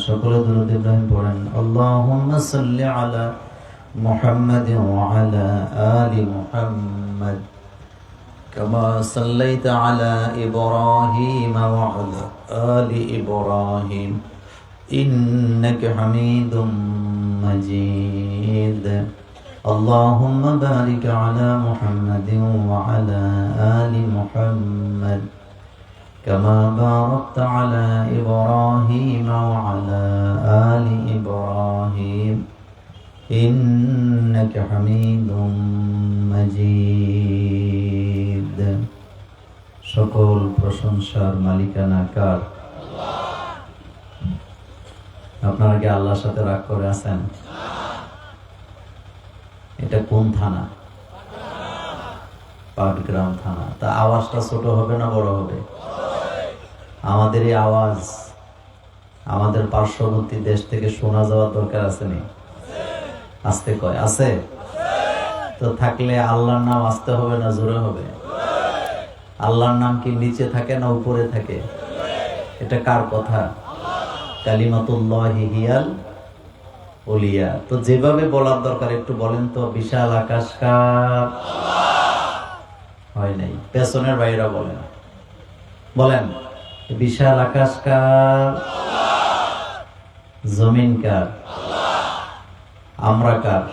সকলে দুরূদ ইব্রাহিম পড়েন। আল্লাহুম্মা সাল্লি আলা মুহাম্মাদিন ওয়া আলা আলি মুহাম্মাদ কামা সাল্লাইতা আলা ইব্রাহিম ওয়া আলা আলি ইব্রাহিম ইন্নাকা হামিদুম মাজিদ। আল্লাহুম্মা বারিক আলা মুহাম্মাদিন ওয়া আলা আলি মুহাম্মাদ كما باركت على إبراهيم وعلى آل إبراهيم إنك حميد مجيد। সকল প্রশংসার মালিকানা কার? আপনারা কি আল্লাহর সাথে রাগ করে আছেন? এটা কোন থানা? পাটগ্রাম থানা। তা আওয়াজটা ছোট হবে না বড় হবে? আমাদের এই আওয়াজ আমাদের পার্শ্ববর্তী দেশ থেকে শোনা যাওয়ার দরকার আছে নি? আসতে কয় আছে তো থাকলে আল্লাহর নাম আসতে হবে না জোরে হবে? আল্লাহর নাম কি নিচে থাকে না উপরে থাকে? এটা কার কথা? কালিমাতুল্লাহি হিয়াল উলিয়া। তো যেভাবে বলার দরকার একটু বলেন তো। বিশাল আকাশ কার? হয় নাই, পেছনের বাইরা বলেন, বলেন বিশাল আকাশ কার? জমিন কার? আমরা কার?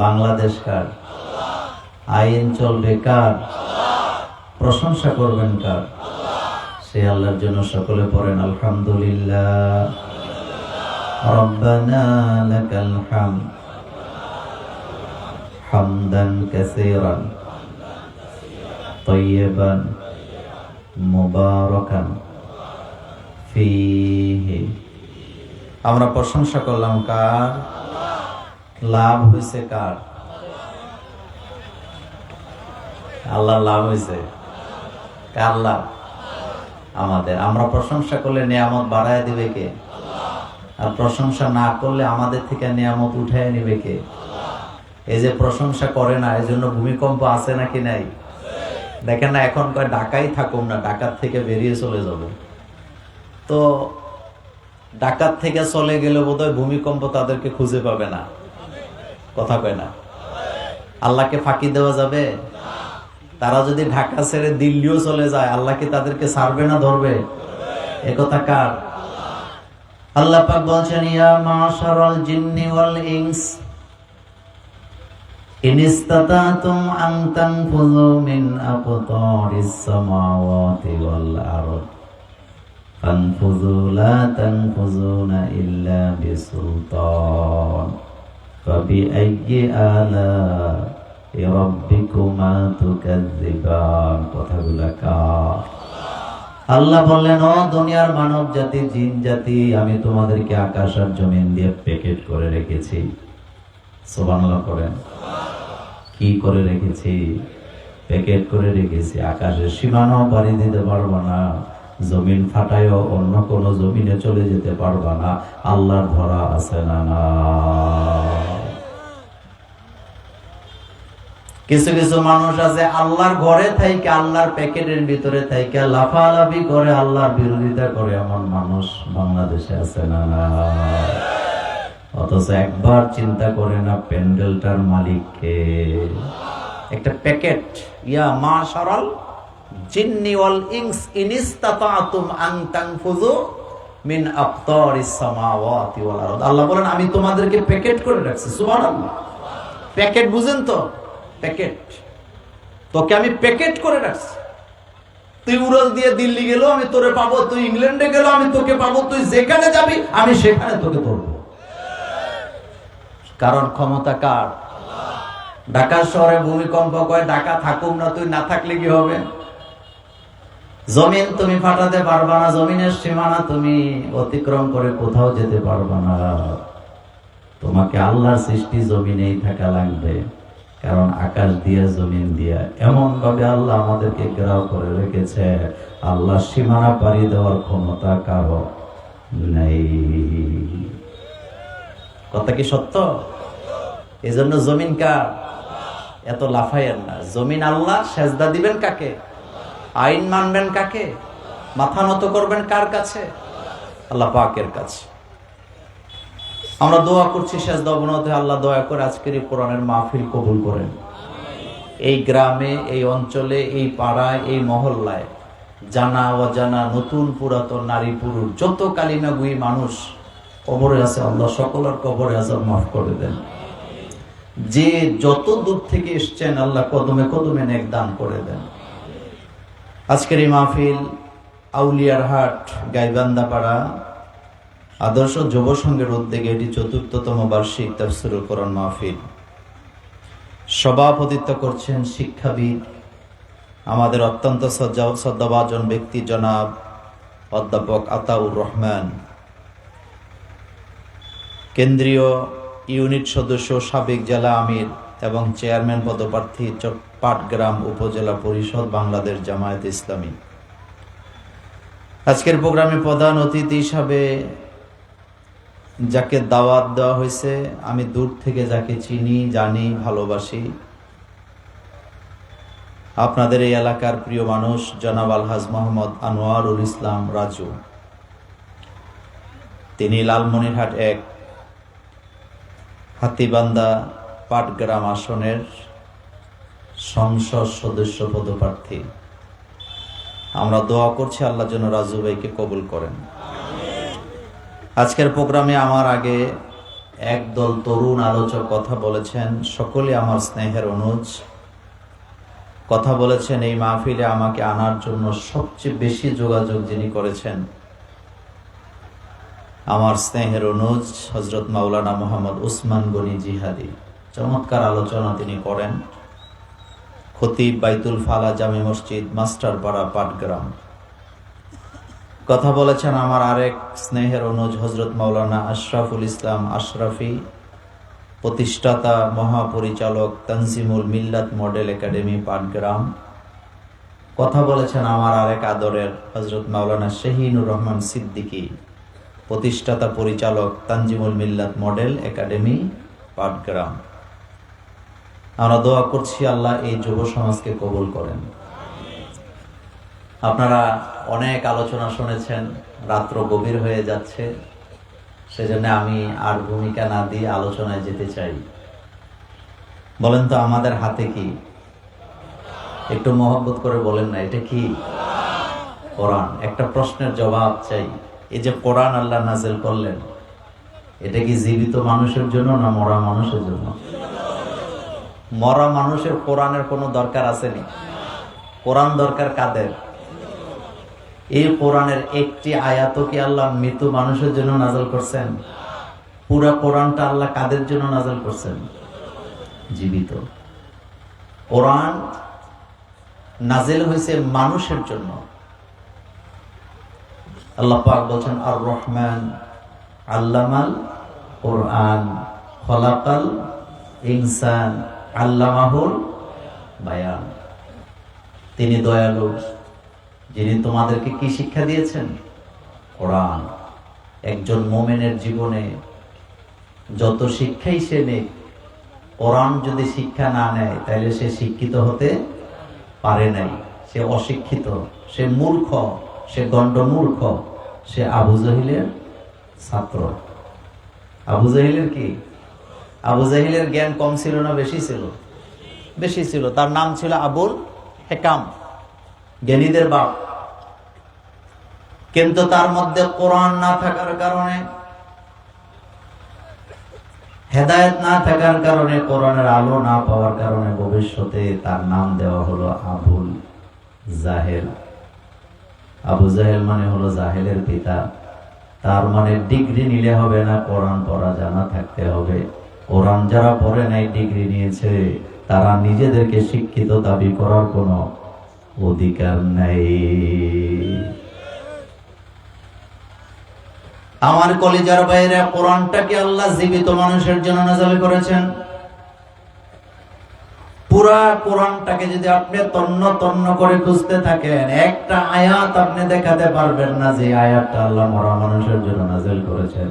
বাংলাদেশ কার? আইন চলবে কার? প্রশংসা করবেন কার? সে আল্লাহর জন্য সকলে পড়েন আলহামদুলিল্লাহ। রব্বানা লাকাল হামদ হামদান কাসীরান তাইয়িবান মুবারাকান ফীহি। আমরা প্রশংসা করলাম কার? লাভ হয়েছে কার? আল্লাহর লাভ হয়েছে। কার লাভ? আমাদের। আমরা প্রশংসা করলে নিয়ামত বাড়ায় দিবে কে? আর প্রশংসা না করলে আমাদের থেকে নিয়ামত উঠায় নিবে কে? এই যে প্রশংসা করে না, এই জন্য ভূমিকম্প আছে নাকি নাই? দেখেন না, এখন কয় ঢাকাই থাকুম না, ঢাকার থেকে বেরিয়ে চলে যাব। তো ঢাকার থেকে চলে গেলে বোধহয় ভূমিকম্প তাদেরকে খুঁজে পাবে না। কথা কয় না? আল্লাহকে ফাঁকি দেওয়া যাবে? তারা যদি ঢাকা ছেড়ে দিল্লিও চলে যায়, আল্লাহ কি তাদেরকে ছাড়বে না ধরবে? একথা কার? আল্লাহ পাক বলছেন ইয়া মাশারাল জিন্নি ওয়াল ইনস ইন ইসতাতাতুম আন তানফুযু মিন আকতারিস সামাওয়াতি ওয়াল আরদ ফানফুযু লা তানফুযুনা ইল্লা বিসুলতান ফাবিআইয়ি আলা'i রাব্বিকুমা তুকাযযিবান। কথাগুলো কার? আল্লাহ বললেন ও দুনিয়ার মানব জাতি, জিন জাতি, আমি তোমাদেরকে আকাশ আর জমিন দিয়ে প্যাকেট করে রেখেছি। সুবহানাল্লাহ করেন। কি করে রেখেছি? প্যাকেট করে রেখেছি। আকাশের সীমানাও পাড়ি দিতে পারবা না, জমিন ফাটায়ও অন্য কোন জমিনে চলে যেতে পারবা না। আল্লাহর ধরা আছে না? না। কিছু কিছু মানুষ আছে আল্লাহর ঘরে থাইকে, আল্লাহর প্যাকেটের ভিতরে থাইকে লাফালাফি করে, আল্লাহর বিরোধিতা করে। এমন মানুষ বাংলাদেশে আছে না? না। অথচ একবার চিন্তা করে না প্যান্ডেলটার মালিককে। একটা packet yeah মাশারাল জিন্নি wall ins in ইসতাতাতুম আন তানফুযু মিন আকতারিস সামাওয়াতি ওয়াল আরদ। আল্লাহ বলেন আমি তোমাদেরকে প্যাকেট করে রাখছি। সুবহানাল্লাহ। প্যাকেট বুঝেন তো? প্যাকেট তোকে আমি প্যাকেট করে রাখছি। তুই উড়াল দিয়ে দিল্লি গেল আমি তোরে পাবো, তুই ইংল্যান্ডে গেল আমি তোকে পাবো, তুই যেখানে যাবি আমি সেখানে তোকে ধরবো। কারণ ক্ষমতা কার? ঢাকা শহরে ভূমিকম্প কয় ঢাকা থাকুম না, তুই না থাকলে কি হবে? জমিন তুমি ফাটাতে পারবা না, জমিনের সীমানা তুমি অতিক্রম করে কোথাও যেতে পারবা না। তোমাকে আল্লাহর সৃষ্টি জমিনেই থাকা লাগবে। কারণ আকাশ দিয়া জমিন দিয়া এমন ভাবে আল্লাহ আমাদেরকে ঘেরাও করে রেখেছে, আল্লাহ সীমানা পাড়ি দেওয়ার ক্ষমতা কারো নাই। কথা কি সত্য? এই জন্য জমিন কার? এত লাফাইয়েন না। জমিন আল্লাহ। সেজদা দিবেন কাকে? আইন মানবেন কাকে? মাথা নত করবেন কার কাছে? আল্লাহ পাকের কাছে। আমরা দোয়া করছি সেজদা অবনতে, আল্লাহ দয়া করে আজকের এই কোরআনের মাহফিল কবুল করেন। এই গ্রামে, এই অঞ্চলে, এই পাড়ায়, এই মহল্লায় জানা অজানা, নতুন পুরাতন, নারী পুরুষ, যত কালিমাগুই মানুষ কবরে আছে, আল্লাহ সকলের কবরে আযাব মাফ করে দেন। যে যত দূর থেকে এসছেন, আল্লাহ কদমে কদমে নেক দান করে দেন। আজকের এই মাহফিল আউলিয়ারহাট গাইবান্দাপাড়া আদর্শ যুব সংঘের উদ্যোগে এটি ৪র্থতম বার্ষিক তাফসীরুল কোরআন মাহফিল। সভাপতিত্ব করছেন শিক্ষাবিদ, আমাদের অত্যন্ত শ্রদ্ধাভাজন ব্যক্তি জনাব অধ্যাপক আতাউর রহমান, কেন্দ্রীয় ইউনিট সদস্য, সাবেক জেলা আমির এবং চেয়ারম্যান পদপ্রার্থী, পাটগ্রাম উপজেলা পরিষদ, বাংলাদেশ জামায়াত ইসলামী। আজকের প্রোগ্রামে প্রধান অতিথি হিসাবে যাকে দাওয়াত দেওয়া হয়েছে, আমি দূর থেকে যাকে চিনি, জানি, ভালোবাসি, আপনাদের এই এলাকার প্রিয় মানুষ জনাব আলহাজ মোহাম্মদ আনোয়ারুল ইসলাম রাজু। তিনি লালমনিরহাট ১ হাতীবান্ধা পাটগ্রাম আসনের সংসদ সদস্য পদপ্রার্থী। আমরা দোয়া করছি আল্লাহ যেন রাজু ভাইকে কবুল করেন। আজকের প্রোগ্রামে আমার আগে একদল তরুণ আলোচক কথা বলেছেন, সকলে আমার স্নেহের অনুজ। কথা বলেছেন এই মাহফিলে আমাকে আনার জন্য সবচেয়ে বেশি যোগাযোগ যিনি করেছেন, আমার স্নেহের অনুজ হযরত মাওলানা মোহাম্মদ উসমান গনি জিহাদি। চমৎকার আলোচনা তিনি করেন। খতিব বাইতুল ফালা জামে মসজিদ, মাস্টারপাড়া, পাটগ্রাম। কথা বলেছেন আমার আরেক স্নেহের অনুজ হযরত মাওলানা আশরাফুল ইসলাম আশরাফি, প্রতিষ্ঠাতা মহাপরিচালক তানজিমুল মিল্লাত মডেল একাডেমি, পাটগ্রাম। কথা বলেছেন আমার আরেক আদরের হযরত মাওলানা শাহীনুর রহমান সিদ্দিকী, প্রতিষ্ঠাতা পরিচালক তানজিমুল মিল্লাত মডেল একাডেমি, পাটগ্রাম। আমরা দোয়া করছি আল্লাহ এই যুব সমাজকে কবুল করেন। আপনারা অনেক আলোচনা শুনেছেন, রাত্র গভীর হয়ে যাচ্ছে, সেজন্য আমি আর ভূমিকা না দিয়ে আলোচনায় যেতে চাই। বলেন তো আমাদের হাতে কি? একটু মহব্বত করে বলেন না, এটা কি? কোরআন। একটা প্রশ্নের জবাব চাই। এই যে কোরআন আল্লাহ নাযিল করলেন, এটা কি জীবিত মানুষের জন্য না মরা মানুষের জন্য? মরা মানুষের কোরআনের কোনো দরকার আসেনি। কোরআন দরকার কাদের? এই কোরআনের একটি আয়াতও কি আল্লাহ মৃত মানুষের জন্য নাযিল করছেন? পুরা কোরআনটা আল্লাহ কাদের জন্য নাযিল করছেন? জীবিত। কোরআন নাযিল হয়েছে মানুষের জন্য। আল্লাহ পাক বলছেন আর রহমান আল্লামাল কোরআন খলাকাল ইনসান আল্লামাহুল বায়ান। তিনি দয়ালু, যিনি তোমাদেরকে কি শিক্ষা দিয়েছেন? কোরআন। একজন মুমিনের জীবনে যত শিক্ষাই সে নেই, কোরআন যদি শিক্ষা না নেয় তাহলে সে শিক্ষিত হতে পারে নাই। সে অশিক্ষিত, সে মূর্খ, সে গণ্ডমূর্খ, সে আবু জাহিলের ছাত্র। আবু জাহিলের কি? আবু জাহিলের জ্ঞান কম ছিল না বেশি ছিল? বেশি ছিল। তার নাম ছিল আবুল হেকাম, জ্ঞানীদের বাপ। কিন্তু তার মধ্যে কোরআন না থাকার কারণে, হেদায়েত না থাকার কারণে, কোরআনের আলো না পাওয়ার কারণে ভবিষ্যতে তার নাম দেওয়া হলো আবুল জাহেল। আবু জাহেল মানে হলো জাহেলের পিতা। তার মানে ডিগ্রি নিলে হবে না, কোরআন পড়া জানা থাকতে হবে। কোরআন যারা পড়ে নাই, ডিগ্রি নিয়েছে, তারা নিজেদেরকে শিক্ষিত দাবি করার কোনো অধিকার নাই। আমার কলিজার বাইরে, কোরআনটাকে আল্লাহ জীবিত মানুষের জন্য নাযিল করেছেন। পুরা কোরআনটাকে যদি আপনি তন্ন তন্ন করে খুঁজতে থাকেন, একটা আয়াত আপনি দেখাতে পারবেন না যে আয়াতটা আল্লাহ মরা মানুষের জন্য নাযিল করেছেন।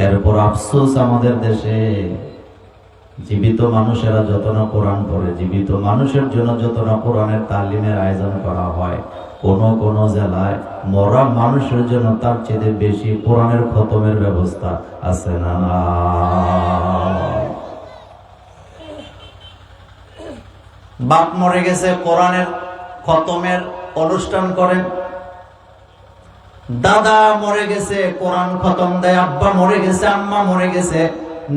এরপর আফসোস আমাদের দেশে, জীবিত মানুষেরা যত না কোরআন পড়ে, জীবিত মানুষের জন্য যত না কোরআনের তালিমের আয়োজন করা হয়, কোন কোন জেলায় মরা মানুষের জন্য তার চেয়ে বেশি কোরআনের খতমের ব্যবস্থা আছে না? বাপ মরে গেছে, কোরআনের খতমের অনুষ্ঠান করেন। দাদা মরে গেছে, কোরআন খতম দেয়। আব্বা মরে গেছে, আম্মা মরে গেছে,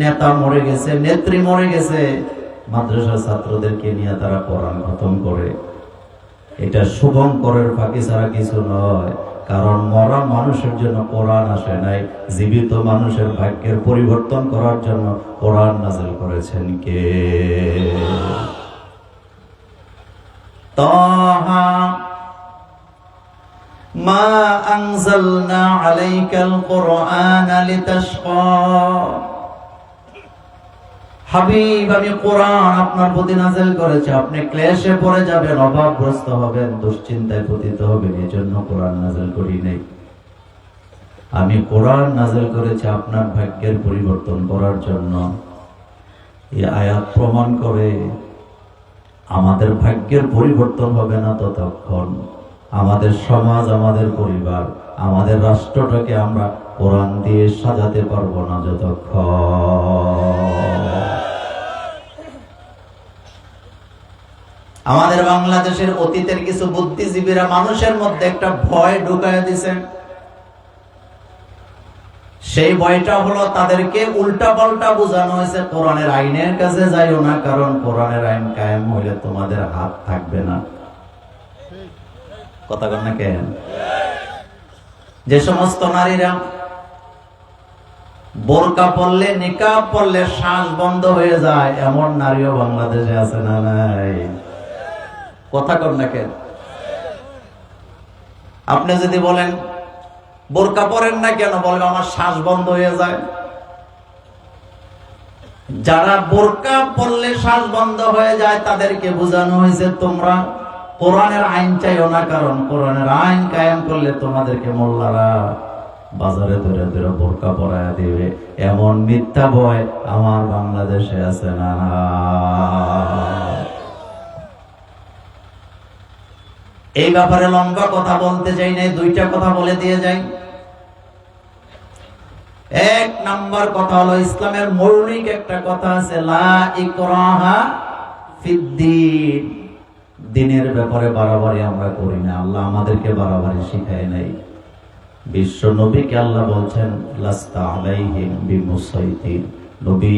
নেতা মরে গেছে, নেত্রী মরে গেছে, মাদ্রাসার ছাত্রদেরকে নিয়ে তারা কোরআন খতম করে। এটা শুভঙ্করের ফাঁকি ছাড়া কিছু নয়। কারণ মরা মানুষের জন্য কোরআন আসে নাই, জীবিত মানুষের ভাগ্যের পরিবর্তন করার জন্য কোরআন নাযিল করেছেন কে? তাহা মা আনজালনা আলাইকাল কুরআনা লিতাশকা। হাবিব, আমি কোরআন আপনার প্রতি নাযিল করেছি, আপনি ক্লেশে পড়ে যাবেন, অভাবগ্রস্ত হবেন, দুশ্চিন্তায় পতিত হবেন, এজন্য কোরআন নাযিল করি নাই। আমি কোরআন নাযিল করেছি আপনার ভাগ্যের পরিবর্তন করার জন্য। এই আয়াত প্রমাণ করে আমাদের ভাগ্যের পরিবর্তন হবে না ততক্ষণ, আমাদের সমাজ, আমাদের পরিবার, আমাদের রাষ্ট্রটাকে আমরা কোরআন দিয়ে সাজাতে পারবো না যতক্ষণ। আমাদের বাংলাদেশের অতীতের কিছু বুদ্ধিজীবীরা মানুষের মধ্যে একটা ভয় ঢুকায় দিয়েছেন। সেই ভয়টা হলো তাদেরকে উল্টা পাল্টা বোঝানো হয়েছে, কোরআনের আইনের কাছে যাইও না, কারণ কোরআনের আইন কায়েম হইলে তোমাদের হাত থাকবে না। কথা কন না কেন? যে সমস্ত নারীরা বোরকা পরলে, নিকাব পরলে শ্বাস বন্ধ হয়ে যায়, এমন নারীও বাংলাদেশে আছে না নাই? কথা কন না কেন? আপনি যদি বলেন বোরকা পরেন না কেন, বলবে আমার শ্বাস বন্ধ হয়ে যায়। যারা বোরকা পরলে শ্বাস বন্ধ হয়ে যায় তাদেরকে বোঝানো হয়েছে তোমরা কোরআনের আইন চাইও না, কারণ কোরআনের আইন কায়েম করলে তোমাদেরকে মোল্লারা বাজারে ধরে ধরে বোরকা পরায়া দিবে। এমন মিথ্যা ভয় আমার বাংলাদেশে আছে না? এই ব্যাপারে লম্বা কথা বলতে চাই না, দুইটা কথা বলে দিয়ে যাই। এক নাম্বার কথা হলো, ইসলামের মৌলিক একটা কথা আছে, লা ইকরাহা ফিদ্দিন। দিনের ব্যাপারে বাড়াবাড়ি আমরা করি না, আল্লাহ আমাদেরকে বাড়াবাড়ি শিখায় নাই। বিশ্ব নবীকে আল্লাহ বলছেন লাস্তা আলাইহিম বিমুসাইতির। নবী,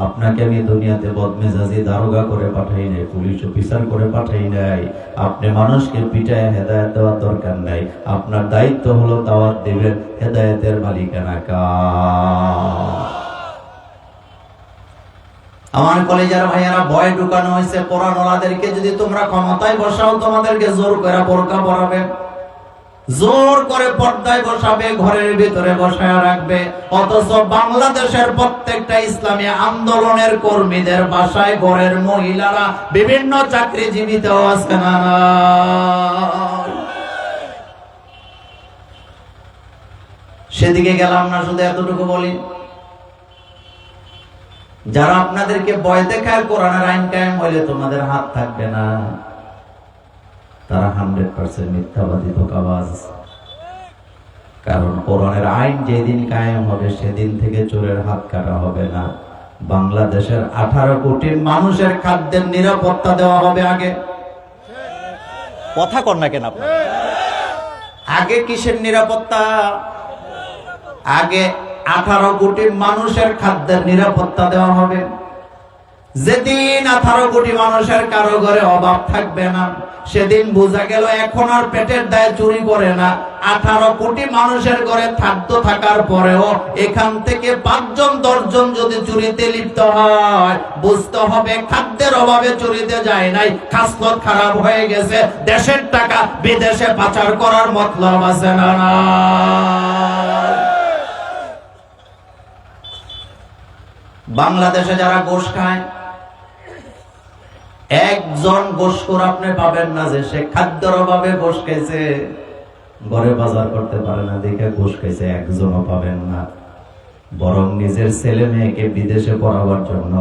আপনাকে আমি দুনিয়াতে বদমেজাজি দারোগা করে পাঠাই নাই, পুলিশ অফিসার করে পাঠাই নাই। আপনি মানুষকে পিটায় হেদায়েত দেওয়ার দরকার নাই, আপনার দায়িত্ব হলো দাওয়াত দিবেন। হেদায়েতের মালিকানা কার? আমার কলেজের ভাইয়েরা, ভয় ঢুকানো হয়েছে কোরআন ওয়ালাদেরকে যদি তোমরা ক্ষমতায় বসাও তোমাদেরকে জোর করে বোরকা পরাবে, জোর করে পর্দায় বসাবে, ঘরের ভিতরে বসায় রাখবে। অথচ বাংলাদেশের প্রত্যেকটা ইসলামী আন্দোলনের কর্মীদের বাসায় ঘরের মহিলারা বিভিন্ন চাকরিজীবীতেও আছে না? সেদিকে গেলাম না, শুধু এতটুকু বলি, যারা আপনাদেরকে ভয় দেখায় কোরআনের আইন কায়েম হইলে তোমাদের হাত থাকবে না, তারা 100% মিথ্যাবাদী, ধোঁকাবাজ। কারণ কোরআনের আইন যেদিন কায়েম হবে সেদিন থেকে চোরের হাত কাটা হবে না। বাংলাদেশের 18 কোটি মানুষের খাদ্যের নিরাপত্তা দেওয়া হবে আগে। কথা কর না কেন আপনি? আগে কিসের নিরাপত্তা? আগে 18 কোটি মানুষের খাদ্যের নিরাপত্তা দেওয়া হবে। যেদিন 18 কোটি মানুষের কারো ঘরে অভাব থাকবে না, সেদিন বোঝা গেল এখন আর পেটের দায়ে চুরি করে না। 18 কোটি মানুষের ঘরে খাদ্য থাকার পরেও এখান থেকে 5 জন 10 জন যদি চুরিতে লিপ্ত হয়, বুঝতে হবে খাদ্যের অভাবে চুরিতে যায় নাই, খাসলত খারাপ হয়ে গেছে, দেশের টাকা বিদেশে পাচার করার মতলব আছে না? বাংলাদেশে যারা গোশ খায়, একজন গোশখোর আপনি পাবেন না যে সে খাদ্যের অভাবে গোশ খাইছে, ঘরে বাজার করতে পারে না দেখে গোশ খাইছে, একজনও পাবেন না। বরং নিজের ছেলে মেয়েকে বিদেশে পড়াবার জন্য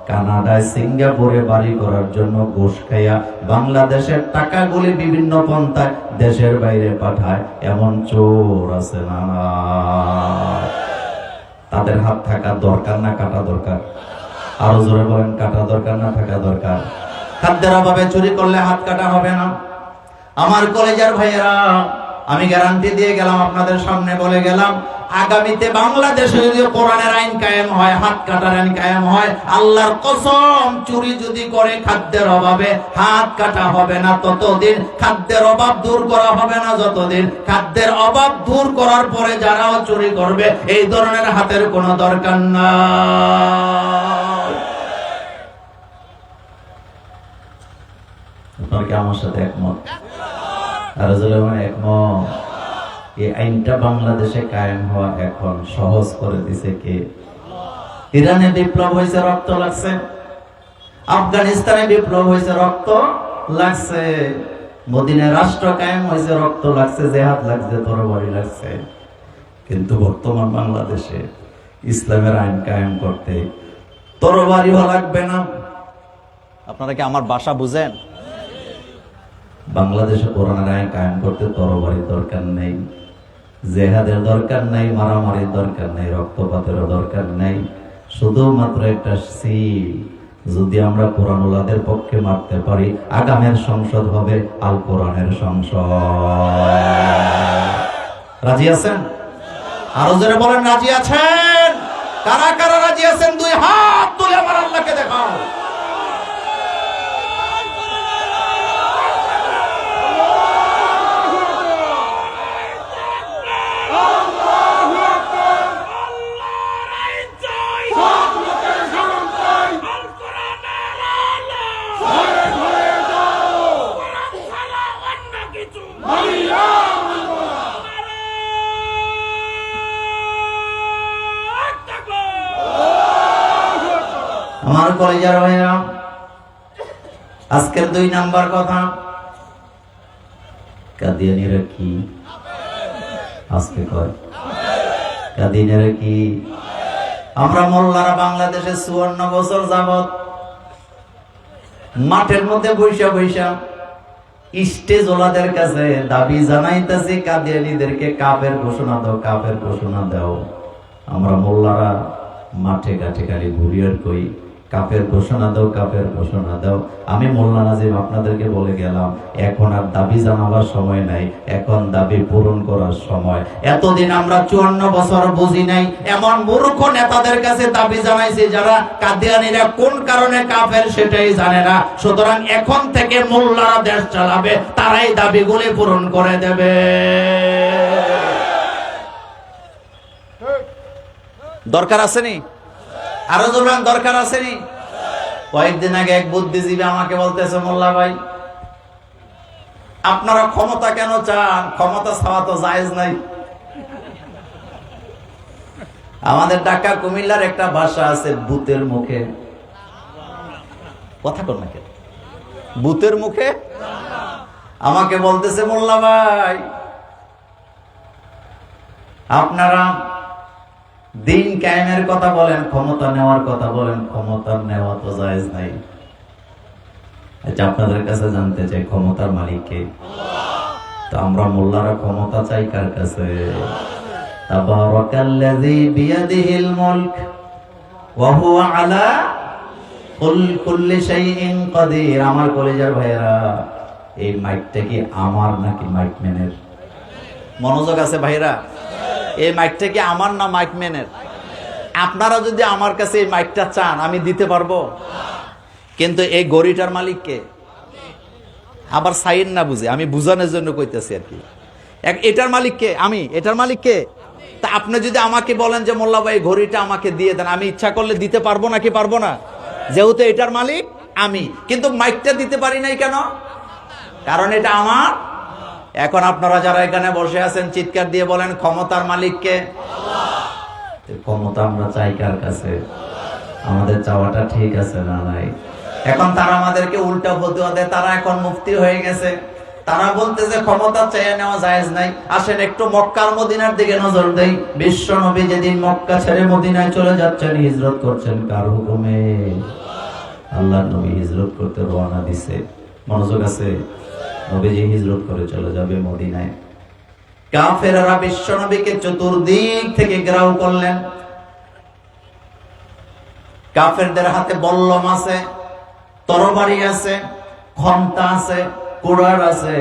কানাডায় সিঙ্গাপুরে বাড়ি করার জন্য ঘুষ খাইয়া বাংলাদেশের টাকাগুলি বিভিন্ন পন্থায় দেশের বাইরে পাঠায় এমন চোর আছে না? তাদের হাত থাকা দরকার না কাটা দরকার? আরো জোরে বলেন, কাটা দরকার না থাকা দরকার? খাদ্যের অভাবে চুরি করলে হাত কাটা হবে না? আমার কলেজের ভাইয়েরা, আমি গ্যারান্টি দিয়ে গেলাম, আপনাদের সামনে বলে গেলাম, আগামীতে বাংলাদেশে যদি কোরআনের আইন কায়েম হয়, হাত কাটার আইন কায়েম হয়, আল্লাহর কসম, চুরি যদি করে খাদ্যের অভাবে হাত কাটা হবে না ততদিন, খাদ্যের অভাব দূর করা হবে না যতদিন, খাদ্যের অভাব দূর করার পরে যারাও চুরি করবে এই ধরনের হাতের কোনো দরকার নাই। আপনার কি আমার সাথে একমত? আর একমত? এই আইনটা বাংলাদেশে কায়েম হওয়া এখন সহজ করে দিছে কে? ইরানে বিপ্লব হয়েছে, রক্ত লাগছে। আফগানিস্তানে বিপ্লব হয়েছে, রক্ত লাগছে। মদিনায় রাষ্ট্র কায়েম হয়েছে, রক্ত লাগছে, জেহাদ লাগছে, তরবারি লাগছে। কিন্তু বর্তমান বাংলাদেশে ইসলামের আইন কায়েম করতে তরবারিও লাগবে না। আপনারা কি আমার ভাষা বুঝেন? বাংলাদেশে কোরআনের আইন কায়েম করতে তরবারির দরকার নেই, জেহাদের দরকার নেই, মারামারির দরকার নেই, রক্তপাতেরও দরকার নেই। শুধুমাত্র একটা সিল যদি আমরা কোরআনুল্লাহদের পক্ষে মারতে পারি, আগামের সংসদ হবে আল কোরআনের সংসদ। রাজি আছেন? আরো জোরে বলেন, রাজি আছেন? কারা কারা রাজি আছেন? দুই হাত তুলে আমার আল্লাহকে দেখাও। আমার কলেজের ভাইয়েরা, আজকের 2 নাম্বার কথা, কাদিয়ানীরা কি? আজকে কয় কাদিয়ানীরা কি? আমরা মোল্লারা বাংলাদেশে 54 বছর যাবত মাঠের মধ্যে বৈশা বৈশা স্টেজ ওলাদের কাছে দাবি জানাইতেছি, কাদিয়ানীদেরকে কাফের ঘোষণা দাও, কাফের ঘোষণা দাও। আমরা মোল্লারা মাঠে ঘাটে খালি ঘুরিয়ার কই, কাফের ঘোষণা দাও, কাফের ঘোষণা দাও। আমি মোল্লা নাজিম আপনাদেরকে বলে গেলাম, এখন আর দাবি জানাবার সময় নাই, এখন দাবি পূরণ করার সময়। এতদিন আমরা 54 বছর বুঝি নাই, এমন মূর্খ নেতাদের কাছে দাবি জানাইছি যারা কাদিয়ানীরা কোন কারণে কাফের সেটাই জানে না। সুতরাং এখন থেকে মোল্লারা দেশ চালাবে, তারাই দাবিগুলি পূরণ করে দেবে। দরকার আসেনি? আরো জোরান দরকার আসেনি? কয়েকদিন আগে এক বুদ্ধিজীবী আমাকে বলতেছে, মোল্লা ভাই, আপনারা ক্ষমতা কেন চান? ক্ষমতা চাওয়া তো জায়েজ নাই। আমাদের ঢাকা কুমিল্লার একটা ভাষা আছে, ভূতের মুখে কথা কর না কেন, ভূতের মুখে। আমাকে বলতেছে, মোল্লা ভাই, আপনারা দিন কায়েমের কথা বলেন, ক্ষমতা নেওয়ার কথা বলেন, ক্ষমতা নেওয়া তো জায়েজ নাই। আচ্ছা, আপনাদের কাছে জানতে চাই, ক্ষমতার মালিক কে? তো আমরা মোল্লারা ক্ষমতা চাই কার কাছে? তাবারাকাল্লাযী বিয়াদিহিল মুলক ওয়া হুয়া আলা কুল্লি শাইইন কাদির। আমার কলেজের ভাইয়েরা, এই মাইকটা কি আমার নাকি মাইকম্যানের? মনোযোগ আছে ভাইরা? এই মাইকটা কি আমার না মাইকম্যানের? আপনারা যদি আমার কাছে এই মাইকটা চান, আমি দিতে পারবো, কিন্তু এই গড়িটার মালিক কে? আবার সাইন না বুঝে, আমি বুঝানোর জন্য কইতেছি আর কি। এটার মালিক কে? আমি। এটার মালিক কে? তা আপনি যদি আমাকে বলেন যে মোল্লা ভাই ঘড়িটা আমাকে দিয়ে দেন, আমি ইচ্ছা করলে দিতে পারবো নাকি পারবো না? যেহেতু এটার মালিক আমি, কিন্তু মাইকটা দিতে পারি নাই কেন? কারণ এটা আমার। এখন আপনারা যারা এখানে বসে আছেন, চিৎকার দিয়ে বলেন, ক্ষমতার মালিক কে? ক্ষমতা আমরা চাই কার কাছে? আমাদের চাওয়াটা ঠিক আছে না নাই? এখন তারা আমাদেরকে উল্টা ফতোয়া দেয়, তারা এখন মুফতি হয়ে গেছে, তারা বলতেছে ক্ষমতা চেয়ে নেওয়া জায়েজ নাই। আসেন একটু মক্কার মদিনার দিকে নজর দেই। বিশ্ব নবী যেদিন মক্কা ছেড়ে মদিনায় চলে যাচ্ছেন, হিজরত করছেন কার হুকুমে? আল্লাহ নবী হিজরত করতে রওনা দিছে। মনোযোগ আছে? নবীজি হিজরত করে চলে যাবে মদিনায়। কাফেররা বিশ্ব নবীকে চতুর্দিক থেকে ঘেরাও করলেন। কাফেরদের হাতে বল্লম আছে, তরবারি আছে, খন্তা আছে, কুড়াল আছে,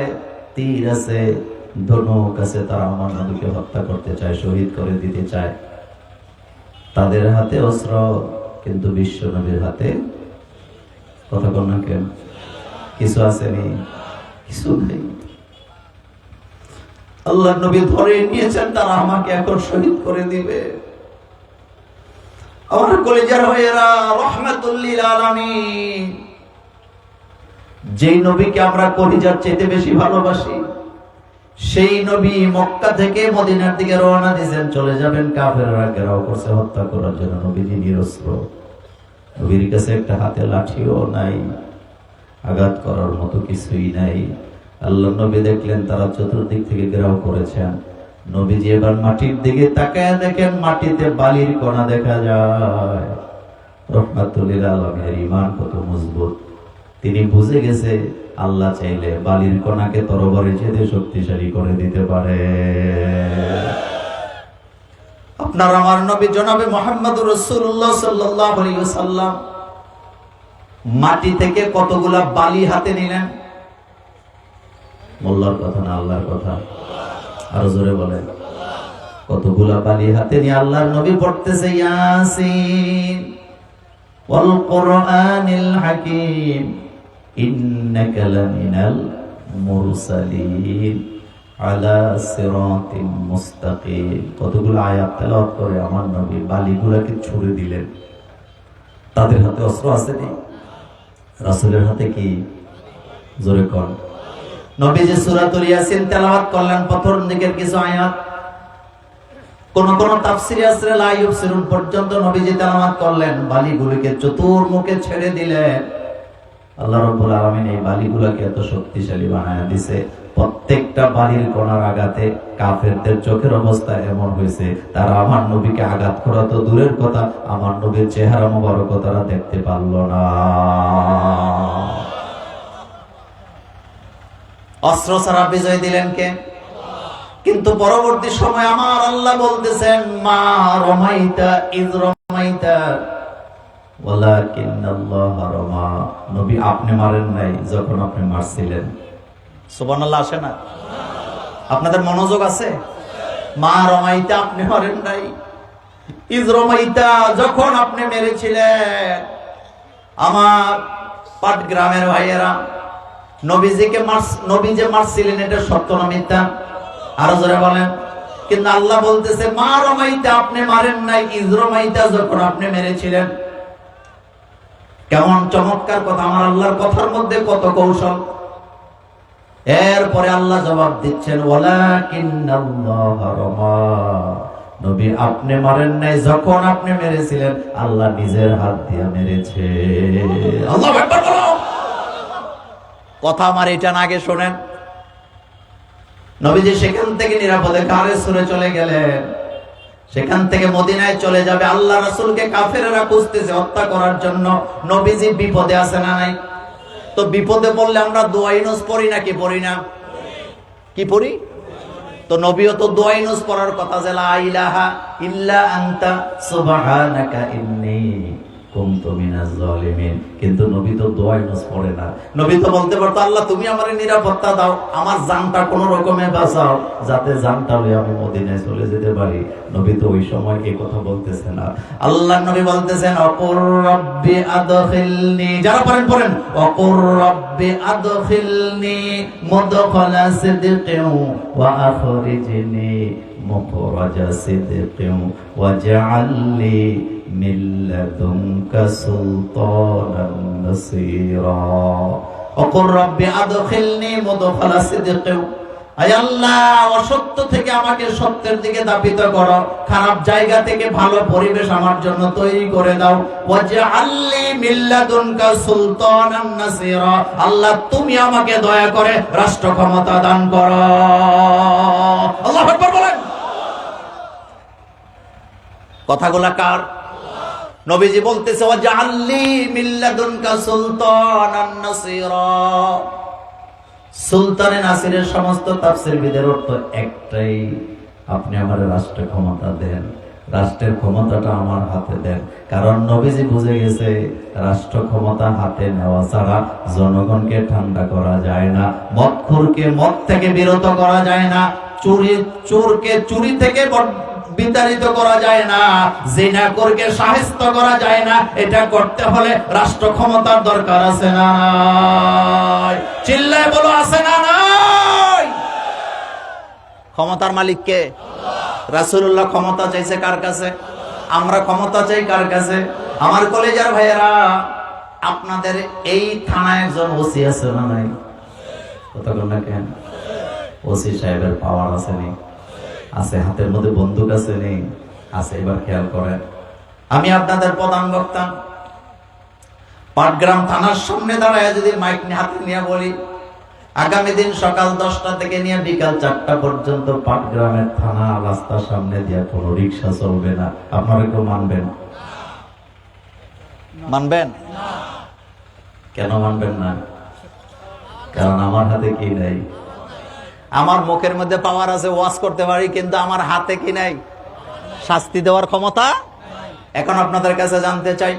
তীর আছে, ধনুক আছে। তারা আমার নবীকে হত্যা করতে চায়, শহীদ করে দিতে চায়। তাদের হাতে অস্ত্র, কিন্তু বিশ্ব নবীর হাতে কথা কন না কেন? কিছু আসেনি, কিছু নেই। আল্লাহ নবী ধরে নিয়েছেন, তারা আমাকে এখন শহীদ করে দিবে। আমার কলিজার ভাইয়েরা, রাহমাতুল লিল আলামিন, যেই নবীকে আমরা কলিজার চাইতে বেশি ভালোবাসি, সেই নবী মক্কা থেকে মদিনার দিকে রওনা দিয়েছেন, চলে যাবেন। কাফেররা ঘেরাও করছে হত্যা করার জন্য। নবীজি নিরস্ত্র, নবীর কাছে একটা হাতে লাঠিও নাই, আঘাত করার মতো কিছুই নাই। আল্লাহ নবী দেখলেন তারা চতুর্দিক থেকে ঘেরাও করেছেন। নবীজি এবার মাটির দিকে তাকায় দেখেন, মাটিতে বালির কণা দেখা যায়। রাহমাতুল লিল আলামিনের ঈমান কত মজবুত! তিনি বুঝে গেছে আল্লাহ চাইলে বালির কণাকে তরবারি চেয়ে শক্তিশালী করে দিতে পারে। আপনার আমার নবী জনাবে মুহাম্মদুর রাসূলুল্লাহ সাল্লাল্লাহু আলাইহি ওয়াসাল্লাম মাটি থেকে কতগুলা বালি হাতে নিলেন। মোল্লার কথা না, আল্লাহর কথা। আরো জোরে বলেন। কতগুলা বালি হাতে নিয়ে আল্লাহর নবী পড়তেছে ইয়াসিন ওয়াল কুরআনিল হাকীম ইন্নাকা লামিনাল মুরসালিন আলা সিরাতিম মুস্তাকিম। কতগুলো আয়াত তেলাওয়াত করে আমার নবী বালিগুলোকে ছুড়ে দিলেন। তাদের হাতে অস্ত্র আছে নি? রাসূলের হাতে কি? জোরে কোন। নবীজি সূরাতুল ইয়াসিন তেলাওয়াত করলেন, প্রথম দিকের কিছু আয়াত। কোন কোন তাফসীরে আছে লা ইউবসিরুন পর্যন্ত নবীজি তেলাওয়াত করলেন। বালিগুলোকে চতুর্মুখে ছেড়ে দিলেন। আল্লাহ রাব্বুল আলামিন এই বালিগুলোকে এত শক্তিশালী বানায়া দিয়েছে, প্রত্যেকটা বালির কণার আঘাতে কাফেরদের চোখের অবস্থা এমন হয়েছে, তারা আমার নবীকে আঘাত করা তো দূরের কথা, আমার নবীর চেহারা মোবারক তারা দেখতে পারল না। অস্ত্র ছাড়া বিজয় দিলেন কে? কিন্তু পরবর্তী সময় আমার আল্লাহ বলতেছেন, মা রমাইতা ইয রমাইতা ওয়ালাকিন্নাল্লাহ রামা। নবী আপনি মারেন নাই যখন আপনি মারছিলেন। সুবহানাল্লাহ আসে না? আপনাদের মনোযোগ আছে? মা রমাইতা, আপনি মারেন নাই। ইয রমাইতা, যখন আপনি মেরেছিলেন। আমার পাটগ্রামের ভাইয়েরা, নবী যে মারছিলেন এটা সত্য না মিথ্যা? আরো জোরে বলেন। কিন্তু আল্লাহ বলতেছে মা রমাইতা, আপনি মারেন নাই, ইয রমাইতা, যখন আপনি মেরেছিলেন। কেমন চমৎকার কথা! আমার আল্লাহর কথার মধ্যে কত কৌশল। এরপরে আল্লাহ জবাব দিচ্ছেন, ওয়ালাকিন্নাল্লাহ রামা। নবী আপনি মারেন নাই, যখন আপনি মেরেছিলেন আল্লাহ নিজের হাত দিয়ে মেরেছে। আল্লাহু আকবার বলো। কথা আমার এটা না, আগে শোনেন। নবীজি সেখান থেকে নিরাপদে গারে সুরে চলে গেলেন। সেখান থেকে মদিনায় চলে যাবে। আল্লাহ রাসূলকে কাফেররা খুঁজতেছে হত্যা করার জন্য। নবীজি বিপদে আছে না নাই? তো বিপদে পড়লে আমরা দোয়া ইউনুস পড়ি নাকি পড়ি না? কি পড়ি? তো নবীও তো দোয়া ইউনুস পড়ার কথা, যে লা ইলাহা ইল্লা আনতা সুবহানাকা ইন্নী কুনতু মিনাজ জালিমিন। কিন্তু নবী তো দোয়া ইউনুস পড়ে না। নবী তো বলতে পারতো, আল্লাহ তুমি আমারে নিরাপত্তা দাও, আমার জানটা কোন রকমে বাঁচাও, যাতে জানটা লয়ে আমি মদিনায় চলে যেতে পারি। নবী তো ওই সময় এই কথা বলতেছে না। আল্লাহ নবী বলতেছেন, অকুর রব্বি আদখিলনি, যারা পারেন পড়েন, অকুর রব্বি আদখিলনি মুদখালা সিদকিন ওয়া আখরিজনি মুখরাজা সিদকিন ওয়াজআলনি মিন লাদুনকা সুলতানান নাসীরা। অকুর রব্বি আদখিলনি মুদখালা সিদকিন, আয় আল্লাহ অসত্য থেকে আমাকে সত্যের দিকে ধাবিত করো, খারাপ জায়গা থেকে ভালো পরিবেশ আমার জন্য তৈরি করে দাও। ওয়াজআলনি মিন লাদুনকা সুলতানান নাসীরা, আল্লাহ তুমি আমাকে দয়া করে রাষ্ট্র ক্ষমতা দান করো। আল্লাহু আকবার বলেন। কথাগুলা কার? নবীজি বলতেছে ওয়াজআললি মিন লাদুনকা সুলতানান নাসীরা। সুলতানে নাসিরের সমস্ত তাফসীরবিদের অর্থ একটাই, আপনি আমার রাষ্ট্র ক্ষমতা দেন, রাষ্ট্রের ক্ষমতাটা আমার হাতে দেন। কারণ নবীজি বুঝে গেছে রাষ্ট্র ক্ষমতা হাতে নেওয়া ছাড়া জনগণকে ঠান্ডা করা যায় না, মদখোরকে মদ থেকে বিরত করা যায় না, চোরকে চুরি থেকে বিতাড়িত করা যায় না, জিনাখোরকে শায়েস্ত করা যায় না। এটা করতে হলে রাষ্ট্র ক্ষমতার দরকার আছে না নাই? চিল্লায় বলো আছে না নাই? ক্ষমতার মালিক কে? রাসূলুল্লাহ ক্ষমতা চাইছে কার কাছে? আমরা ক্ষমতা চাই কার কাছে? আমার কলেজার ভাইয়েরা, আপনাদের এই থানায় একজন ওসি আছে না নাই? কথা বলেন না কেন? ওসি সাহেবের পাওয়ার আছে নি? আছে। হাতের মধ্যে বন্দুক আছে নি? আছে। এবার খেয়াল করেন, আমি আপনাদের প্রধান বক্তা পাটগ্রাম থানার সামনে দাঁড়ায় যদি মাইক হাতে নিয়ে বলি, আগামী দিন সকাল 10টা থেকে নিয়ে বিকাল 4টা পর্যন্ত পাটগ্রামের থানা রাস্তার সামনে দিয়ে কোনো রিক্সা চলবে না, আপনারা কেউ মানবেন? মানবেন? কেন মানবেন না? কারণ আমার হাতে কি নাই? আমার মুখের মধ্যে পাওয়ার আছে, ওয়াজ করতে পারি, কিন্তু আমার হাতে কি নাই? শাস্তি দেওয়ার ক্ষমতা। এখন আপনাদের কাছে জানতে চাই,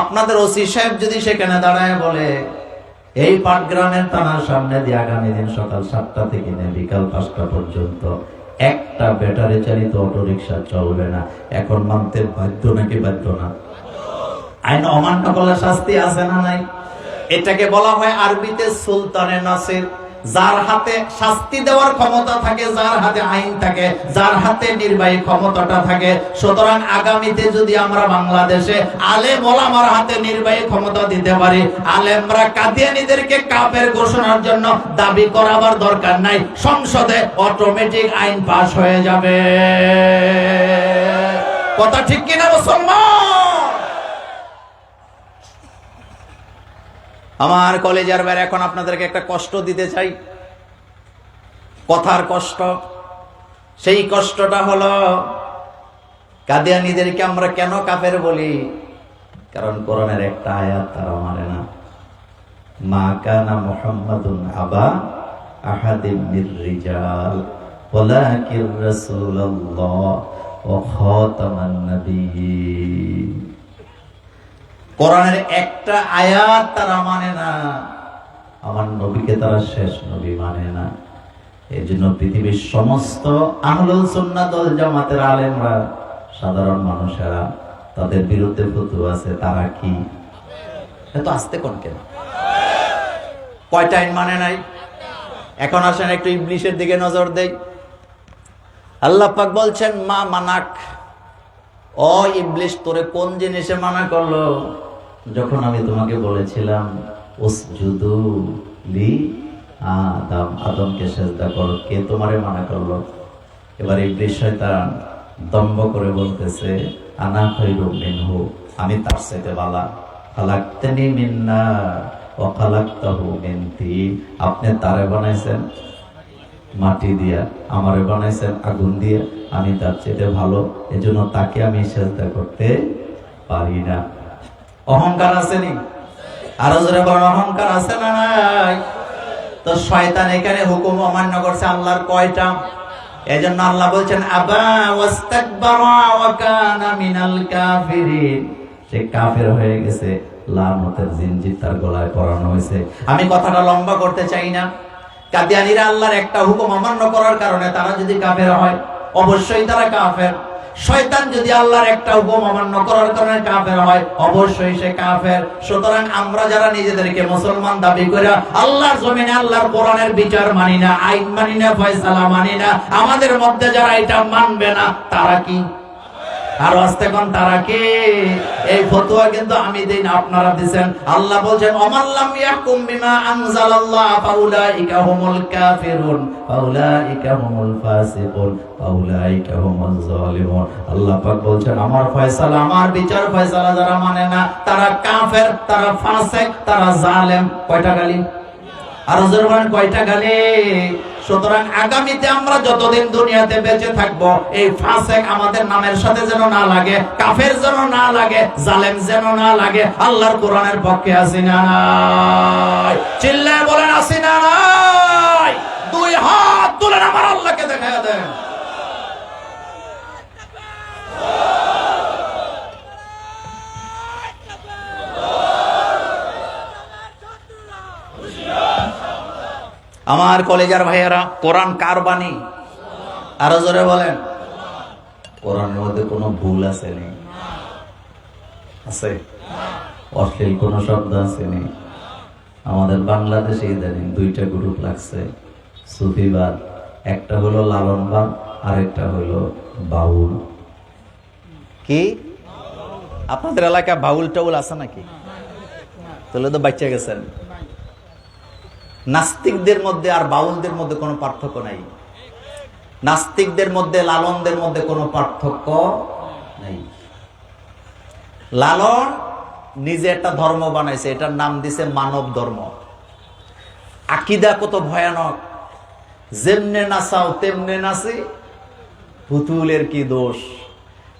আপনাদের ওসি সাহেব যদি সেখানে দাঁড়ায় বলে এই পাটগ্রামের থানার সামনে দিয়ে আগামী দিন সকাল 7টা থেকে নিয়ে বিকাল 5টা পর্যন্ত একটা ব্যাটারি চালিত অটোরিকশা চলবে না, এখন মানতে বাধ্য নাকি বাধ্য না? আইন অমান্য করলে শাস্তি আছে না নাই? এটাকে বলা হয় আরবিতে সুলতানে নাসির। যার হাতে শাস্তি দেওয়ার ক্ষমতা থাকে, যার হাতে আইন থাকে, যার হাতে নির্বাহী ক্ষমতাটা থাকে। সুতরাং আগামীতে যদি আমরা বাংলাদেশে আলেম ওলামার হাতে নির্বাহী ক্ষমতা দিতে পারি, আলেমরা কাদিয়ানীদেরকে কাফের ঘোষণার জন্য দাবি করাবার দরকার নাই, সংসদে অটোমেটিক আইন পাস হয়ে যাবে। কথা ঠিক কিনা মুসলমান? আমার কলেজের বাইরে এখন আপনাদেরকে একটা কষ্ট দিতে চাই, কথার কষ্ট। সেই কষ্টটা হলো কাদিয়ানীদেরকে আমরা কেন কাফের বলি? কারণ কোরআনের একটা আয়াত তারা মানে না, মা কানা মুহাম্মাদুন আবা আহাদিম মির রিজাল ওয়ালাকির রাসূলুল্লাহ ওয়া খাতামান নাবিয়্যিন। কোরআনের একটা আয়াত তারা মানে না, আমার নবীকে তারা শেষ নবী মানে না। এই জন্য পৃথিবীর সমস্ত আহলুল সুন্নাত ওয়াল জামাতের আলেমরা, সাধারণ মানুষেরা, তাদের বিরুদ্ধে ফতোয়া আছে। তারা কি এত আস্তে কোন কেন? কয়টা আইন মানে নাই? এখন আসেন একটু ইবলিশের দিকে নজর দেই। আল্লাহ পাক বলছেন মা মানাক, ও ইবলিশ তোরে কোন জিনিসে মানা করলো? যখন আমি তোমাকে বলেছিলাম উসজুদু লি আদম, আদমকে সেজদা করো, কে তোমারে মানা করলো? এবার ইবলিশ শয়তান দম্ভ করে বলতেছে আনা খায়রুম মিনহু, আমি তার চাইতে ভালো। খালাকতানি মিন নার ওয়া খালাকতাহু মিন তিন, আপনি তারে বানাইছেন মাটি দিয়া, আমারে বানাইছেন আগুন দিয়ে, আমি তার চাইতে ভালো, এজন্য তাকে আমি সেজদা করতে পারি না। অহংকার আছে নি? আরো জোরে বলেন, অহংকার আছে না নাই? তো শয়তান এখানে হুকুম অমান্য করছে আল্লাহর কয়টা? এজন্য আল্লাহ বলছেন আবা ওয়াস্তাকবারা ওয়া কানা মিনাল কাফিরিন, সে কাফের হয়ে গেছে, লানতের জিনজির তার গলায় পরানো হয়েছে। আমি কথাটা লম্বা করতে চাই না। কাদিয়ানীরা আল্লাহর একটা হুকুম অমান্য করার কারণে তারা যদি কাফের হয়, অবশ্যই তারা কাফের। শয়তান যদি আল্লাহর একটা হুকুম অমান্য করার কারণে কাফের হয়, অবশ্যই সে কাফের। সুতরাং আমরা যারা নিজেদেরকে মুসলমান দাবি করে আল্লাহর জমিনে আল্লাহর কোরআনের বিচার মানি না, আইন মানি না, ফয়সালা মানি না, আমাদের মধ্যে যারা এটা মানবে না তারা কি? আর আস্তে কোন তারা কি? এই ফতোয়া কিন্তু আমি দেই না, আপনারা দিবেন। আল্লাহ বলেন ওমাল্লাম ইয়াকুম বিমা আনজালাল্লাহ ফাউলাইকা হুমুল কাফিরুন ফাউলাইকা হুমুল ফাসিকুন ফাউলাইকা হুমুল জালিমুন। আল্লাহ পাক বলেন আমার ফয়সালা, আমার বিচার ফয়সালা যারা মানে না তারা কাফের, তারা ফাসিক, তারা জালেম। কয়টা গালি? আর জোরে বলেন কয়টা গালি? সুতরাং আগামীতে আমরা যতদিন দুনিয়াতে বেঁচে থাকবো, এই ফাসেক আমাদের নামের সাথে যেন না লাগে, কাফের যেন না লাগে, জালেম যেন না লাগে। আল্লাহর কোরআনের পক্ষে আছি না নাই? চিল্লায় বলেন আছি না নাই? দুই হাত তুলেন আমার আল্লাহকে দেখায়া দেন। আমার কলেজার ভাইয়েরা, কোরআন কার বাণী? আরো জোরে বলেন। কোরআনের মধ্যে কোনো ভুল আছে নি? আছে? অশ্লীল কোন শব্দ আছে নি? আমাদের বাংলাদেশে ইদানিং দুইটা গ্রুপ লাগছে, সুফিবাদ। একটা হলো লালনবাদ, আরেকটা হলো বাউল। কি আপনাদের এলাকায় বাউল টাউল আছে নাকি? তাহলে তো বাচ্চা গেছেন। নাস্তিকদের মধ্যে আর বাউলদের মধ্যে কোনো পার্থক্য নাই। নাস্তিকদের মধ্যে লালনদের মধ্যে কোনো পার্থক্য নাই। লালন নিজে একটা ধর্ম বানাইছে, এটার নাম দিছে মানব ধর্ম। আকীদা কত ভয়ানক! যেমনে নাচাও তেমনে নাচি, পুতুলের কি দোষ?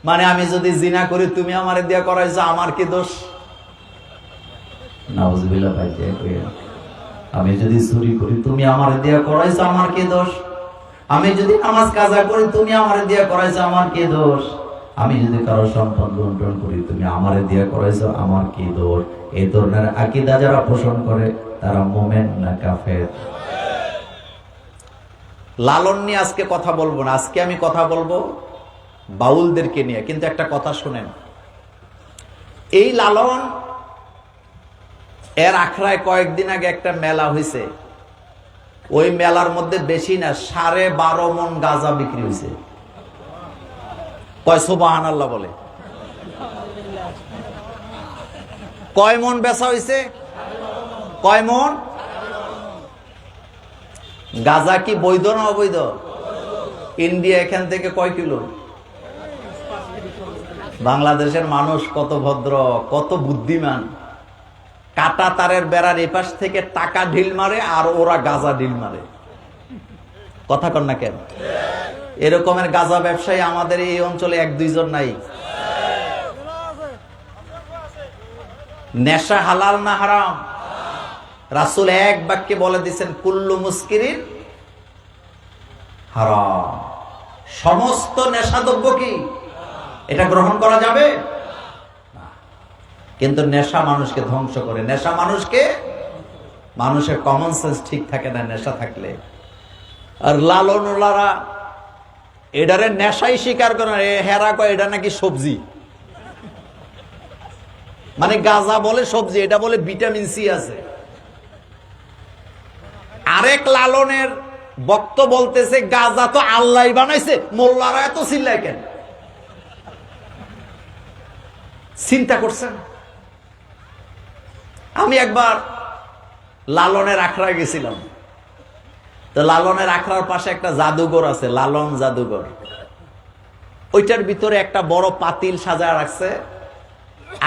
মানে আমি যদি জিনা করি, তুমি আমারে দিয়া করাইছো, আমার কি দোষ? নাউজুবিল্লাহ। আমি যদি চুরি করি, তুমি আমারে দিয়া করাইছো, আমার কি দোষ? আমি যদি নামাজ কাজা করি, তুমি আমারে দিয়া করাইছো, আমার কি দোষ? আমি যদি কারো সম্পদ লুণ্ঠন করি, তুমি আমারে দিয়া করাইছো, আমার কি দোষ? এই ধরনের আকীদা যারা পোষণ করে, তারা মুমিন না কাফের? লালন নিয়ে আজকে কথা বলবো না, আজকে আমি কথা বলবো বাউলদেরকে নিয়ে। কিন্তু একটা কথা শুনেন, এই লালন এর আখড়ায় কয়েকদিন আগে একটা মেলা হয়েছে। ওই মেলার মধ্যে বেশি না 12.5 মণ গাঁজা বিক্রি হয়েছে। কয় সুবহানাল্লাহ বলে? কয় মণ বেচা হয়েছে? কয় মণ? গাঁজা কি বৈধ না অবৈধ? ইন্ডিয়া এখান থেকে কয় কিলো? বাংলাদেশের মানুষ কত ভদ্র, কত বুদ্ধিমান। কাটা তারের বেড়ার এপাশ থেকে টাকা ঢিল মারে, আর ওরা গাঁজা ঢিল মারে। কথা কন না কেন? এরকমের গাঁজা ব্যবসায়ী আমাদের এই অঞ্চলে 1-2 জন নাই। নেশা হালাল না হারাম? রাসূল এক বাক্যে বলে দিয়েছেন, কুল্লু মুস্কিরিন হারাম। সমস্ত নেশাদ্রব্য কি এটা গ্রহণ করা যাবে? কিন্তু নেশা মানুষকে ধ্বংস করে। নেশা মানুষের কমন সেন্স ঠিক থাকে না নেশা থাকলে। আর লালনওয়ালারা এটারে নেশাই স্বীকার করে। হেরা কয় এটা নাকি সবজি, মানে গাঁজা বলে সবজি, এটা বলে ভিটামিন সি আছে। আরেক লালনের বক্ত বলতেছে গাঁজা তো আল্লাহ বানাইছে, মোল্লারা এত চিল্লায় কেন? চিন্তা করছেন? আমি একবার লালনের আখড়ায় গেছিলাম। তো লালনের আখড়ার পাশে একটা জাদুঘর আছে, লালন জাদুঘর। ওইটার ভিতরে একটা বড় পাতিল সাজায় রাখছে,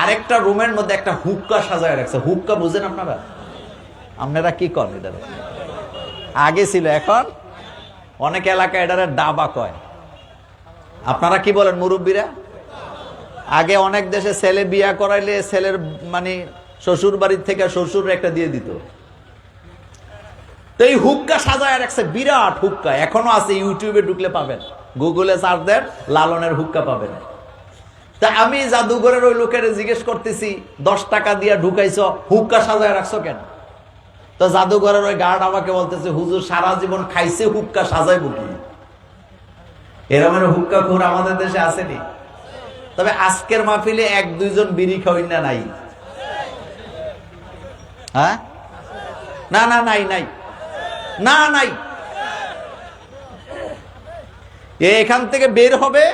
আরেকটা রুমের মধ্যে একটা হুক্কা সাজায় রাখছে। হুক্কা বুঝেন আপনারা? আপনারা কি করেন? এটা আগে ছিল, এখন অনেক এলাকায় এটারে ডাবা কয়। আপনারা কি বলেন মুরব্বীরা? আগে অনেক দেশে ছেলে বিয়া করাইলে ছেলের মানে শ্বশুর বাড়ির থেকে শ্বশুর একটা দিয়ে দিত। তো এই হুক্কা সাজায় রাখছে, বিরাট হুক্কা, এখনো আছে। ইউটিউবে ঢুকলে পাবেন, গুগলে সার্চ দেন, লালনের হুক্কা পাবেন। তা আমি জাদুঘরের ওই লোকের জিজ্ঞেস করতেছি, 10 টাকা দিয়ে ঢুকাইছ, হুক্কা সাজায় রাখছো কেন? তো জাদুঘরের ওই গার্ড আমাকে বলতেছে, হুজুর সারা জীবন খাইছে, হুক্কা সাজাই বুকি। এরমের হুক্কা খোর আমাদের দেশে আসেনি। তবে আজকের মাহফিলে 1-2 জন বিড়ি খাওয়াই না নাই? হ্যাঁ, না না নাই, নাই না নাই। এখান থেকে বের হবে,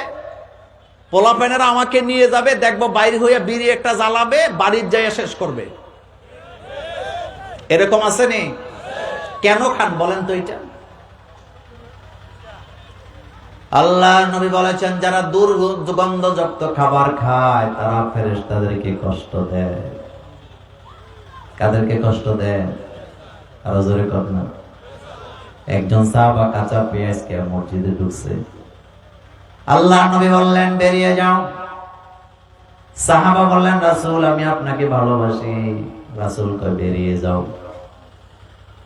পোলাপেনেরা আমাকে নিয়ে যাবে, দেখবো বাইরে হইয়া বিড়ি একটা জ্বালাবে, বাড়ির যাইয়া শেষ করবে। এরকম আসেনি? কেন খান বলেন তো এটা? আল্লাহ নবী বলেছেন, যারা দুর্গন্ধযুক্ত খাবার খায় তারা ফেরেশতাদেরকে কষ্ট দেয়। কাদেরকে কষ্ট দেয়? আরো জোরে কর না। একজন সাহাবা কাঁচা পেঁয়াজ খেয়ে মসজিদে ঢুকছে। আল্লাহ নবী বললেন বেরিয়ে যাও। সাহাবা বললেন রাসূল আমি আপনাকে ভালোবাসি। রাসূল কয় বেরিয়ে যাও,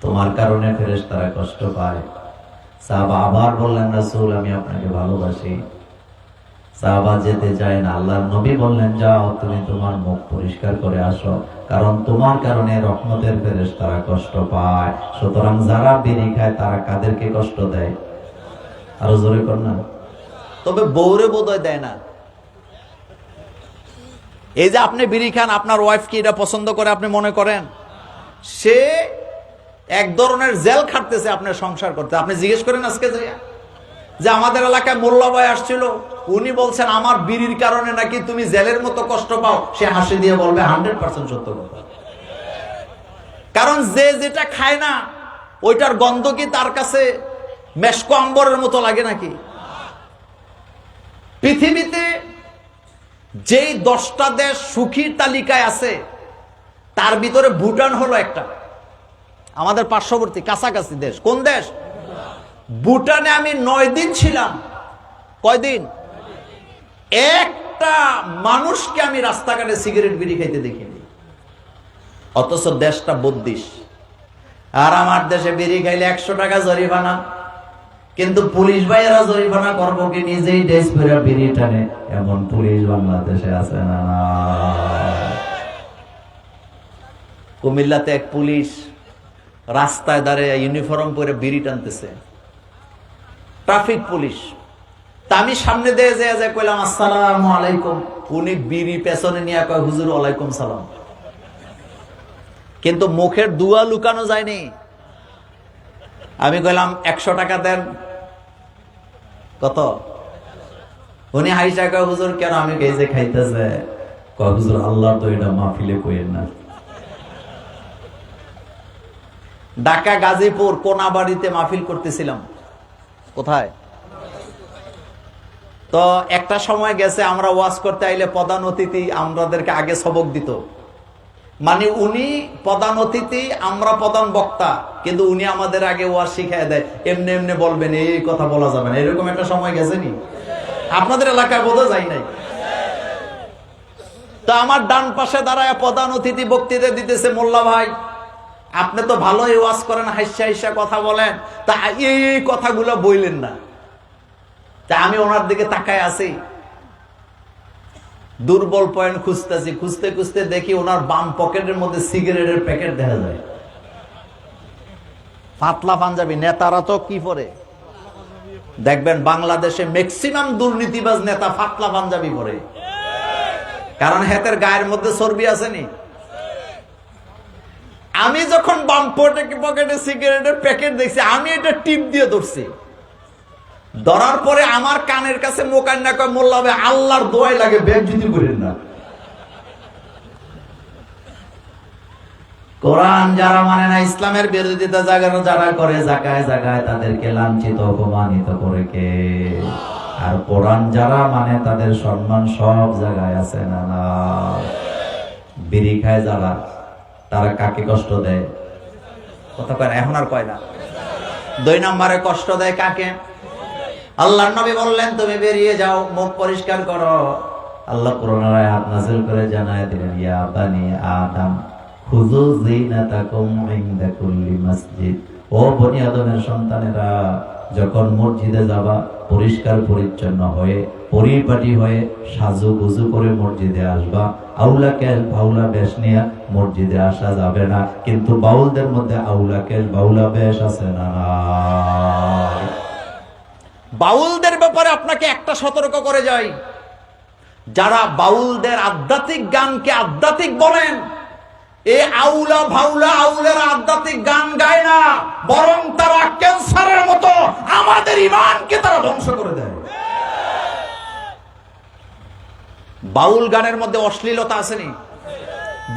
তোমার কারণে ফেরেশতারা কষ্ট পায়। সাহাবা আবার বললেন রাসূল আমি আপনাকে ভালোবাসি। সাহাবা যেতে চায় না। আল্লাহর নবী বললেন যাও, তুমি তোমার মুখ পরিষ্কার করে আসো, কারণ তোমার কারণে রহমতের ফেরেশতারা কষ্ট পায়। সুতরাং যারা বিড়ি খায় তারা কাদেরকে কষ্ট দেয়? আরো জোরে কর না। তবে বউরে বোধহয় দেয় না। এই যে আপনি বিড়ি খান, আপনার ওয়াইফ কি এটা পছন্দ করে আপনি মনে করেন? সে এক ধরনের জেল খাটতেছে আপনার সংসার করতে। আপনি জিজ্ঞেস করেন আজকে যে আমাদের এলাকায় মোল্লা ভাই আসছিল, উনি বলছেন আমার বিড়ির কারণে নাকি তুমি জেলের মতো কষ্ট পাও। সে হাসি দিয়ে বলবে 100% সত্য কথা। কারণ যে যেটা খায় না ওইটার গন্ধ কি তার কাছে মেশকো আম্বরের মতো লাগে নাকি? পৃথিবীতে যেই 10টা দেশ সুখীর তালিকায় আছে তার ভিতরে ভুটান হলো একটা, আমাদের পার্শ্ববর্তী কাছাকাছি দেশ। কোন দেশ? ভুটানে আমি 9 দিন ছিলাম। কয়দিন? একটা মানুষকে আমি রাস্তাঘাটে সিগারেট বিড়ি খাইতে দেখিনি, অথচ দেশটা 32। আর আমার দেশে বিড়ি খাইলে 100 টাকা জরিমানা, কিন্তু পুলিশ ভাইয়েরা জরিমানা করবো কি নিজেই ড্রেস পরে বিড়ি টানে, এমন পুলিশ বাংলাদেশে আছে না? কুমিল্লাতে এক পুলিশ রাস্তায় দাঁড়িয়ে ইউনিফর্ম পরে বিড়ি টানতেছে, ট্রাফিক পুলিশ। তা আমি সামনে দিয়ে যে কইলাম আসসালামু আলাইকুম, উনি বিড়ি পেছনে নিয়ে কয় হুজুর ওয়ালাইকুম সালাম। কিন্তু মুখের দুয়া লুকানো যায়নি। আমি কইলাম 100 টাকা দেন। কত? উনি হাইসা কয় হুজুর কেন? আমি কই যে খাইতেছে। কয় হুজুর আল্লাহ তো এটা মাহফিলে কইেন না। ঢাকা গাজীপুর কোনাবাড়িতে মাহফিল করতেছিলাম। কোথায়? তো একটা সময় গেছে আমরা ওয়াজ করতে আইলে প্রধান অতিথি আমাদেরকে আগে সবক দিত। মানে উনি প্রধান অতিথি, আমরা প্রধান বক্তা, কিন্তু উনি আমাদের আগে ওয়াজ শিখায় দেয়। এমনি এমনি বলবেন, এই কথা বলা যাবে না। এরকম একটা সময় গেছে নি? আপনাদের এলাকায় বোধহয় যায় নাই। তো আমার ডান পাশে দাঁড়ায় প্রধান অতিথি বক্তৃতা দিতেছে। মোল্লা ভাই আপনি তো ভালোই ওয়াজ করেন, হাইসা হাইসা কথা বলেন, তা এই কথাগুলো বললেন না। তা আমি ওনার দিকে তাকায় আছি, দুর্বল পয়েন্ট খুঁজতেছি। খুঁজতে খুঁজতে দেখি ওনার বাম পকেটের মধ্যে সিগারেটের প্যাকেট দেখা যায়। পাতলা পাঞ্জাবি। নেতারা তো কি পরে দেখবেন, বাংলাদেশে ম্যাক্সিমাম দুর্নীতিবাজ নেতা পাতলা পাঞ্জাবি পরে, কারণ হেতের গায়ের মধ্যে চর্বি আসেনি। আমি যখন বাম পকেটে সিগারেটের প্যাকেট দেখছি, আমি এটা টিপ দিয়ে ধরছি। ধরার পরে আমার কানের কাছে মোকান না কয় মোল্লা ভাই আল্লাহর দোয়াই লাগে বেজ্জতি করেন না। কোরআন যারা মানে না, ইসলামের বিরোধিতা যারা করে জায়গায় জায়গায় তাদেরকে লাঞ্ছিত অপমানিত করে কে? আর কোরআন যারা মানে তাদের সম্মান সব জায়গায় আছে না? বিড়ি খায় যারা, তারা কাকে কষ্ট দেয়? কথা কয় না, এখন আর কয় না। 2 নম্বরে কষ্ট দেয় কাকে? আল্লাহর নবী বললেন তুমি বেরিয়ে যাও, মুখ পরিষ্কার করো। আল্লাহ কোরআনের আয়াত নাযিল করে জানায় দিলেন, ইয়া বানি আদম খুযু যিনাতাকুম ইনদা কুল্লি মসজিদ। ও বনি আদমের সন্তানেরা, যখন মসজিদে যাবা পরিষ্কার পরিচ্ছন্ন হয়ে পরিপাটি হয়ে সাজুগুজু করে মসজিদে আসবা। আউলা কেশ বাউলা বেশ নিয়ে মসজিদে আসা যাবে না। কিন্তু বাউলদের মধ্যে আউলা কেশ বাউলা বেশ আছে না? বাউলদের ব্যাপারে আপনাকে একটা সতর্ক করে যাই, যারা বাউলদের আধ্যাত্মিক গানকে আধ্যাত্মিক বলেন, এই আউলা ভাউলা আউলের আধ্যাত্মিক গান গায় না, বরং তারা ক্যান্সারের মতো আমাদের ঈমানকে তারা ধ্বংস করে দেয়। বাউল গানের মধ্যে অশ্লীলতা আসেনি?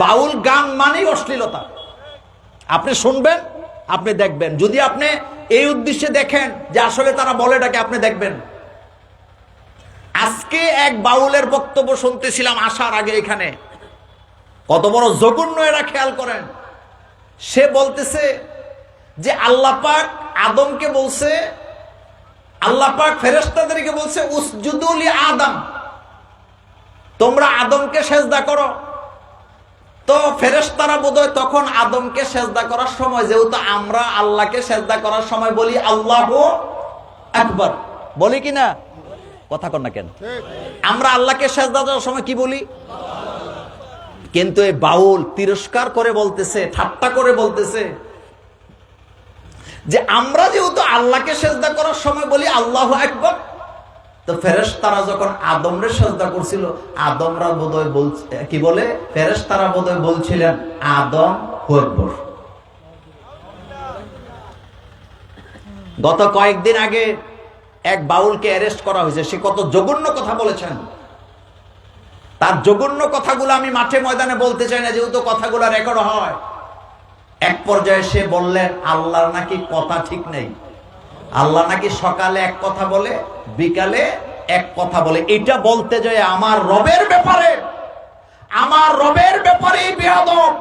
বাউল গান মানেই অশ্লীলতা। আপনি শুনবেন, আপনি দেখবেন। যদি আপনি এই উদ্দেশ্যে দেখেন যে আসলে তারা বলেটাকে, আপনি দেখবেন। আজকে এক বাউলের বক্তব্য শুনতেছিলাম আসার আগে এখানে, কত বড় জঘন্য এরা, খেয়াল করেন। সে বলতেছে যে আল্লাহ পাক আদমকে বলছে, আল্লাহ পাক ফেরেশতাদেরকে বলছে উসজুদু লি আদম, তোমরা আদমকে সেজদা করো। তো ফেরেশতারা বোধহয় তখন আদমকে সেজদা করার সময়, যেহেতু আমরা আল্লাহকে সেজদা করার সময় বলি আল্লাহু আকবার, বলি কি না? কথা কন না কেন? আমরা আল্লাহকে সেজদা দেওয়ার সময় কি বলি? কিন্তু এই বাউল তিরস্কার করে বলতেছে, ঠাট্টা করে বলতেছে যে আমরা যেহেতু আল্লাহকে সেজদা করার সময় বলি আল্লাহু আকবার, তো ফেরেশতারা যখন আদমরে সেজদা করছিল, আদমরা বোধহয় বলছে কি বলে, ফেরেশতারা বোধহয় বলছিলেন আদম হু আকবার। গত কয়েকদিন আগে এক বাউলকে অ্যারেস্ট করা হয়েছে। সে কত জঘন্য কথা বলেছেন, তার জঘন্য কথাগুলো আমি মাঠে ময়দানে বলতে চাই না, যেহেতু কথাগুলো রেকর্ড হয়। এক পর্যায়ে সে বললেন আল্লাহর নাকি কথা ঠিক নেই, আল্লাহ নাকি সকালে এক কথা বলে বিকালে এক কথা বলে। এটা বলতে যায় আমার রবের ব্যাপারে বেয়াদব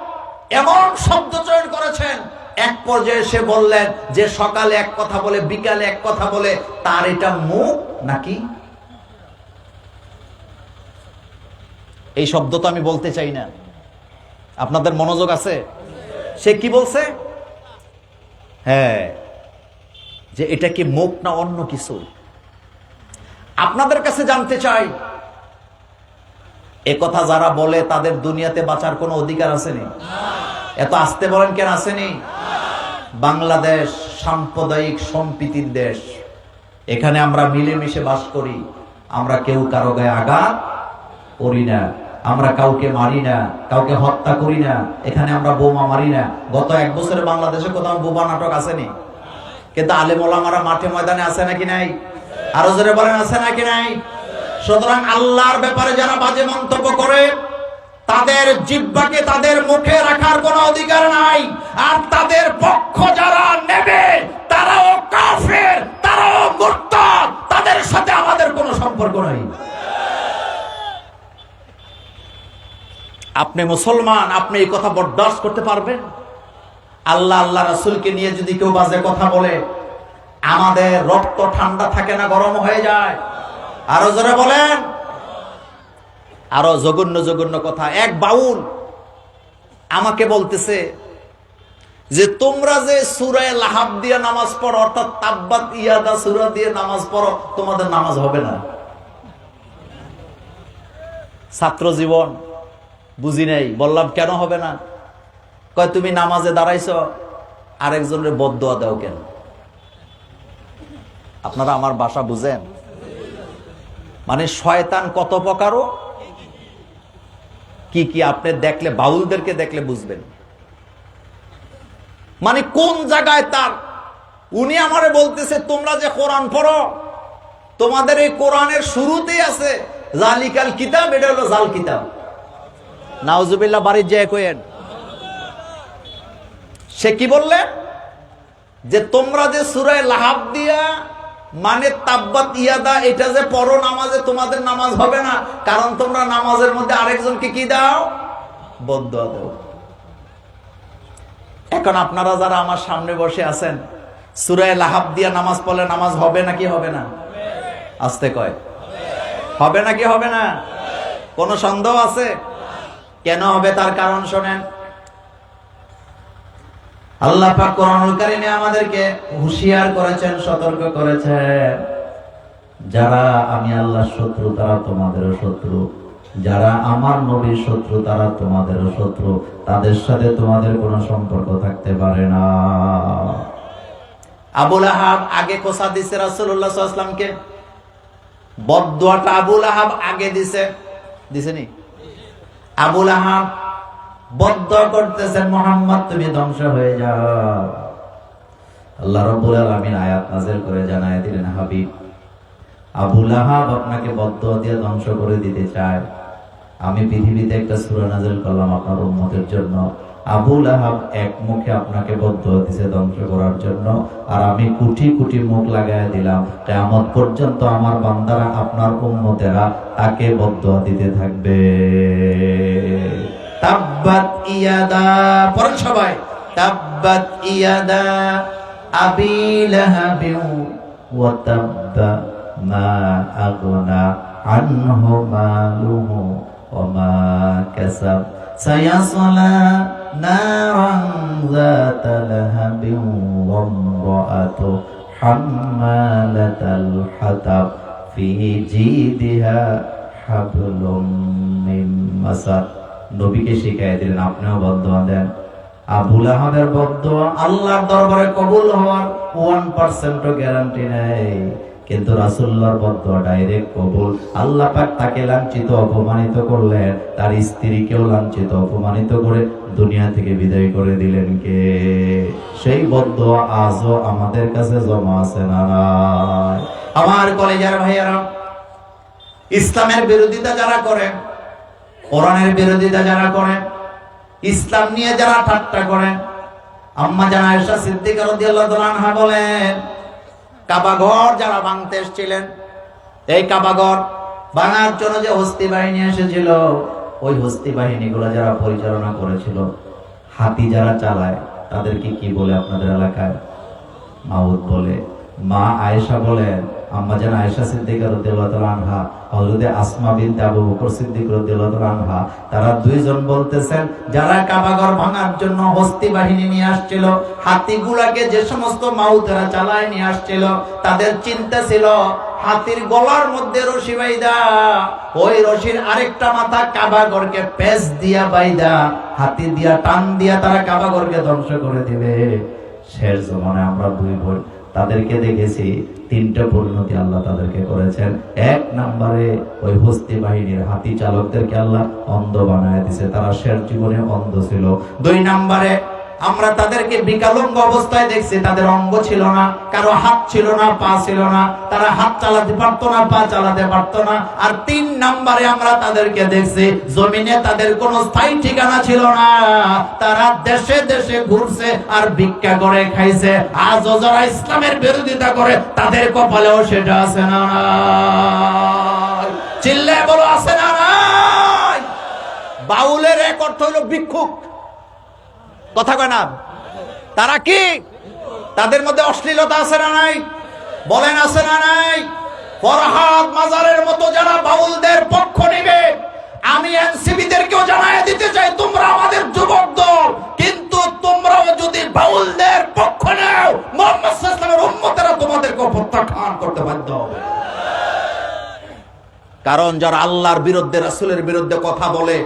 এমন শব্দ চয়ন করেছেন। এক পর্যায়ে সে বললেন যে সকালে এক কথা বলে বিকালে এক কথা বলে, তার এটা মুখ নাকি? এই শব্দ তো আমি বলতে চাই না, আপনাদের মনোযোগ আছে? সে কি বলছে? হ্যাঁ, যে এটা কি মুখ না অন্য কিছু? আপনাদের কাছে জানতে চাই, এ কথা যারা বলে তাদের দুনিয়াতে বাঁচার কোনো অধিকার আসেনি? এত আসতে বলেন কেন আসেনি? বাংলাদেশ সাম্প্রদায়িক সম্প্রীতির দেশ, এখানে আমরা মিলেমিশে বাস করি, আমরা কেউ কারো গায়ে আঘাত করি না, আমরা কাউকে মারি না, কাউকে হত্যা করি না, এখানে আমরা বোমা মারি না। গত 1 বছরে বাংলাদেশে কোথাও বোমা নাটক আসেনি, কিন্তু আলেম ওলামারা মাঠে ময়দানে আছে নাকি নাই? আরো জোরে বলেন আছে নাকি নাই? সুতরাং আল্লাহর ব্যাপারে যারা বাজে মন্তব্য করে, তাদের জিহ্বাকে তাদের মুখে রাখার কোনো অধিকার নাই। আর তাদের পক্ষ যারা নেবে তারাও কাফের, তারাও মুরতাদ, তাদের সাথে আমাদের কোনো সম্পর্ক নাই। আপনি মুসলমান, আপনি এই কথা বরদাস্ত করতে পারবেন? আল্লাহ আল্লাহ রাসূলকে নিয়ে যদি কেউ বাজে কথা বলে, আমাদের রক্ত ঠান্ডা থাকে না, গরম হয়ে যায়? আরো জোরে বলেন। আরো জঘন্য জঘন্য কথা। এক বাউল আমাকে বলতেছে যে তোমরা যে সূরা লাহাব দিয়ে নামাজ পড়ো, অর্থাৎ তাব্বাত ইয়াদা সূরা দিয়ে নামাজ পড়ো, তোমাদের নামাজ হবে না। ছাত্র জীবন বুঝি নাই, বললাম কেন হবে না? কয় তুমি নামাজে দাঁড়াইছো, আরেকজনের বদদোয়া দাও কেন? আপনারা আমার ভাষা বুঝেন? মানে শয়তান কত প্রকারও কি কি আপনি দেখলে, বাউলদেরকে দেখলে বুঝবেন। মানে কোন জায়গায় তার, উনি আমারে বলতেছে তোমরা যে কোরআন পড়ো, তোমাদের এই কোরআনের শুরুতেই আছে জালিকাল কিতাব, এটা হলো জাল কিতাব। নাউজুবিল্লাহ, বাড়ির যায় কইেন। সে কি বললে যে তোমরা যে সূরা লাহাব দিয়া মানে তাব্বাত ইয়াদা এটা যে পড়ো নামাজে, তোমাদের নামাজ হবে না, কারণ তোমরা নামাজের মধ্যে আরেকজনকে কি দাও? বদদোয়া দাও। এখন আপনারা যারা আমার সামনে বসে আছেন, সূরা লাহাব দিয়া নামাজ পড়লে নামাজ হবে নাকি হবে না? আস্তে কয়, হবে নাকি হবে না? কোনো সন্দেহ আছে? কেন হবে তার কারণ শোনেন। আল্লাহ পাক কোরআনুল কারীমে আমাদেরকে হুঁশিয়ার করেছেন, সতর্ক করেছেন, যারা আমি আল্লাহর শত্রু তারা তোমাদেরও শত্রু, যারা আমার নবীর শত্রু তারা তোমাদেরও শত্রু, তাদের সাথে তোমাদের কোনো সম্পর্ক থাকতে পারে না। আবু লাহাব আগে কোসা দিছে রাসূলুল্লাহ সাল্লাল্লাহু আলাইহি ওয়াসাল্লামকে, বদদোয়াটা আবু লাহাব আগে দিছেনি? আবু লাহাব বদদোয়া করতেছেন, মুহাম্মদ তুমি ধ্বংস হয়ে যাও। আল্লাহ রাব্বুল আলামিন আয়াত নাযিল করে জানায় দিলেন, হাবিব আবু লাহাব আপনাকে বদদোয়া দিয়ে ধ্বংস করে দিতে চায়। আমি পৃথিবীতে একটা সূরা নাযিল করলাম আপনার উম্মতের জন্য। আবু লাহাব এক মুখে আপনাকে বদদোয়া দিয়েছে ধ্বংস করার জন্য, আর আমি কোটি কোটি মুখ লাগায় দিলাম, কিয়ামত পর্যন্ত আমার বান্দারা আপনার উম্মতেরা তাকে বদদোয়া দিতে থাকবে। তাব্বাত ইয়াদা, পড়েন সবাই, তাব্বাত ইয়াদা আবি লাহাবিন ওয়া তাব্বা মা আগনা আনহু মালুহু ওয়া মা কাসাব সায়াসলা নারান যাতা লাহাবিন ওয়া ইমরাআতু হাম্মালাতাল হাতাব ফি জিদিহা হাবলুম মিন মাসাদ। নবীকে শিখাই দিলেন, আপনিও বদদোয়া দেন। আবু লাহাবের বদদোয়া আল্লাহর দরবারে কবুল হওয়ার 1% গ্যারান্টি নেই, কিন্তু রাসূলুল্লাহর বদদোয়া ডাইরেক্ট কবুল। আল্লাহ পাক তাকে লাঞ্ছিত অপমানিত করলেন, তার স্ত্রীকেও লাঞ্ছিত অপমানিত করে দুনিয়া থেকে বিদায় করে দিলেন কে? সেই বদদোয়া আজও আমাদের কাছে জমা আছে না নাই? আমার কলেজের ভাইয়েরা, ইসলামের বিরোধিতা যারা করেন, কোরআনের বিরোধিতা যারা করেন, ইসলাম নিয়ে যারা ঠাট্টা করেন, আম্মা জান আয়েশা সিদ্দিকা রাদিয়াল্লাহু তাআলা আনহা বলেন, কাবা ঘর যারা ভাঙতে এসেছিলেন, এই কাবা ঘর ভাঙার জন্য যে হস্তি বাহিনী এসেছিল, ওই হস্তি বাহিনীগুলো যারা পরিচালনা করেছিল, হাতি যারা চালায়, তাদেরকে কি বলে আপনাদের এলাকায়? মাউত বলে। মা আয়েশা বলেন, আম্মা জান আয়েশা সিদ্দিকা রাদিয়াল্লাহু তাআলা আনহা, হযরত আসমা বিনতে আবু বকর সিদ্দিক রাদিয়াল্লাহু তাআলা আনহা, তারা দুইজন বলতেছেন, যারা কাবাঘর ভাঙার জন্য হস্তি বাহিনী নিয়ে আসছিল, হাতিগুলাকে যে সমস্ত মাউতেরা চালায় নিয়ে আসছিল, তাদের চিন্তা ছিল হাতির গলার মধ্যে রশি বাইদা, ওই রশির আরেকটা মাথা কাবাঘরকে পেঁচ দিয়া বাইদা, হাতি দিয়া টান দিয়া তারা কাবাঘরকে ধ্বংস করে দিবে। শেষ জমানায় আমরা দুই বোন তাদেরকে দেখেছি, তিনটা পরিণতি আল্লাহ তাদেরকে করেছেন। এক নম্বরে ওই হস্তি বাহিনীর হাতি চালকদেরকে আল্লাহ অন্ধ বানায় দিয়েছে, তারা শেষ জীবনে অন্ধ ছিল। দুই নম্বরে আমরা তাদেরকে বিকলাঙ্গ অবস্থায় দেখছি, তাদের অঙ্গ ছিল না, কারো হাত ছিল না, পা ছিল না, তারা হাত চালাতে পারতো না, পা চালাতে পারতো না। আর তিন নম্বরে আমরা তাদেরকে দেখছি, জমিনে তাদের কোনো স্থায়ী ঠিকানা ছিল না, তারা দেশে দেশে ঘুরছে আর ভিক্ষা করে খাইছে। আজও যারা ইসলামের বিরোধিতা করে, তাদের কপালেও সেটা আছে না নাই? চিল্লায় বলো, আছে না নাই? বাউলের এক অর্থ হলো ভিক্ষুক, কথা কয় না? তারা কি? তাদের মধ্যে অশ্লীলতা আছে না নাই? বলেন, আছে না নাই? ফরহাদ মাজারের মতো যারা বাউলদের পক্ষ নেবে, আমি এনসিবিদেরকেও জানায় দিতে চাই, তোমরা আমাদের যুবক দল, কিন্তু তোমরাও যদি বাউলদের পক্ষ নেও, মুহাম্মদ সাল্লাল্লাহু আলাইহি ওয়াসাল্লামের উম্মতেরা তোমাদেরকে প্রত্যাখ্যান করতে বাধ্য হবে। কারণ যারা আল্লাহর বিরুদ্ধে, রাসূলের বিরুদ্ধে কথা বলে,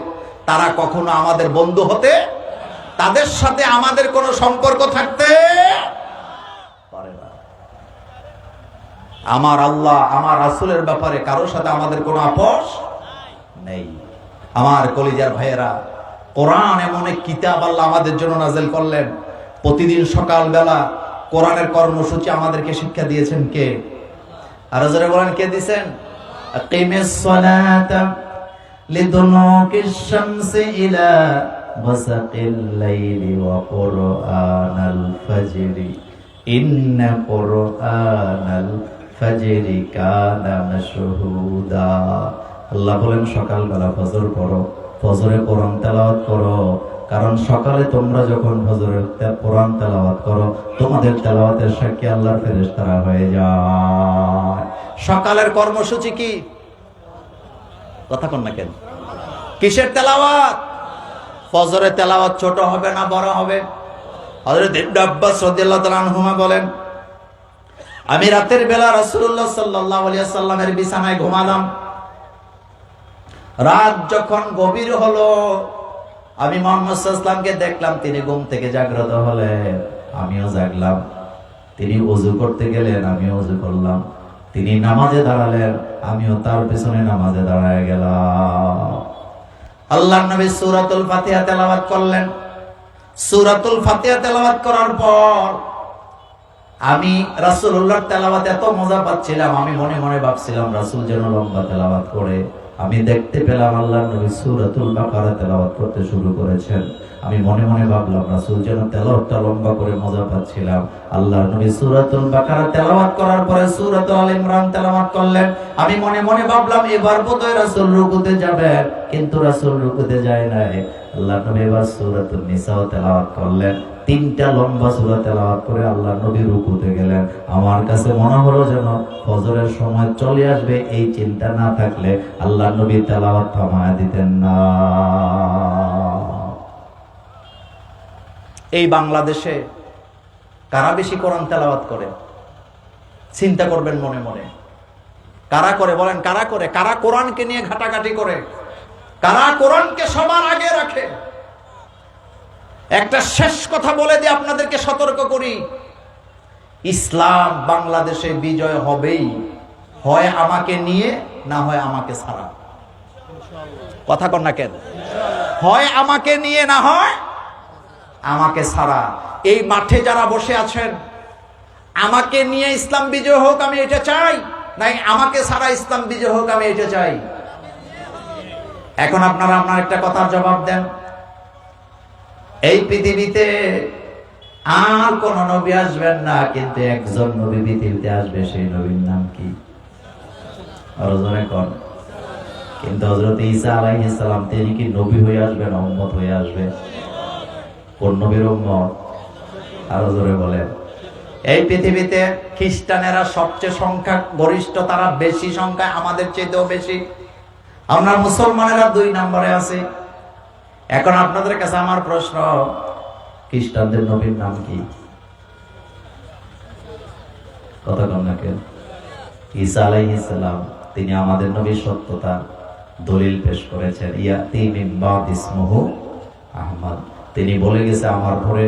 তারা কখনো আমাদের বন্ধু হতে, তাদের সাথে আমাদের কোনো সম্পর্ক থাকতে পারে না। আমার আল্লাহ, আমার রাসূলের ব্যাপারে কারোর সাথে আমাদের কোনো আপোষ নেই। আমার কলিজার ভাইয়েরা, কোরআন এমন এক কিতাব আল্লাহ আমাদের জন্য নাযিল করলেন। প্রতিদিন সকালবেলা কোরআনের কর্মসূচি আমাদেরকে শিক্ষা দিয়েছেন কে? আর যারা বলেন, কে দিয়েছেন? আকিমিস সালাতা লিদুনুকিশ শামসি ইলা ওয়াসাকিল লাইলি ওয়া কুরআনাল ফাজরি ইন্না কুরআনাল ফাজরি কানা মাশহুদা। আল্লাহ বলেন, সকালবেলা ফজর পড়ো, ফজরে কোরআন তেলাওয়াত করো, কারণ সকালে তোমরা যখন ফজরের কোরআন তেলাওয়াত করো, তোমাদের তেলাওয়াতের সাক্ষী আল্লাহর ফেরেশতারা হয়ে যায়। সকালের কর্মসূচি কি? কথা কন না কেন? কিসের তেলাওয়াত? ফজরে তেলাওয়াত ছোট হবে না বড় হবে? হযরত ইবনে আব্বাস রাদিয়াল্লাহু তাআলা আনহুমা বলেন, আমি রাতের বেলা রাসূলুল্লাহ সাল্লাল্লাহু আলাইহি ওয়াসাল্লামের বিছানায় ঘুমালাম। রাত যখন গভীর হলো, আমি মুহাম্মদ সাল্লাল্লাহু আলাইহি ওয়াসাল্লামকে দেখলাম, তিনি ঘুম থেকে জাগ্রত হলেন, আমিও জাগলাম। তিনি ওযু করতে গেলেন, আমিও ওযু করলাম। তিনি নামাজে দাঁড়ালেন, আমিও তার পেছনে নামাজে দাঁড়ায় গেলাম। আল্লাহর নবী সূরাতুল ফাতিহা তেলাওয়াত করলেন। সূরাতুল ফাতিহা তেলাওয়াত করার পর আমি রাসূলুল্লাহর তেলাওয়াতে এত মজা পাচ্ছিলাম, আমি মনে মনে ভাবছিলাম রাসূল যেন লম্বা তেলাওয়াত করে। আমি দেখতে পেলাম আল্লাহর নবী সূরাতুল বাকারা তেলাওয়াত করতে শুরু করেছেন। আমি মনে মনে ভাবলাম রাসূল যেন তেলাওয়াতটা লম্বা করে মজা পাচ্ছিলাম। আল্লাহর নবী সূরাতুল বাকারা তেলাওয়াত করার পরে সূরাতুল আল ইমরান তেলাওয়াত করলেন। আমি মনে মনে ভাবলাম এবার বোধহয় রাসূল রুকুতে যাবেন, কিন্তু রাসূল রুকুতে যায় নাই। আল্লাহর নবী এবার সূরাতুন নিসা তেলাওয়াত করলেন। 3টা লম্বা সূরা তেলাওয়াত করে আল্লাহ নবী রুকুতে গেলেন। আমার কাছে মনে হলো যেন ফজরের সময় চলে আসবে, এই চিন্তা না থাকলে আল্লাহ নবী তেলাওয়াত থামায় দিতেন না। এই বাংলাদেশে কারা বেশি কোরআন তেলাওয়াত করে? চিন্তা করবেন মনে মনে, কারা করে বলেন? কারা করে? কারা কোরআনকে নিয়ে ঘাটাঘাটি করে? কারা কোরআনকে সবার আগে রাখে? একটা শেষ কথা বলে দিয়ে আপনাদেরকে সতর্ক করি, ইসলাম বাংলাদেশে বিজয় হবেই, হয় আমাকে নিয়ে, না হয় আমাকে ছাড়া। কথা কন না কেন? হয় আমাকে নিয়ে, না হয় আমাকে ছাড়া। এই মাঠে যারা বসে আছেন, আমাকে নিয়ে ইসলাম বিজয় হোক আমি এটা চাই, নাই আমাকে ছাড়া ইসলাম বিজয় হোক আমি এটা চাই? এখন আপনারা আপনার একটা কথার জবাব দেন। এই পৃথিবীতে আর কোন নবী আসবেন না, কিন্তু একজন নবী পৃথিবীতে আসবে, সেই নবীর নাম কি? আরো জোরে কোন? কিন্তু হযরত ঈসা আলাইহিস সালাম তিনি কি নবী হয়ে আসবেন, উম্মত হয়ে আসবে? কোন নবীর উম্মত? আরো জোরে বলেন। এই পৃথিবীতে খ্রিস্টানেরা সবচেয়ে সংখ্যা গরিষ্ঠ, তারা বেশি সংখ্যায়, আমাদের চেয়েও বেশি। আমরা মুসলমানেরা 2 নম্বরে আছি। এখন আপনাদের কাছে আমার প্রশ্ন, খ্রিস্টানদের নবীর নাম কি? কথা কন না কেন? ঈসা আলাইহিস সালাম তিনি আমাদের নবীর সত্যতা দলিল পেশ করেছেন। ইয়াতি মিন বাদ ইসমুহু আহমদ, তিনি বলে গেছে আমার পরে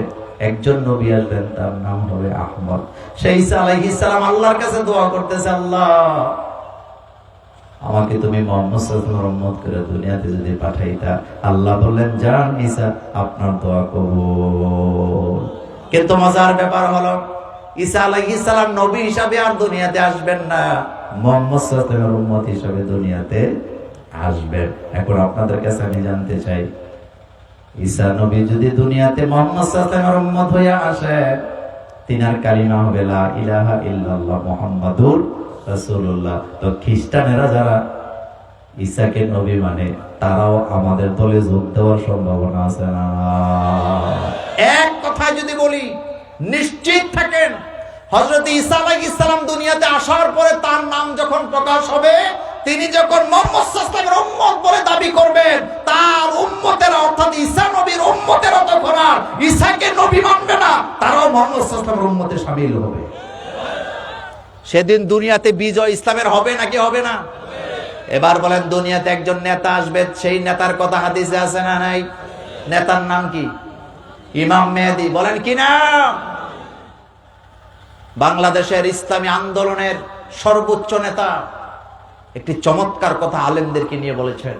একজন নবী আসবেন, তার নাম হবে আহমদ। সেই ঈসা আলাইহিস সালাম আল্লাহর কাছে দোয়া করতেছে, আল্লাহ আমাকে তুমি মুহাম্মদ সাল্লাল্লাহু আলাইহি ওয়াসাল্লামের উম্মত করে দুনিয়াতে যদি পাঠাইতা। আল্লাহ বললেন, যান ঈসা, আপনার দোয়া কবুল। কিন্তু মজার ব্যাপার হলো, ঈসা আলাইহিস সালাম নবী হিসাবে আর দুনিয়াতে আসবেন না, মুহাম্মদ সাল্লাল্লাহু আলাইহি ওয়াসাল্লামের উম্মত হিসাবে দুনিয়াতে আসবেন। এখন আপনাদের কাছে আমি জানতে চাই, ঈসা নবী যদি দুনিয়াতে মুহাম্মদ সাল্লাল্লাহু আলাইহি ওয়াসাল্লামের উম্মত হয়ে আসে, তিনার কালিমা হবে লা ইলাহা ইল্লাল্লাহ মুহাম্মাদুর রাসূলুল্লাহ। তো খ্রিস্টানেরা যারা ঈসাকে নবী মানে, তারাও আমাদের দলে যোগ দেওয়ার সম্ভাবনা আছে না? এক কথায় যদি বলি, নিশ্চিত থাকেন, হযরত ঈসা আলাইহিস সালাম দুনিয়াতে আসার পরে তার নাম যখন প্রকাশ হবে, তিনি যখন মুহাম্মদ সাল্লাল্লাহু আলাইহি ওয়াসাল্লামের উম্মত বলে দাবি করবেন, তার উম্মতেরা অর্থাৎ ঈসা নবীর উম্মতেরা তখন আর ঈসাকে নবী মানবে না, তারাও মুহাম্মদ সাল্লাল্লাহু আলাইহি ওয়াসাল্লামের উম্মতে শামিল হবে। সেদিন দুনিয়াতে বিজয় ইসলামের হবে নাকি হবে না? এবার বলেন, দুনিয়াতে একজন নেতা আসবে, সেই নেতার কথা হাদিসে আছে না নাই? নেতার নাম কি? ইমাম মেহেদী। বলেন কি নাম? বাংলাদেশের ইসলামী আন্দোলনের সর্বোচ্চ নেতা একটি চমৎকার কথা আলেমদেরকে নিয়ে বলেছেন।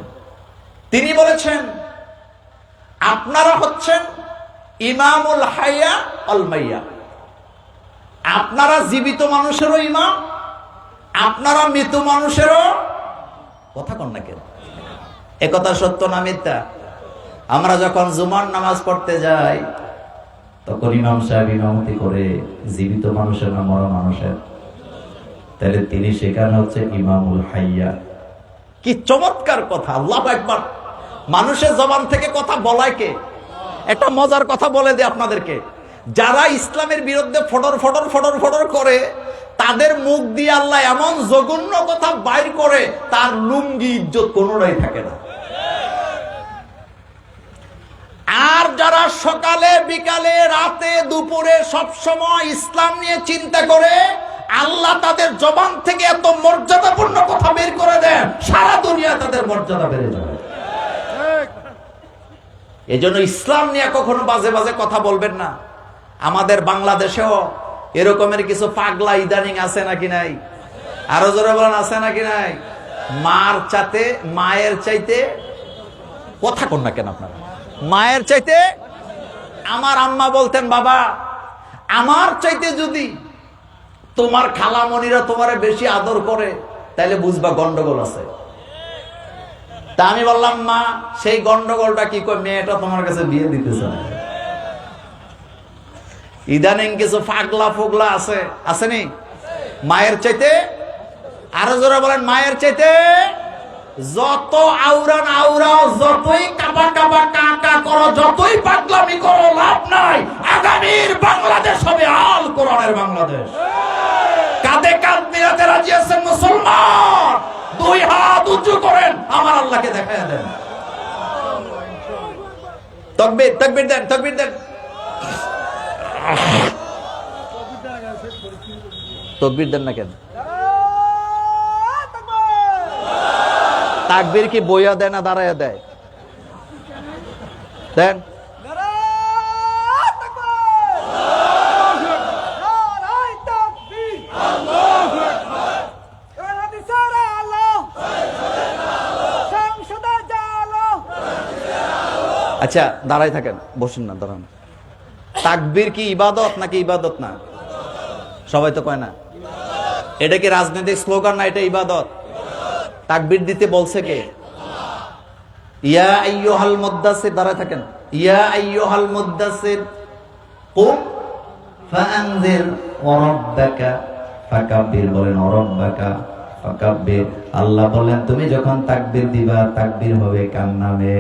তিনি বলেছেন, আপনারা হচ্ছেন ইমামুল হাইয়া আল মাইয়া। আপনারা জীবিত মানুষেরও ইমাম, আপনারা মৃত মানুষেরও। কথা কন না কেন? একথা সত্য না মিথ্যা? আমরা যখন জুমার নামাজ পড়তে যাই, তখন ইমাম সাহেব ইমামতি করে জীবিত মানুষের না মরা মানুষের? তাহলে তিনি সেখানে হচ্ছে ইমামুল হাইয়া। কি চমৎকার কথা! আল্লাহু আকবার। মানুষের জবান থেকে কথা বলায় কে? একটা মজার কথা বলে দিই আপনাদেরকে, যারা ইসলামের বিরুদ্ধে ফটর ফটর ফটর ফটর করে, তাদের মুখ দিয়ে আল্লাহ এমন জঘন্য কথা বাইর করে, তার লুঙ্গি ইজ্জত কোনোটাই থাকে না। আর যারা সকালে বিকালে রাতে দুপুরে সব সময় ইসলাম নিয়ে চিন্তা করে, আল্লাহ তাদের জবান থেকে এত মর্যাদাপূর্ণ কথা বের করে দেন, সারা দুনিয়া তাদের মর্যাদা বেড়ে যাবে। এজন্য ইসলাম নিয়ে কখনো বাজে বাজে কথা বলবেন না। আমাদের বাংলাদেশেও এরকমের কিছু পাগলা ইদানিং আছে নাকি নাই? আরো জোরে বলেন, আছে নাকি নাই? মায়ের চাইতে, কথা কন না কেন আপনারা? মায়ের চাইতে, আমার আম্মা বলতেন, বাবা আমার চাইতে যদি তোমার খালামণিরা তোমারে বেশি আদর করে, তাহলে বুঝবা গন্ডগোল আছে। তা আমি বললাম, মা সেই গন্ডগোলটা কি? কই মেয়েটা তোমার কাছে বিয়ে দিতেছে না। ইদানিং কিছু পাগলা ফুগলা আছে, আসেনি? মায়ের চাইতে, আরো জোরে বলেন, মায়ের চাইতে। যত আউরান আউরাও, যতই কাবা কাবা কাকা করো, যতই পাগলামি করো, লাভ নাই। আগামীর বাংলাদেশ হবে আল কোরআনের বাংলাদেশ। কাঁধে কাঁধ মিলাতে রাজি আছেন মুসলমান? দুই হাত উঁচু করেন, আমার আল্লাহকে দেখায় দেন। তাকবীর, তাকবীর দেন, তাকবীর দেন। তাকবীর দেন না কেন? তাকবীর কি বইয়া দেয় না দাঁড়াইয়া দেয়? দেন। আচ্ছা দাঁড়াই থাকেন, বসেন না, দাঁড়ান। তাকবীর কি ইবাদত নাকি ইবাদত না? সবাই তো কয় না। এটা কি রাজনৈতিক স্লোগান না, এটা ইবাদত। তাকবীর দিতে বলছে কে? ইয়া আইয়ুহাল মুদ্দাসির, দাঁড়ায় থাকেন। ইয়া আইয়ুহাল মুদ্দাসির কুম ফাআনজির ওয়া রাব্বাকা ফাকাব্বির, বলেন ওয়া রাব্বাকা ফাকাব্বির। আল্লাহ বলেন তুমি যখন তাকবীর দিবা, তাকবীর হবে কার নামে?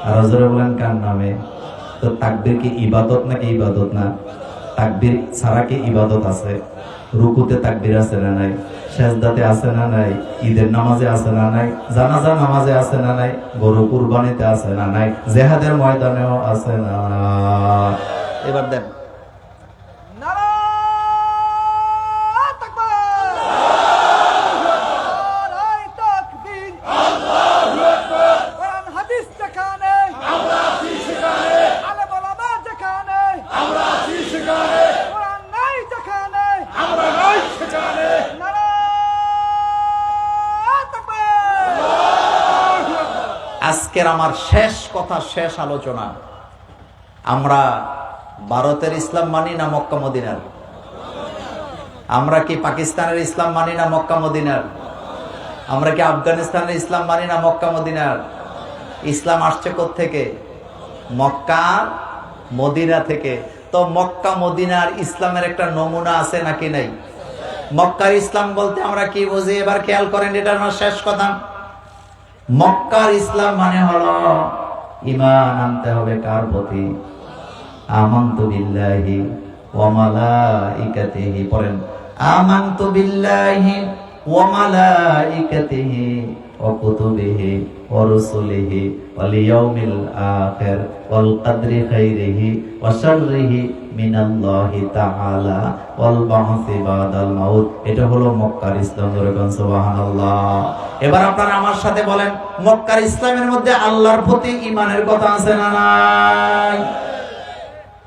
আর জোরে বলেন কার নামে? তো তাকবীর কি ইবাদত নাকি ইবাদত না? তাকবীর ছাড়া কি ইবাদত আছে? রুকুতে তাকবীর আছে না নাই? সেজদাতে আছে না নাই? ঈদের নামাজে আছে না নাই? জানাজা নামাজে আছে না নাই? গরু কুরবানিতে আছে না নাই? জিহাদের ময়দানেও আছে না? এবার দেন। আজকের আমার শেষ কথা, শেষ আলোচনা। আমরা ভারতের ইসলাম মানি না মক্কা মদিনার? আমরা কি পাকিস্তানের ইসলাম মানি না মক্কা মদিনার? আমরা কি আফগানিস্তানের ইসলাম মানি না মক্কা মদিনার? ইসলাম আসছে কোত্থেকে? মক্কা মদিনা থেকে। তো মক্কা মদিনার ইসলামের একটা নমুনা আছে নাকি নাই? মক্কার ইসলাম বলতে আমরা কি বুঝি এবার খেয়াল করেন, এটা আমার শেষ কথা। মক্কার ইসলাম মানে হলো ঈমান আনতে হবে কার প্রতি? আমানতু বিল্লাহি ওয়া মালাইকাতিহি, পড়েন আমানতু বিল্লাহি ওয়া মালাইকাতিহি ওয়া কুতুবিহি ওয়া রুসুলিহি ওয়াল ইয়াউমিল আখির ওয়াল কদরি খাইরিহি ওয়া শাররিহি মিনাল্লাহি তাআলা ওয়াল বা'সি বাদাল মাউত। এটা হলো মক্কার ইসলাম। বলেন সুবহানাল্লাহ। এবার আপনারা আমার সাথে বলেন, মক্কার ইসলামের মধ্যে আল্লাহর প্রতি ঈমানের কথা আছে না নাই?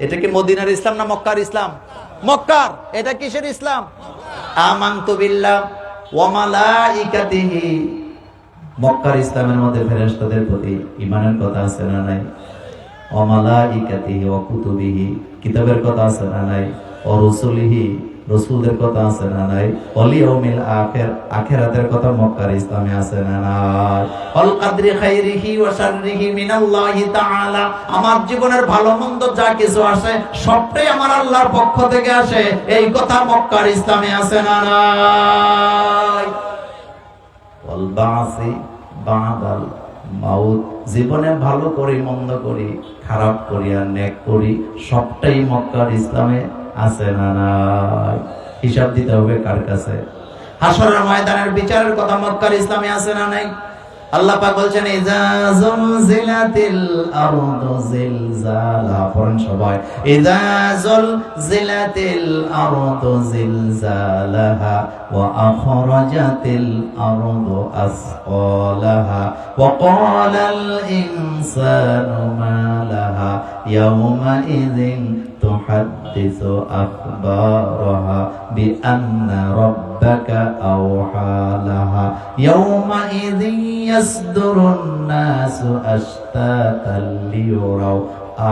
এটা কি মদিনার ইসলাম না মক্কার ইসলাম? মক্কার। এটা কিসের ইসলাম? আমানতু বিল্লাহ ওয়া মালাইকাতিহি। মক্কার ইসলামের মধ্যে ফেরেশতাদের প্রতি ঈমানের কথা আছে না নাই? ওয়া মালাইকাতিহি ওয়া কুতুবিহি, কিতাবের কথা আছে না নাই? ওয়া রুসুলিহি, রাসূলদের কথা আছে না নাই? ওয়াল ইয়াউমিল আখির, আখিরাতের কথা মক্কার ইসলামে আছে না নাই? ওয়াল কদরি খাইরিহি ওয়া শাররিহি মিনাল্লাহি তাআলা, আমার জীবনের ভালো মন্দ যা কিছু আসে সবটাই আমার আল্লাহর পক্ষ থেকে আসে, এই কথা মক্কার ইসলামে আছে না নাই? ওয়াল বা'সি বাদাল মাউত, জীবনে ভালো করি মন্দ করি, খারাপ করি আর নেক করি, সবটাই মক্কার ইসলামে আছে না নাই? হিসাব দিতে হবে কার কাছে? হাশরের ময়দানের বিচারের কথা মক্কার ইসলামে আছে না নাই? আল্লাহ পাক বলছেন ইযা যুলজিলাতিল আরদু জিলজালাহা, পড়েন সবাই ইযা যুলজিলাতিল আরদু জিলজালাহা ওয়া আখরাজাতিল আরদু আসকালাহা ওয়া ক্বালাল ইনসানু মা লাহা ইয়াওমা ইযিন তুহাদ্দিসু আখবারাহা বিআন্না রাব্বাকা আওহা লাহা ইয়াওমা ইযিন ইয়াসদুরুন নাসু আশতাতান লিয়ারাউ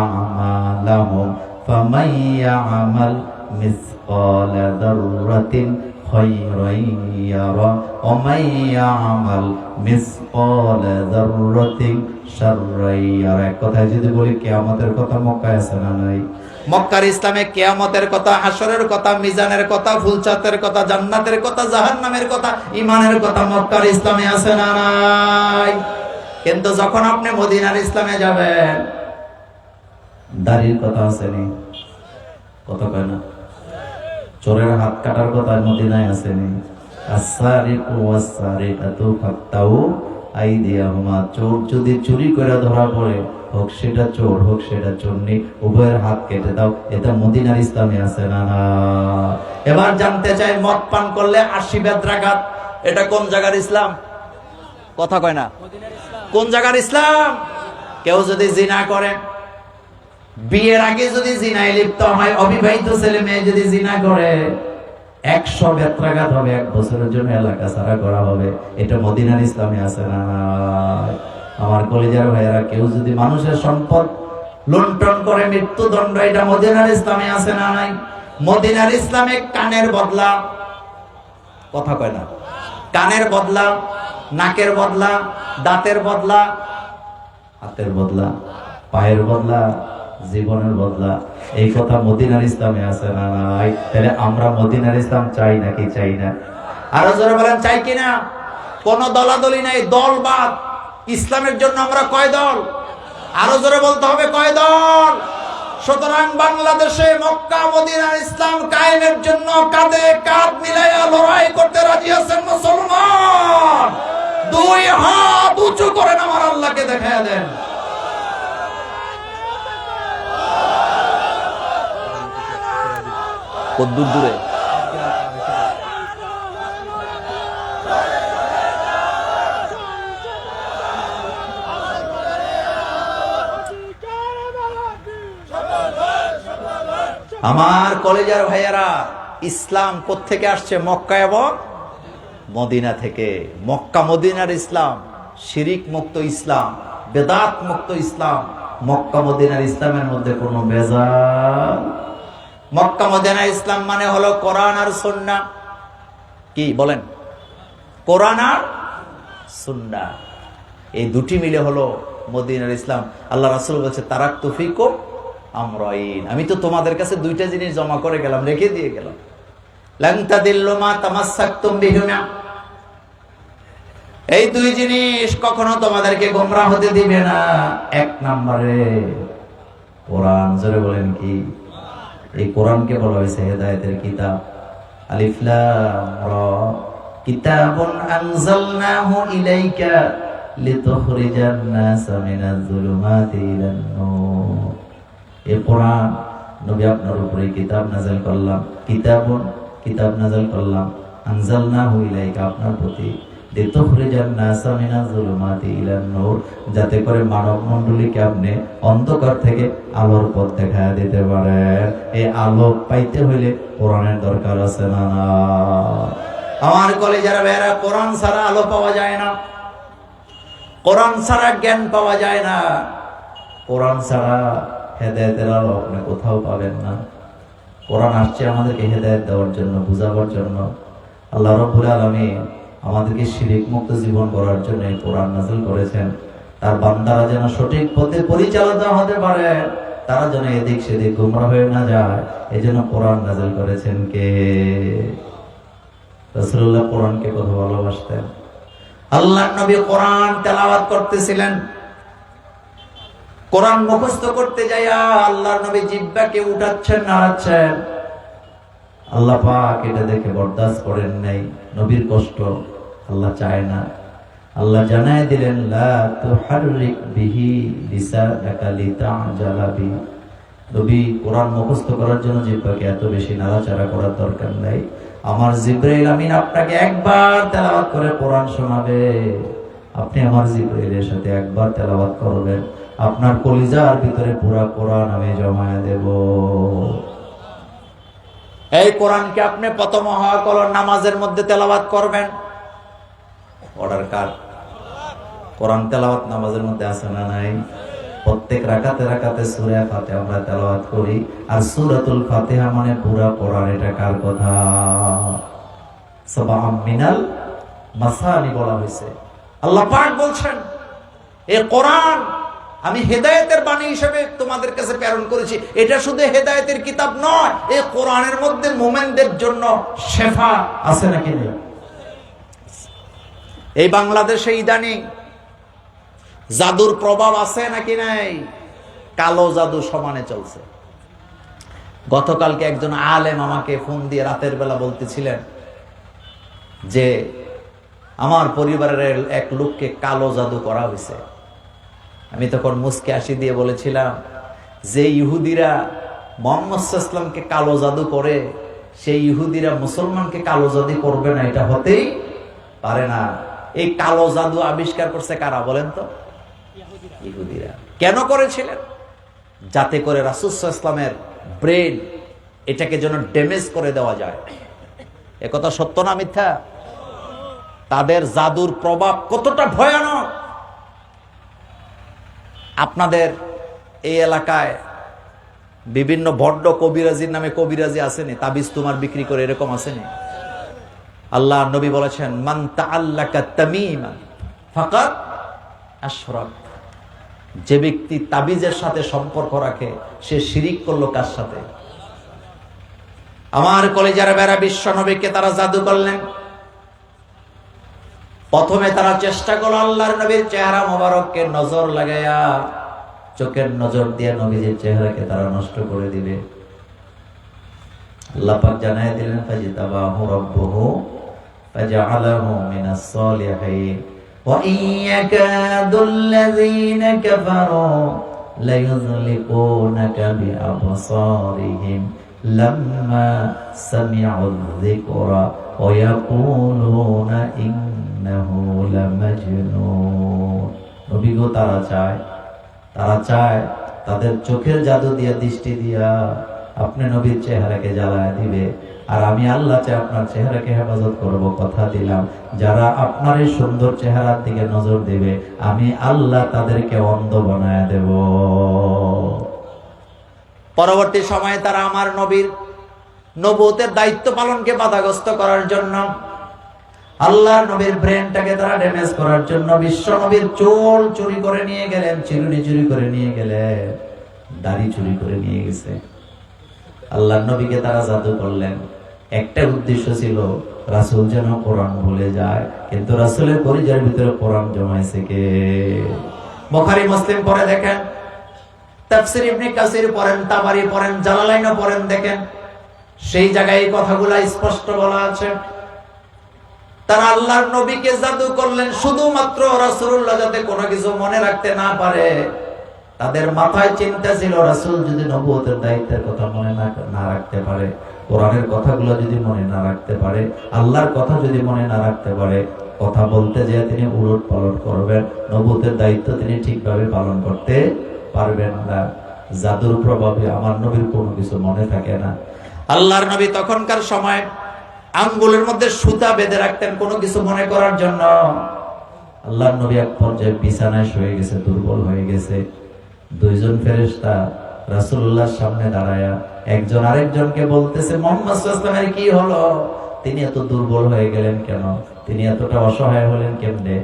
আ'মালাহুম ফামান ইয়া'মাল মিসকালা যাররাতিন খায়রান ইয়ারা ওয়া মান ইয়া'মাল মিসকালা যাররাতিন শাররান ইয়ারা। এক কথায় যদি বলি কিয়ামতের কথা মক্কায় আছে না নাই? মক্কার ইসলামে কিয়ামতের কথা, হাশরের কথা, মিজানের কথা, ফুলচাতের কথা, জান্নাতের কথা, জাহান্নামের কথা, ঈমানের কথা মক্কার ইসলামে আছে না নাই? কিন্তু যখন আপনি মদিনার ইসলামে যাবেন, দাড়ির কথা আসেনি, কথা কয় না। চোরের হাত কাটার কথা মদিনায় আসেনি। আস-সারিকু ওয়াস-সারিকাতু ফাক্তাউ আইদিয়াহুমা, চোর যদি চুরি করে ধরা পড়ে, হোক সেটা চোর হোক সেটা চোরনি, উভয়ের হাত কেটে দাও। এটা মদিনার ইসলামে আছে না? না। এবার জানতে চাই, মদ পান করলে 80 বেত্রাঘাত, এটা কোন জায়গার ইসলাম? কথা কয় না। কোন জায়গার ইসলাম? কেউ যদি জিনা করে, বিয়ের আগে যদি জিনায় লিপ্ত হয়, অবিবাহিত ছেলে মেয়ে যদি জিনা করে, 100 বেত্রাঘাত হবে, 1 বছরের জন্য এলাকা ছাড়া করা হবে। এটা মদিনার ইসলামে আছে না? আমার কলিজার ভাইয়েরা, কেউ যদি মানুষের সম্পদ লুণ্ঠন করে মৃত্যুদণ্ড, এটা মদিনার ইসলামে আছে না? নাই। মদিনার ইসলামে কানের বদলা, কথা কয় না, কানের বদলা, নাকের বদলা, দাঁতের বদলা, হাতের বদলা, পায়ের বদলা, জীবনের বদলা, এই কথা মদিনার ইসলামে আছে না? নাই। তাহলে আমরা মদিনার ইসলাম চাই নাকি চাই না? আরো জোরে বলেন, চাই কিনা? কোন দলাদলি নাই, দলবাদ। ইসলামের জন্য আমরা কয় দল? আরো জোরে বলতে হবে, কয় দল? সুতরাং বাংলাদেশে মক্কা মদিনার ইসলাম কায়েমের জন্য কাঁধে কাঁধ মিলাইয়া লড়াই করতে রাজি আছেন মুসলমান? 2 হাত উঁচু করেন, আমার আল্লাহকে দেখায়া দেন। কদ্দুর দূরে? আমার কলেজের ভাইয়েরা, ইসলাম কোত্থেকে আসছে? মক্কা এবং মদিনা থেকে। মক্কা মদিনার ইসলাম শিরিক মুক্ত ইসলাম, বেদাত মুক্ত ইসলাম। মক্কা মদিনার ইসলামের মধ্যে কোনো বেজাল। মক্কা মদিনার ইসলাম মানে হলো কোরআন আর সুন্নাহ। কি বলেন? কোরআন আর সুন্নাহ, এই দুটি মিলে হলো মদিনার ইসলাম। আল্লাহ রাসূল বলেছে, তারাকতু ফিকুম আমরাইন, আমি তো তোমাদের কাছে 2টা জিনিস জমা করে গেলাম, রেখে দিয়ে গেলাম। লান তাদিল্লু মা তামাসসাকতুম বিহিমা, এই 2 জিনিস কখনো তোমাদেরকে গোমরাহ হতে দিবে না। 1 নম্বরে কোরআন। জোরে বলেন কি? এই কোরআনকে বলা হয়েছে হেদায়েতের কিতাব। আলিফ লাম রা, কিতাবুন আনজালনাহু ইলাইকা লিতুখরিজান নাসা মিনাজ যুলুমাতি ইলান নূর। এই কোরআন, নবী আপনার উপরে কিতাব নাযিল করলাম, কিতাবুন কিতাব নাযিল করলাম, আনজালনাহু ইলাইকা আপনার প্রতি, লিতুখরিজান নাসা মিনাজ যুলুমাতি ইলান নূর, যাতে করে মানব মণ্ডলীকে আপনি অন্ধকার থেকে আলোর পথ দেখায় দিতে পারেন। এই আলো পাইতে হইলে কোরআনের দরকার আছে না? আমার কলেজের ভাইয়েরা, কোরআন ছাড়া আলো পাওয়া যায় না, কোরআন ছাড়া জ্ঞান পাওয়া যায় না, কোরআন ছাড়া হেদায়েতের আলো আপনি কোথাও পাবেন না। কোরআন আসছে আমাদেরকে হেদায়েত দেওয়ার জন্য, বুঝাবার জন্য। আল্লাহ রাব্বুল আলামিন আমাদেরকে শিরক মুক্ত জীবন গড়ার জন্য এই কোরআন নাযিল করেছেন। তার বান্দারা যেন সঠিক পথে পরিচালিত হতে পারে, তারা যেন এদিক সেদিক গোমরা হয়ে না যায়, এজন্য কোরআন নাযিল করেছেন কে? রাসূলুল্লাহ কোরআনকে কত ভালোবাসতেন। আল্লাহর নবী কোরআন তেলাওয়াত করতেছিলেন, কোরআন মুখস্থ করতে যাইয়া আল্লাহর নবী জিহ্বাকে উঠাচ্ছেন, নাড়াচ্ছেন। আল্লাহ পাক এটা দেখে বরদাস্ত করেন নাই। নবীর কষ্ট আল্লাহ চায় না। আল্লাহ জানায় দিলেন, লা তুহাররিক বিহি লিসানাকা লিতা'জালা বি। নবী কোরআন মুখস্থ করার জন্য জিহ্বাকে এত বেশি নাড়াচাড়া করার দরকার নাই। আমার জিবরাইল আমিন আপনাকে একবার তেলাওয়াত করে কোরআন শোনাবে, আপনি আমার জিবরাইলের সাথে একবার তেলাওয়াত করবেন, আপনার কলিজার ভিতরে পুরা কোরআন আমি জমায়ে দেব। এই কোরআনকে আপনি প্রথম ওয়াক্ত নামাজের মধ্যে তেলাওয়াত করবেন। অর্ডার কার? কোরআন তেলাওয়াত নামাজের মধ্যে আছে না নাই? প্রত্যেক রাকাতে রাকাতে সূরা ফাতিহা আমরা তেলাওয়াত করি, আর সূরাতুল ফাতিহা মানে পুরা কোরআন। এটা কার কথা? সাবআ মিনাল মাসানি বলা হয়েছে। আল্লাহ পাক বলছেন, এই কোরআন আমি হেদায়েতের বাণী হিসেবে তোমাদের কাছে প্রেরণ করেছি। এটা শুধু হেদায়েতের কিতাব নয়, এই কোরআনের মধ্যে মুমিনদের জন্য শেফা আছে নাকি নেই? এই বাংলাদেশে ইদানিং জাদুর প্রভাব আছে নাকি নাই? কালো জাদু সমানে চলছে। গতকালকে একজন আলেম আমাকে ফোন দিয়ে রাতের বেলা বলতেছিলেন যে আমার পরিবারের এক লোককে কালো জাদু করা হয়েছে। আমি তখন মুস্কে হাসি দিয়ে বলেছিলাম যে ইহুদিরা মুহাম্মদ সাল্লাল্লাহু আলাইহি ওয়াসাল্লামকে কালো জাদু করে, সেই ইহুদিরা মুসলমানকে কালো জাদু করবে না, এটা হতেই পারে না। এই কালো জাদু আবিষ্কার করছে কারা বলেন তো? ইহুদিরা। কেন করেছিলেন? যাতে করে রাসূল সাল্লাল্লাহু আলাইহি ওয়াসাল্লামের ব্রেন এটাকে যেন ড্যামেজ করে দেওয়া যায়। একথা সত্য না মিথ্যা? তাদের জাদুর প্রভাব কতটা ভয়ানক! আপনাদের এই এলাকায় বিভিন্ন বড্ড কবিরাজির নামে কবিরাজি আসেনি, তাবিজ তোমার বিক্রি করে, এরকম আসেনি? আল্লাহ নবী বলেছেন মান তাআল্লাকা তামিমান ফাকাদ আশরাক। যে ব্যক্তি তাবিজের সাথে সম্পর্ক রাখে সে শিরিক করলো। কার সাথে? আমার কলেজের বেড়া বিশ্ব নবীকে তারা জাদু করলেন। প্রথমে তারা চেষ্টা করলো আল্লাহর নবীর চেহারা মোবারককে নজর লাগাইয়া, চোখের নজর দিয়ে নবীজির চেহারাকে তারা নষ্ট করে দিবে। আল্লাহ পাক জানায় দিলেন ফাজিতাবাহু রাব্বুহু ফাজআলাহু মিনাস সালিহিন ওয়া ইয়াকাদুল্লাযীনা কাফারু লায়ুযলিকুনাকা বিআবসারিহিম লাম্মা সামি'ুয যিকরা ওয়া ইয়াকুলুনা ইন্নাহু লামাজনুন। নবী গো তারা চায় তাদের চোখের জাদু দিয়া, দৃষ্টি দিয়া আপনি নবীর চেহারাকে জ্বালায় দিবে। আর আমি আল্লাহ চাই আপনার চেহারাকে হেফাজত করব, কথা দিলাম যারা আপনার এই সুন্দর চেহারার দিকে নজর দেবে আমি আল্লাহ তাদেরকে অন্ধ বানায় দেব। পরবর্তী সময়ে তারা আমার নবীর নবুয়তের দায়িত্ব পালনকে বাধাগ্রস্ত করার জন্য, আল্লাহ নবীর ব্রেনটাকে তারা ড্যামেজ করার জন্য বিশ্ব নবীর চুল চুরি করে নিয়ে গেলেন, চিরুনি চুরি করে নিয়ে গেলেন, দাড়ি চুরি করে নিয়ে গেছে। আল্লাহ নবীকে তারা জাদু করলেন। একটা উদ্দেশ্য ছিল রাসূল যেন কোরআন ভুলে যায়, কিন্তু রাসূলের কলিজার ভিতরে কোরআন জমাইছে কে? বুখারী মুসলিম পড়ে দেখেন, তাফসীর ইবনে কাসির পড়েন, তাবারি পড়েন, জালালাইনও পড়েন, দেখেন সেই জায়গায় এই কথাগুলো স্পষ্ট বলা আছে। তারা আল্লাহর নবীকে জাদু করলেন শুধুমাত্র রাসূলুল্লাহ যাতে কোনো কিছু মনে রাখতে না পারে। তাদের মাথায় চিন্তা ছিল রাসূল যদি নবুয়তের দায়িত্বের কথা মনে না রাখতে পারে, কোরআনের কথাগুলো যদি মনে না রাখতে পারে, আল্লাহর কথা যদি মনে না রাখতে পারে, কথা বলতে যে তিনি উলট পালট করবেন, নবুয়তের দায়িত্ব তিনি ঠিকভাবে পালন করতে পারবেন না। জাদুর প্রভাবে আমার নবীর কোনো কিছু মনে থাকে না। আল্লাহর নবী তখনকার সময় আঙ্গুলের মধ্যে সুতা বেঁধে রাখতেন কোনো কিছু মনে করার জন্য। আল্লাহর নবী এক পর্যায়ে বিছানায় শুয়ে গেছে, দুর্বল হয়ে গেছে। দুইজন ফেরেশতা রাসূলুল্লাহর সামনে দাঁড়ায়া একজন আরেকজনকে বলতেছে মুহাম্মদ সাল্লাল্লাহু আলাইহি ওয়াসাল্লামের কি হলো? তিনি এত দুর্বল হয়ে গেলেন কেন? তিনি এতটা অসহায় হলেন কেমনে?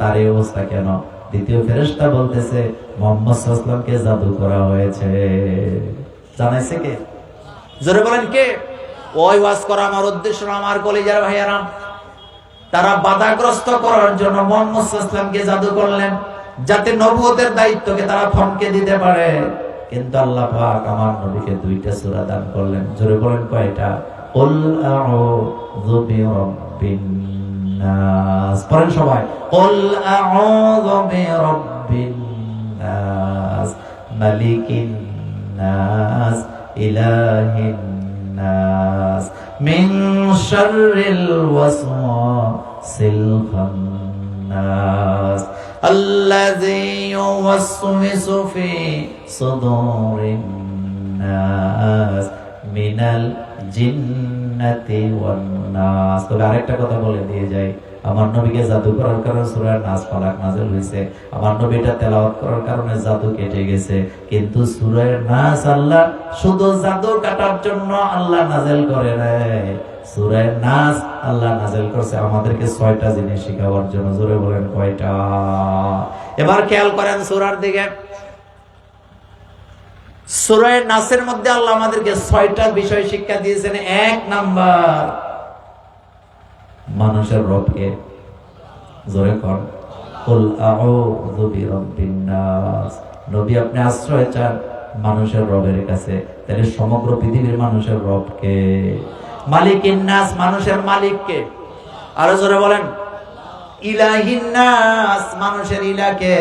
তার এই অবস্থা কেন? দ্বিতীয় ফেরেশতা বলতেছে মুহাম্মদ সাল্লাল্লাহু আলাইহি ওয়াসাল্লামকে জাদু করা হয়েছে। জানাইছে কে? জোরে বলেন কে? ওই ওয়াজ করা আমার উদ্দেশ্য না, আমার কলিজার ভাইয়ারা। তারা বাধাগ্রস্ত করার জন্য মুহাম্মদ সাল্লাল্লাহু আলাইহি ওয়াসাল্লামকে জাদু করলেন যাতে নবুয়তের দায়িত্বকে তারা থমকে দিতে পারে। কিন্তু আল্লাহ পাক আমার নবীকে দুইটা সূরা দান করলেন। জোরে বলেন কয়টা? কুল আউযু বিরাব্বিন নাস। পড়েন সবাই, কুল আউযু বিরাব্বিন নাস মালিকিন নাস ইলাহিন নাস মিন শাররিল ওয়াসওয়াসিল খান্নাস الذي يوسوس في صدور الناس من الجنة والناس। তবে আরেকটা কথা বলে দিয়ে যাই, আমার নবীকে জাদু করার কারণে সূরা নাস ফালাক নাযিল হয়েছে, আমার নবীটা তেলাওয়াত করার কারণে জাদু কেটে গেছে। কিন্তু সূরা নাস আল্লাহ শুধু জাদু কাটার জন্য আল্লাহ নাযিল করে নাই। সূরা নাস আল্লাহ নাযিল করছে আমাদেরকে 6টা জিনিস শিখাবার জন্য। জোরে বলেন কয়টা? এবার খেয়াল করেন সূরার দিকে। সূরা নাসের মধ্যে আল্লাহ আমাদেরকে 6টা বিষয় শিক্ষা দিয়েছেন। 1 নাম্বার, মানুষের রবকে। জোরে কর, কুল আউযু বিরাব্বিন নাস নবী আপনি আশ্রয় চান মানুষের রবের কাছে, তাহলে সমগ্র পৃথিবীর মানুষের রবকে? মালিকিন নাস, মানুষের মালিককে? আরো জোরে বলেন। ইলাহিন নাস, মানুষের ইলাকে?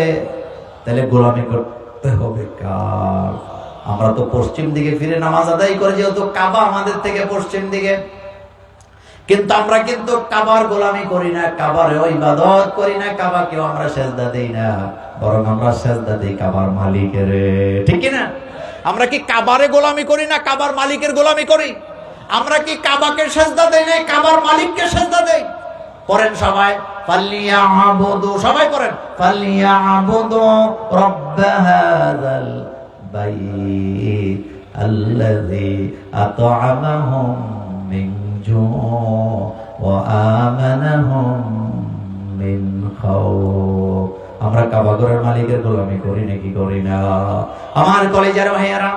তাহলে গোলামি করতে হবে কার? আমরা তো পশ্চিম দিকে ফিরে নামাজ আদায় করে, যেহেতু কাবা আমাদের থেকে পশ্চিম দিকে, কিন্তু আমরা কিন্তু কাবার গোলামি করি না, কাবারেও ইবাদত করি না, কাবাকেও আমরা সেজদা দেই না, বরং আমরা সেজদা দেই কাবার মালিকের। ঠিক কি না? আমরা কি কাবারে গোলামি করি না, কাবার মালিকের গোলামি করি? আমরা কি কাবাকে সেজদা দেই না, কাবার মালিককে সেজদা দেই? পড়েন সবাই, ফালিয়াবুদু, সবাই পড়েন, ফালিয়াবুদু রাব্ব হাযাল বাইত আল্লাযী আত'আমাহুম মিন জু' ওয়া আমানাহুম মিন খাউফ। আমরা কাবা ঘরের মালিকের গোলামি করি নাকি করি না? আমার কলেজের ভাইয়েরা,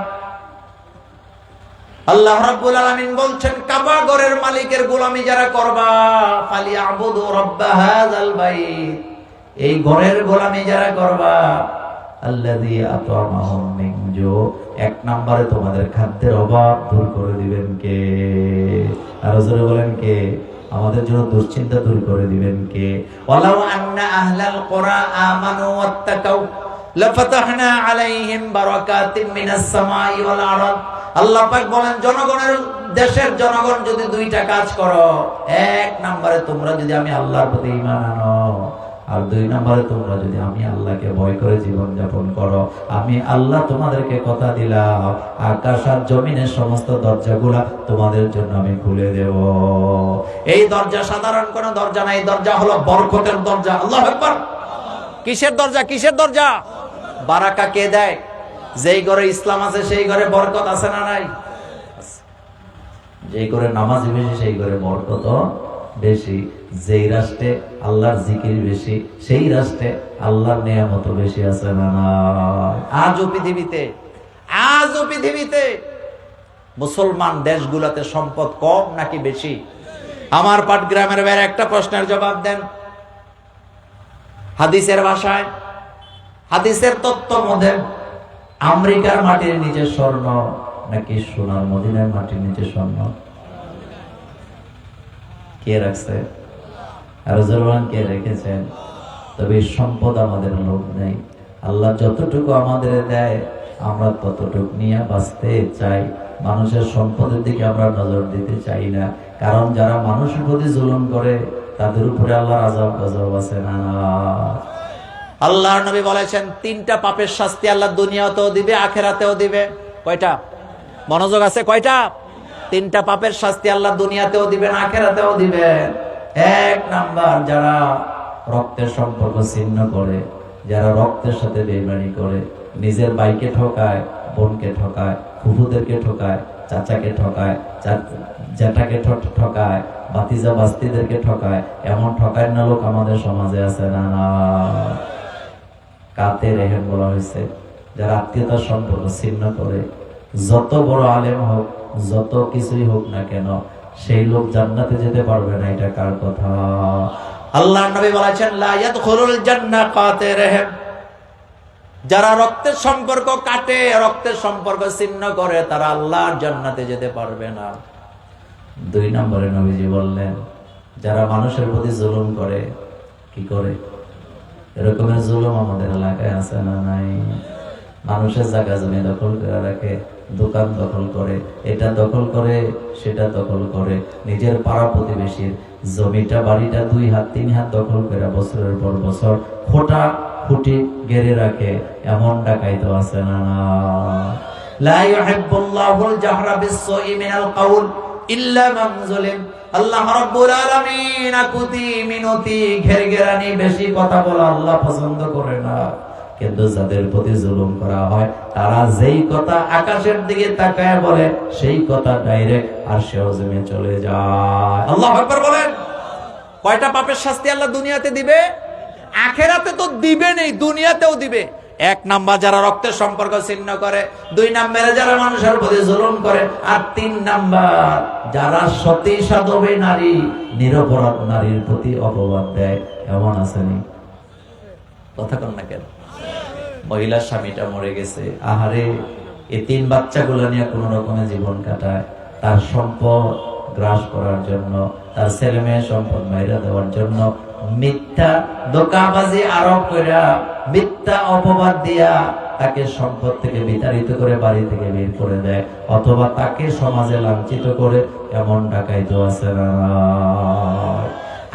আল্লাহ রাব্বুল আলামিন বলছেন কাবা ঘরের মালিকের গোলামি যারা করবা, ফালিয়াবুদু রাব্ব হাযাল বাইত, এই ঘরের গোলামি যারা করবা, আল্লাযী আত'আমাহুম মিন জু', এক নম্বরে তোমাদের খাদ্যের অভাব দূর করে দিবেন কে? আর জোরে বলেন কে? আমাদের জন্য দুশ্চিন্তা দূর করে দিবেন কে? ওয়ালাউ আন্না আহলাল কুরা আমানু ওয়াত্তাকাউ লাফাতাহনা আলাইহিম বারাকাতিম মিনাস সামাই ওয়াল আরদ। আল্লাহ পাক বলেন, জনগণের, দেশের জনগণ যদি দুইটা কাজ করো, এক নম্বরে তোমরা যদি আমি আল্লাহর প্রতি ঈমান আনো, আর দুই নম্বরে তোমরা যদি আমি আল্লাহকে ভয় করে জীবন যাপন করো, আমি আল্লাহ তোমাদেরকে কথা দিলাম, আকাশ আর জমিনের সমস্ত দরজাগুলা তোমাদের জন্য আমি খুলে দেব। এই দরজা সাধারণ কোন দরজা না, এই দরজা হলো বরকতের দরজা। আল্লাহু আকবার। কিসের দরজা? কিসের দরজা? বারাকা কে দেয়? যেই ঘরে ইসলাম আছে সেই ঘরে বরকত আছে না নাই? যেই ঘরে নামাজ বেশি সেই ঘরে বরকত বেশি। যেই রাষ্ট্রে আল্লাহর জিকির বেশি সেই রাষ্ট্রে আল্লাহর নিয়ামত বেশি আছে না নাই? আজও পৃথিবীতে মুসলমান দেশগুলোতে সম্পদ কম নাকি বেশি? আমার পাটগ্রামের বাইরে একটা প্রশ্নের জবাব দেন হাদিসের ভাষায়, হাদিসের তত্ত্ব মধ্যে আমেরিকার মাটির নিচে স্বর্ণ নাকি সোনার মদিনার মাটির নিচে স্বর্ণ? কে রাখছে? আর জরবান কে রেখেছেন? তবে সম্পদ আমাদের লোভ নেই। আল্লাহ যতটুকু আমাদের দেয় আমরা ততটুকু নিয়ে বাঁচতে চাই। মানুষের সম্পদের দিকে আমরা নজর দিতে চাই না, কারণ যারা মানুষের প্রতি জুলুম করে তাদের উপরে আল্লাহর আযাব গজব আছে না? আল্লাহর নবী বলেছেন, তিনটা পাপের শাস্তি আল্লাহ দুনিয়াতেও দিবে, আখিরাতেও দিবে। কয়টা? মনোযোগ আছে? কয়টা? তিনটা পাপের শাস্তি আল্লাহ দুনিয়াতেও দিবেন, আখিরাতেও দিবেন। এক নাম্বার, যারা রক্তের সম্পর্ক ছিন্ন করে, যারা রক্তের সাথে বেইমানি করে, নিজের ভাইকে ঠকায়, বোনকে ঠকায়, ফুফুদেরকে ঠকায়, চাচাকে ঠকায়, জ্যাঠাকে ঠকায়, ভাতিজা বাস্তিদেরকে ঠকায়, এমন ঠকায় না লোক আমাদের সমাজে আছে না? কাতে রেহেম বলা হয়েছে। যারা আত্মীয়তার সম্পর্ক ছিন্ন করে, যত বড় আলেম হোক, যত কিছুই হোক না কেন, সেই লোক জান্নাতে যেতে পারবে না। এটা কার কথা? আল্লাহর নবী বলেছেন, লা ইয়াদখুলুল জান্নাহ কাতে রেহেম। যারা রক্তের সম্পর্ক কাটে, রক্তের সম্পর্ক ছিন্ন করে, তারা আল্লাহর জান্নাতে যেতে পারবে না। দুই নম্বরে নবীজি বললেন, যারা মানুষের প্রতি জুলুম করে। কি করে? এরকমের জুলুম আমাদের এলাকায় আছে না নাই? মানুষের জায়গা জমি দখল করে রাখে, দোকান দখল করে, এটা দখল করে, সেটা দখল করে, নিজের পাড়া প্রতিবেশীর জমিটা, বাড়িটা 2 হাত 3 হাত দখল করে বছরের পর বছর খোটা খুঁটি গেড়ে রাখে। এমন ডাকাইত আছে না? লা ইউহিব্বুল্লাহুল জাহরা বিস-সুই মিনাল কাউল ইল্লা মান যুলিম। আল্লাহ রাব্বুল আলামিন আকুতি মিনতি ঘেরঘেরানি বেশি কথা বলা আল্লাহ পছন্দ করে না। কিন্তু যাদের প্রতি জুলুম করা হয়, তারা যেই কথা আকাশের দিকে তাকায় বলে, সেই কথা ডাইরেক্ট আরশের জমিনে চলে যায়। আল্লাহু আকবার বলেন। কয়টা পাপের শাস্তি আল্লাহ দুনিয়াতে দিবে? আখিরাতে তো দিবে নেই, দুনিয়াতেও দিবে। এক নাম্বার, যারা রক্তের সম্পর্ক ছিন্ন করে। দুই নাম্বারে, যারা মানুষের প্রতি জুলুম করে। আর তিন নাম্বার, যারা সতী সাধবী নারী, নিরপরাধ নারীর প্রতি অপবাদ দেয়। এমন আসেনি? কথা কন না কেন? মহিলার স্বামীটা মরে গেছে, আহারে এই 3 বাচ্চাগুলো নিয়ে কোন রকমের জীবন কাটায়, তার সম্পদ গ্রাস করার জন্য, তার ছেলে মেয়ে সম্পদ মাইরা দেওয়ার জন্য মিথ্যা ধোঁকাবাজি আরোপ কইরা, মিথ্যা অপবাদ দিয়া তাকে সম্পদ থেকে বিতাড়িত করে বাড়ি থেকে বের করে দেয়, অথবা তাকে সমাজে লাঞ্ছিত করে, এমন ডাকাইত আছে না?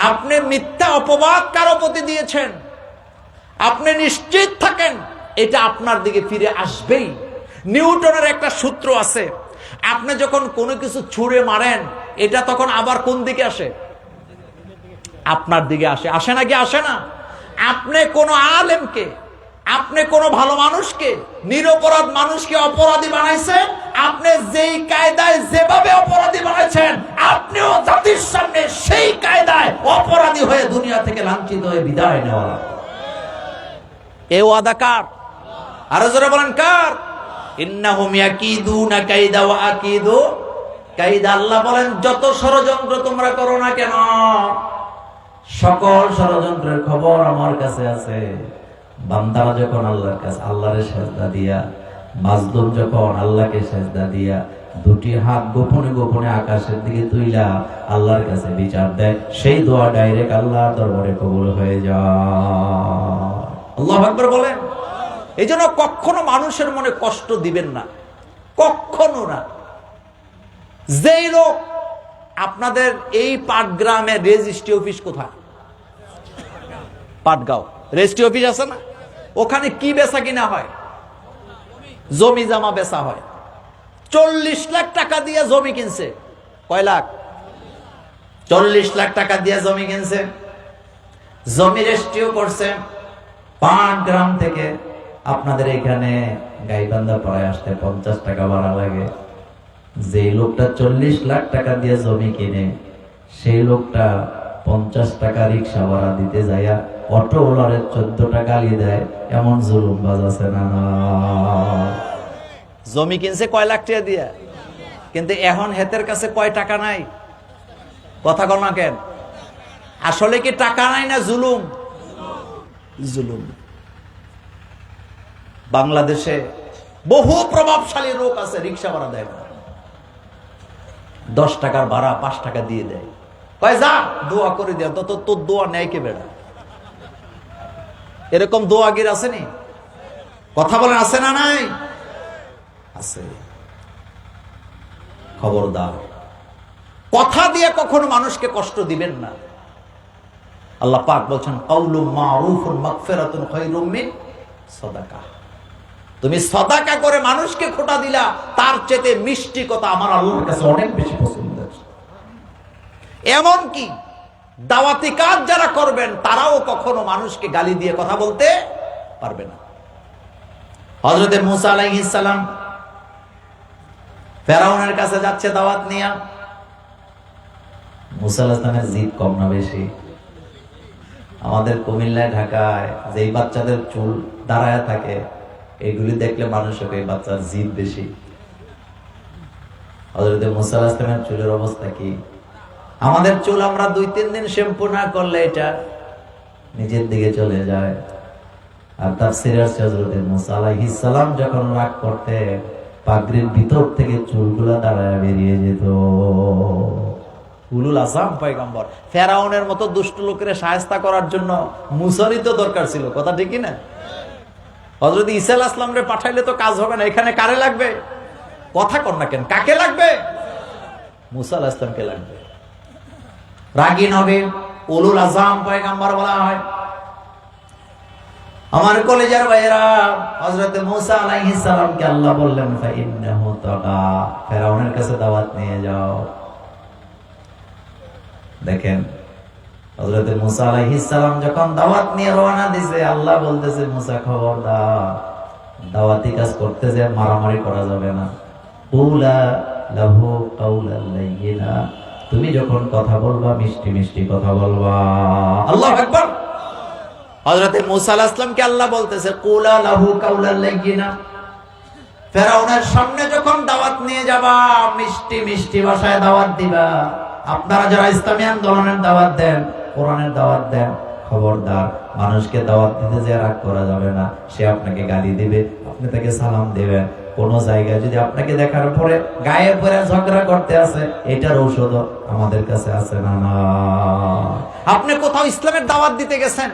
আপনি মিথ্যা অপবাদ কারো প্রতি দিয়েছেন, আপনি নিশ্চিত থাকেন এটা আপনার দিকে ফিরে আসবেই। নিউটনের একটা সূত্র আছে, আপনি যখন কোনো কিছু ছুঁড়ে মারেন এটা তখন আবার কোন দিকে আসে? আপনার দিকে আসে। আসে নাকি আসে না? আপনি কোনো আলেমকে, আপনি কোনো ভালো মানুষকে, নিরপরাধ মানুষকে অপরাধী বানাইছেন, আপনি যেই কায়দায় যেভাবে অপরাধী বানাইছেন, আপনিও জাতির সামনে সেই কায়দায় অপরাধী হয়ে দুনিয়া থেকে লাঞ্ছিত হয়ে বিদায় নেওয়া। এ ওয়াদা কার? আরো জোরে বলেন কার? ইন্নাহুম ইয়াকিদুনা কাইদা ওয়া আকিদু কাইদা। আল্লাহ বলেন যত ষড়যন্ত্র তোমরা করো না কেন, সকল ষড়যন্ত্রের খবর আমার কাছে আছে। বান্দারা যখন আল্লাহর কাছে আল্লাহরে সেজদা দিয়া, মাজলুম যখন আল্লাহকে সেজদা দিয়া 2টি হাত গোপনে গোপনে আকাশের দিকে তুইলা আল্লাহর কাছে বিচার দেয়, সেই দোয়া ডাইরেক্ট আল্লাহর দরবারে কবুল হয়ে যায়। আল্লাহু আকবার বলেন। এই জন্য কখনো মানুষের মনে কষ্ট দিবেন না, কখনো না। যেই লোক আপনাদের এই পাটগ্রামের রেজিস্ট্রি অফিস কোথায়? পাটগাঁও রেজিস্ট্রি অফিস আছে না? ওখানে কি বেচা কিনা হয়? জমি জমা বেচা হয়। 40 লাখ টাকা দিয়ে জমি কিনছে। কয় লাখ? 40 লাখ টাকা দিয়ে জমি কিনছে, জমি রেজিস্ট্রিও করছে। পাটগ্রাম থেকে আপনাদের এখানে গাইবান্ধা পাড়ায় আসতে 50 টাকা ভাড়া লাগে। যে লোকটা 40 লাখ টাকা দিয়ে জমি কিনে, সেই লোকটা 50 টাকা রিক্সা ভাড়া দিতে যাইয়া অটোওয়ালারে 14 টাকা গালি দেয়, এমন জুলুমবাজ আছে না? জমি কিনছে কয় লাখ টাকা দিয়া, কিন্তু এখন হেতের কাছে কয় টাকা নাই? কথা কন না কেন? আসলে কি টাকা নাই না জুলুম? জুলুম। বাংলাদেশে বহু প্রভাবশালী লোক আছে, রিক্সা ভাড়া দেয় না, 10 টাকার ভাড়া 5 টাকা দিয়ে দেয়, কয় যা দোয়া করে দেয়। তো তোর দোয়া নেয় কে বেড়া? এরকম দোয়াগির আসেনি? কথা বলেন আছে না নাই? আছে। খবরদার, কথা দিয়ে কখনো মানুষকে কষ্ট দিবেন না। আল্লাহ পাক বলছেন কাউলুম মারুফুন মাগফিরাতুন খায়রুম মিন সাদাকা। তুমি সাদাকা করে মানুষকে খোটা দিলা, তার চেয়ে মিষ্টি কথা আমার আল্লাহর কাছে অনেক বেশি পছন্দের। এমন কি দাওয়াতি কাজ যারা করবেন তারাও কখনো মানুষকে গালি দিয়ে কথা বলতে পারবে না। হযরত মুসা আলাইহিস সালাম ফেরাউনের কাছে যাচ্ছে দাওয়াত নিয়ে। মুসা আলাইহিস সালামের জিদ কম না বেশি? আমাদের কুমিল্লায় ঢাকায় যেই বাচ্চাদের চুল দাঁড়ায় থাকে, এগুলি দেখলে মানুষকে এই বাচ্চার জিদ বেশি। হযরত মুসা আলাইহিস সালামের চুলের অবস্থা কি? আমাদের চুল আমরা 2-3 দিন শ্যাম্পু না করলে এটা নিজের দিকে চলে যায়। আর তাফসীরে আছে হযরত মুসা আলাইহিস সালাম যখন রাগ করতে, পাগড়ির ভিতর থেকে চুলগুলা দাঁড়ায় বেরিয়ে যেত। উলুল আযম পয়গম্বর, ফেরাউনের মতো দুষ্ট লোকের শায়েস্তা করার জন্য মুসারই তো দরকার ছিল। কথা ঠিক কি না? হযরত ঈসা আলাইহিস সালামরে পাঠাইলে তো কাজ হবে না, এখানে কারে লাগবে? কথা কর না কেন? কাকে লাগবে? মুসা আলাইহিস সালামকে লাগবে। রাগী নবী, উলুল আযম পয়গম্বর বলা হয়। আমার কলেজার ভাইরা, হযরত মুসা আলাইহিস সালামকে আল্লাহ বললেন ফাইন্নাহু তাগা, ফেরাউনের কাছে দাওয়াত নিয়ে যাও। দেখেন হযরত মুসা আলাইহিস সালাম যখন দাওয়াত নিয়ে রওনা দিয়েছে, আল্লাহ বলতেছে মুসা খবরদার, দাওয়াতি কাজ করতে যে মারামারি করা যাবে না। কুলা লাহু কাওলাল লাইয়িনা, তুমি যখন কথা বলবা মিষ্টি মিষ্টি কথা বলবা। আল্লাহু আকবার। হযরত মুসা আলাইহিস সালামকে আল্লাহ বলতেছে কুলা লাহু কাওলাল লাইয়িনা, ফেরাউনের সামনে যখন দাওয়াত নিয়ে যাবা মিষ্টি মিষ্টি ভাষায় দাওয়াত দিবা। আপনারা যারা ইসলামী আন্দোলনের দাওয়াত দেন, কোরআনের দাওয়াত দেন, খবরদার মানুষকে দাওয়াত দিতে যে রাগ করা যাবে না। সে আপনাকে গালি দিবে, আপনি তাকে সালাম দেবেন। কোন জায়গায় যদি আপনাকে দেখার পরে গায়ে পরে ঝগড়া করতে আছে, এটার ঔষধ আমাদের কাছে আছে না? না। আপনি কোথাও ইসলামের দাওয়াত দিতে গেছেন,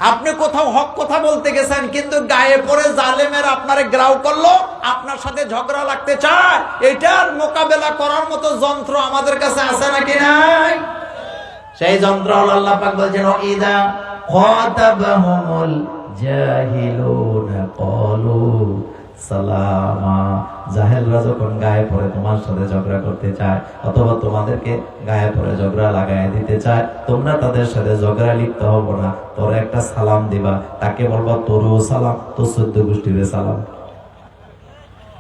আপনি কোথাও হক কথা বলতে গেছেন, কিন্তু গায়ে পড়ে জালেমের আপনারে গ্রাউ করলো, আপনার সাথে ঝগড়া লাগতে চায়, এটার মোকাবেলা করার মতো যন্ত্র আমাদের কাছে আছে নাকি নাই? সেই যন্ত্র আল্লাহ পাক বলছেন, ইদা খাতাবাহুমুল জাহিলুনা ক্বালু সালামা। জাহেলরা যখন গায়ে পড়ে তোমার সাথে ঝগড়া করতে চায়, অথবা তোমাদেরকে গায়ে পড়ে ঝগড়া লাগায় দিতে চায়, তোমরা তাদের সাথে ঝগড়া লিপ্ত হবো না, তোরা একটা সালাম দিবা, তাকে বলবা তোরও সালাম, তোর 14 গোষ্ঠীর সালাম।